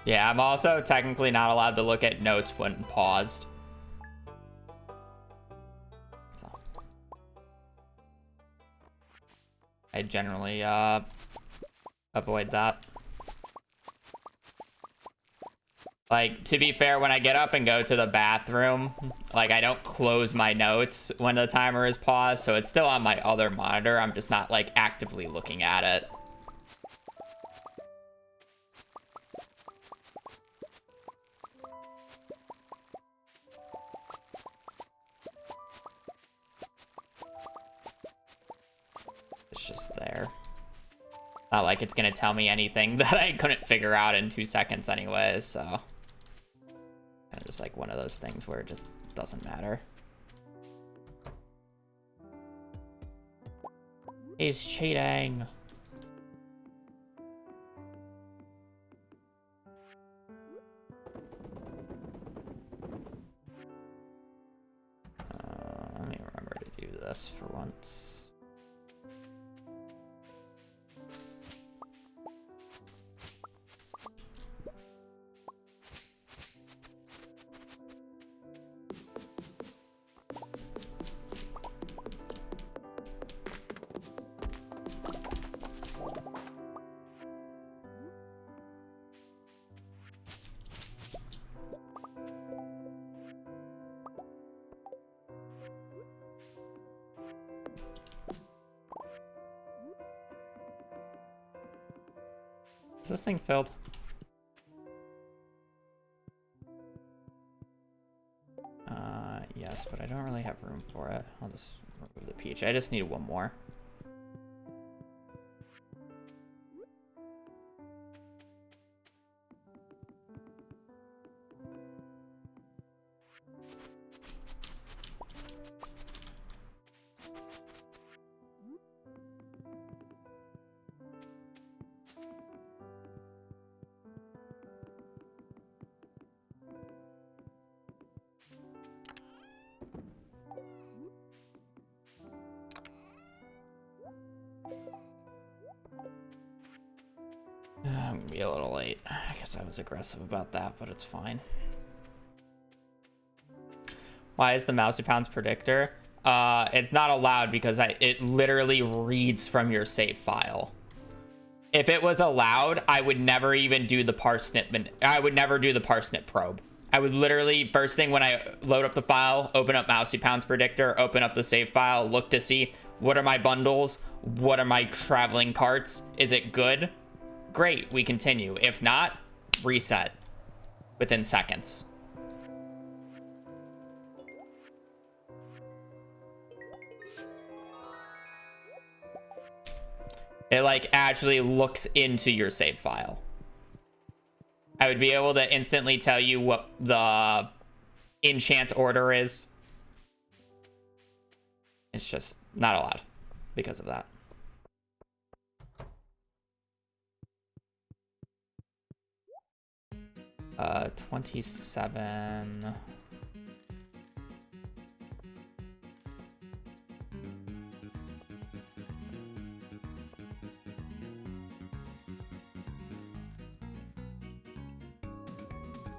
A: Yeah, I'm also technically not allowed to look at notes when paused. So. I generally avoid that. Like, to be fair, when I get up and go to the bathroom, like, I don't close my notes when the timer is paused, so it's still on my other monitor. I'm just not, like, actively looking at it. it's just there. Not like it's gonna tell me anything that I couldn't figure out in 2 seconds anyways, so. Kind of just like one of those things where it just doesn't matter. He's cheating. Let me remember to do this for once. Is this thing filled? Yes, but I don't really have room for it. I'll just remove the peach. I just need one more. I'm gonna be a little late. I guess I was aggressive about that, but it's fine. Why is the Mousy Pounds predictor? It's not allowed because it literally reads from your save file. If it was allowed, I would never even do the parsnip. I would never do the parsnip probe. I would literally, first thing when I load up the file, open up Mousy Pounds predictor, open up the save file, look to see what are my bundles, what are my traveling carts, is it good? Great, we continue. If not, reset within seconds. It like actually looks into your save file. I would be able to instantly tell you what the enchant order is. It's just not allowed because of that. 27.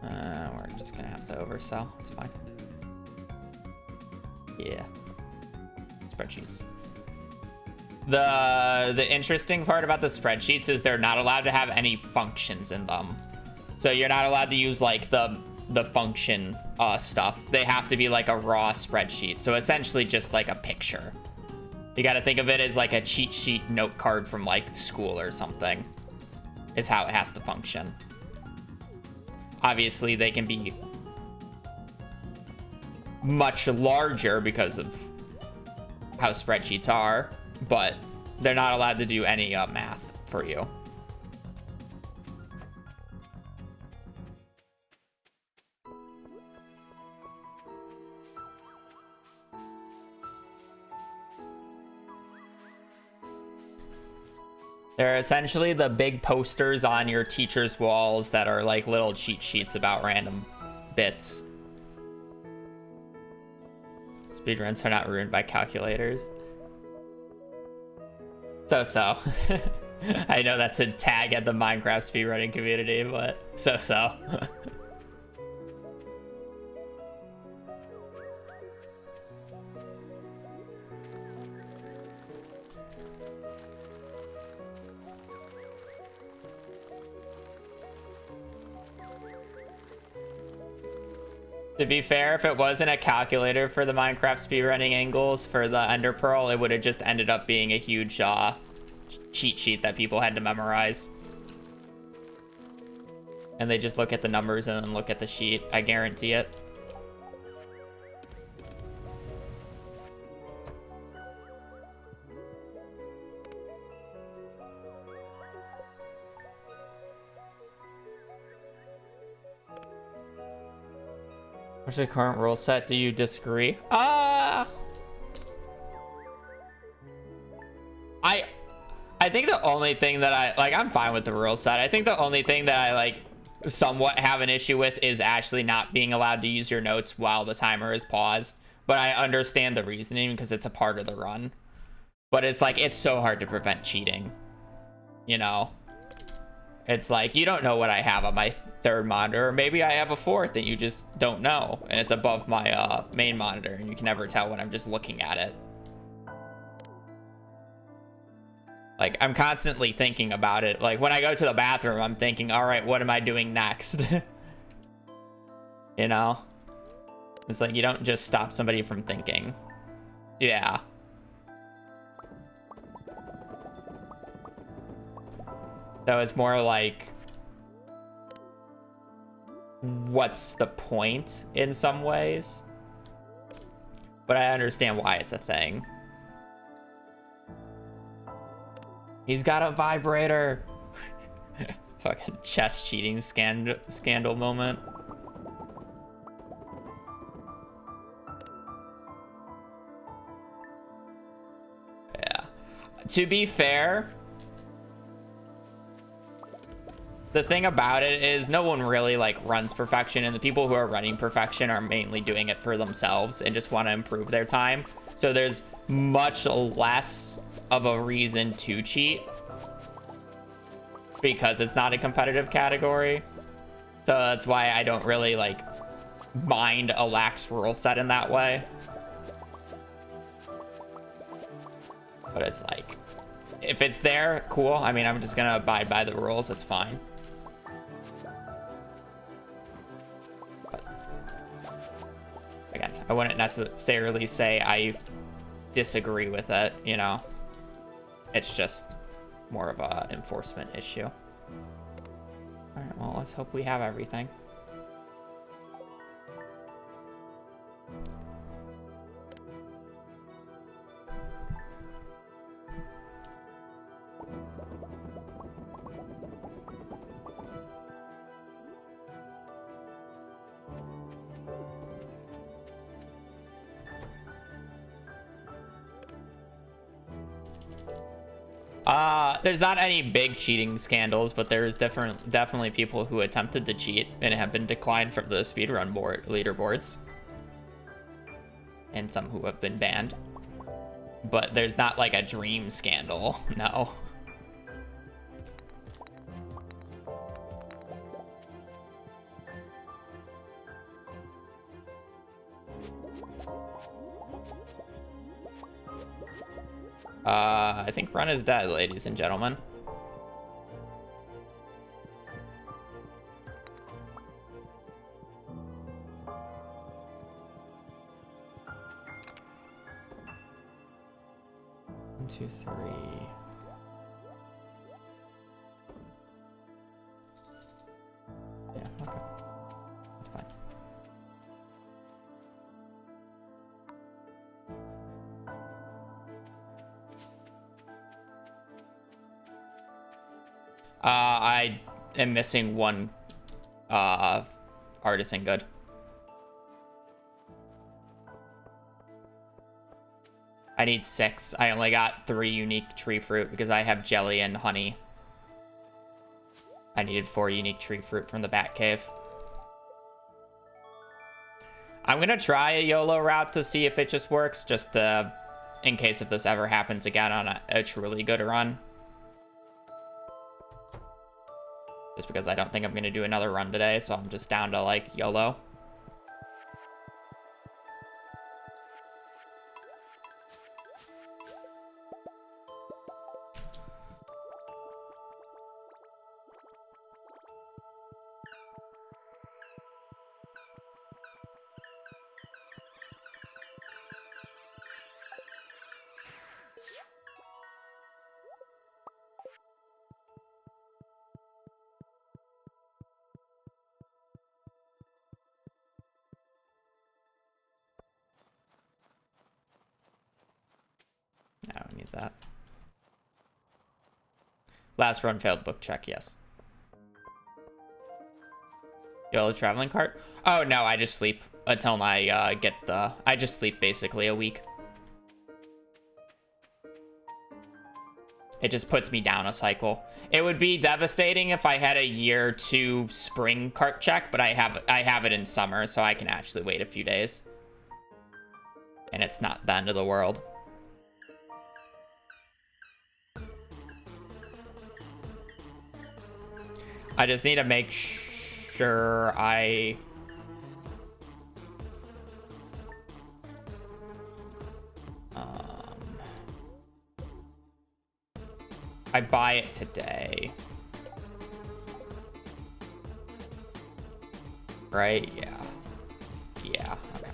A: We're just gonna have to oversell. It's fine. Yeah. Spreadsheets. The interesting part about the spreadsheets is they're not allowed to have any functions in them. So you're not allowed to use like the function stuff. They have to be like a raw spreadsheet. So essentially just like a picture. You got to think of it as like a cheat sheet note card from like school or something. Is how it has to function. Obviously they can be much larger because of how spreadsheets are, but they're not allowed to do any math for you. They're essentially the big posters on your teacher's walls that are like little cheat sheets about random bits. Speedruns are not ruined by calculators. So. I know that's a tag at the Minecraft speedrunning community, but so. To be fair, if it wasn't a calculator for the Minecraft speedrunning angles for the Ender Pearl, it would have just ended up being a huge cheat sheet that people had to memorize. And they just look at the numbers and then look at the sheet. I guarantee it. What's the current rule set? Do you disagree? I think the only thing that I'm fine with the rule set. I think the only thing that I like somewhat have an issue with is actually not being allowed to use your notes while the timer is paused. But I understand the reasoning because it's a part of the run. But it's like, it's so hard to prevent cheating. You know? It's like, you don't know what I have on my third monitor. Or maybe I have a fourth and you just don't know. And it's above my main monitor and you can never tell when I'm just looking at it. Like, I'm constantly thinking about it. Like, when I go to the bathroom, I'm thinking, all right, what am I doing next? You know? It's like, you don't just stop somebody from thinking. Yeah. So it's more like, what's the point in some ways? But I understand why it's a thing. He's got a vibrator. Fucking chess cheating scandal moment. Yeah. To be fair, the thing about it is no one really like runs perfection, and the people who are running perfection are mainly doing it for themselves and just want to improve their time. So there's much less of a reason to cheat because it's not a competitive category. So that's why I don't really like mind a lax rule set in that way. But it's like, if it's there, cool. I mean, I'm just gonna abide by the rules. It's fine. But again, I wouldn't necessarily say I disagree with it, you know? It's just more of a enforcement issue. All right, well, let's hope we have everything. There's not any big cheating scandals, but there's definitely people who attempted to cheat and have been declined from the speedrun leaderboards. And some who have been banned. But there's not like a dream scandal, no. I think run is dead, ladies and gentlemen. One, two, three. Yeah, okay. That's fine. I am missing one artisan good. I need 6. I only got 3 unique tree fruit because I have jelly and honey. I needed 4 unique tree fruit from the bat cave. I'm gonna try a YOLO route to see if it just works, just in case if this ever happens again on a truly good run. Just because I don't think I'm gonna do another run today, so I'm just down to like YOLO. I don't need that. Last run failed book check, yes. Yellow traveling cart? Oh, no, I just sleep until I get the... I just sleep basically a week. It just puts me down a cycle. It would be devastating if I had a year 2 spring cart check, but I have it in summer, so I can actually wait a few days. And it's not the end of the world. I just need to make sure I... I buy it today. Right? Yeah. Yeah. Okay.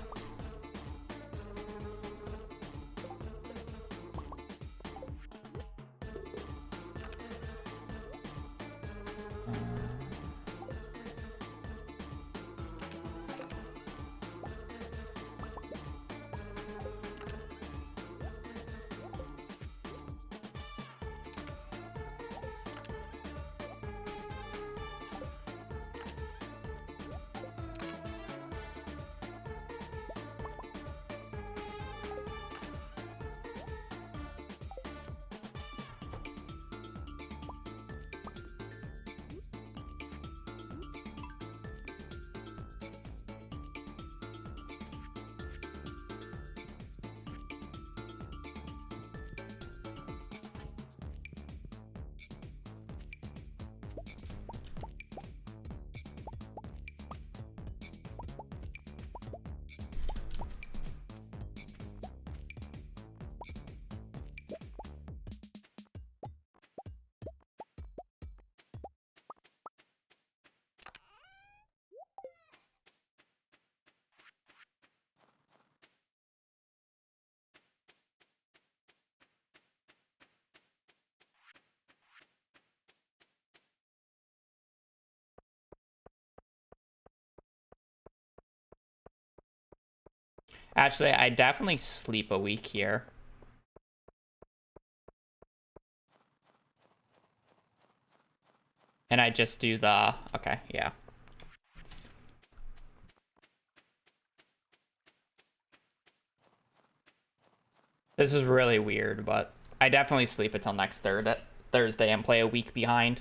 A: Actually, I definitely sleep a week here. And I just do the... Okay, yeah. This is really weird, but I definitely sleep until next Thursday and play a week behind.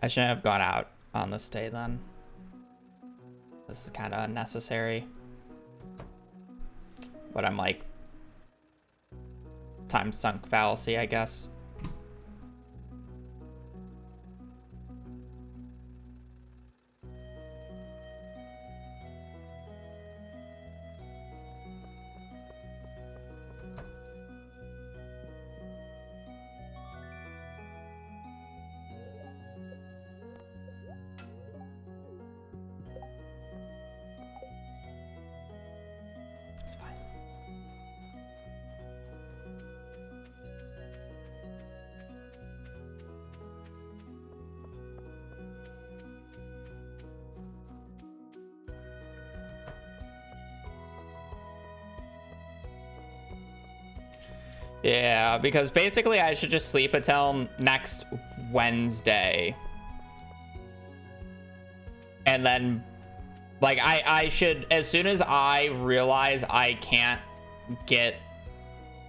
A: I shouldn't have gone out on this day then. This is kind of unnecessary. But I'm like... time sunk fallacy, I guess. It's fine. Yeah, because basically I should just sleep until next Wednesday. And then, like, I should, as soon as I realize I can't get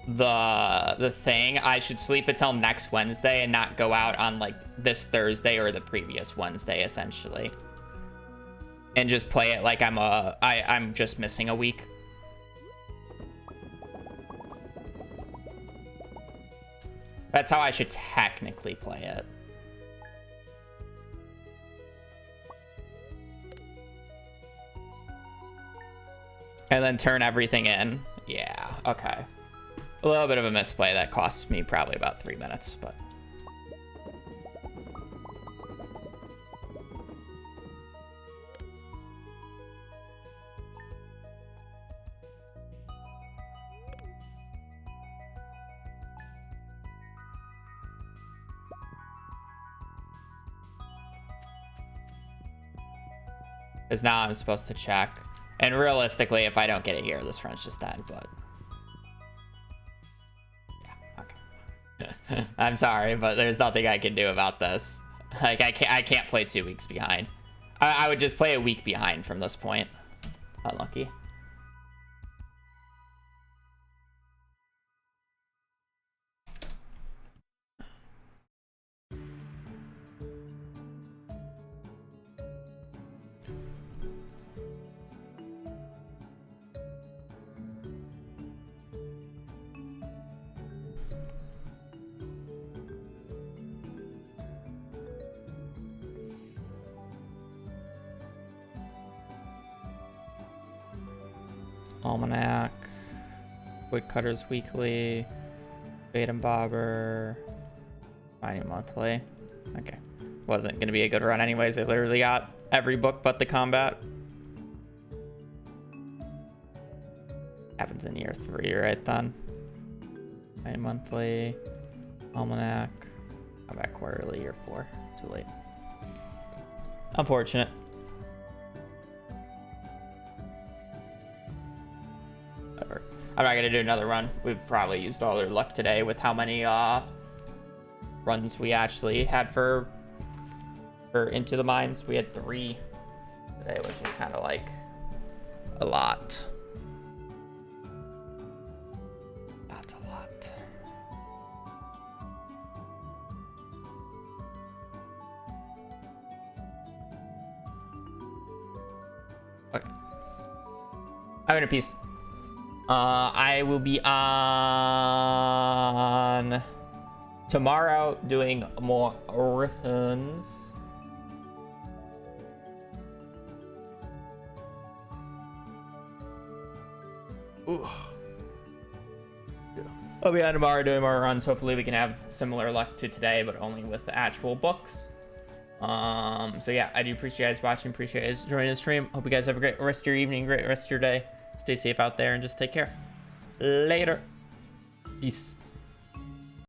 A: the thing, I should sleep until next Wednesday and not go out on, like, this Thursday or the previous Wednesday, essentially. And just play it like I'm just missing a week. That's how I should technically play it. And then turn everything in. Yeah, okay. A little bit of a misplay that costs me probably about 3 minutes, but... Because now I'm supposed to check. And realistically, if I don't get it here, this run's just dead, but... Yeah, okay. I'm sorry, but there's nothing I can do about this. Like, I can't play 2 weeks behind. I would just play a week behind from this point. Unlucky. Almanac, Woodcutters Weekly, Bait and Bobber, Mining Monthly. Okay. Wasn't going to be a good run anyways. I literally got every book but the combat. Happens in year 3, right then. Mining Monthly, Almanac, Combat Quarterly, year 4. Too late. Unfortunate. I'm not gonna do another run. We've probably used all our luck today with how many runs we actually had for Into the Mines. We had 3 today, which is kind of like a lot. That's a lot. Okay. I'm in a piece. I will be on tomorrow doing more runs. Ooh. Yeah. I'll be on tomorrow doing more runs. Hopefully we can have similar luck to today, but only with the actual books. So yeah, I do appreciate you guys watching. Appreciate you guys joining the stream. Hope you guys have a great rest of your evening, great rest of your day. Stay safe out there and just take care. Later. Peace.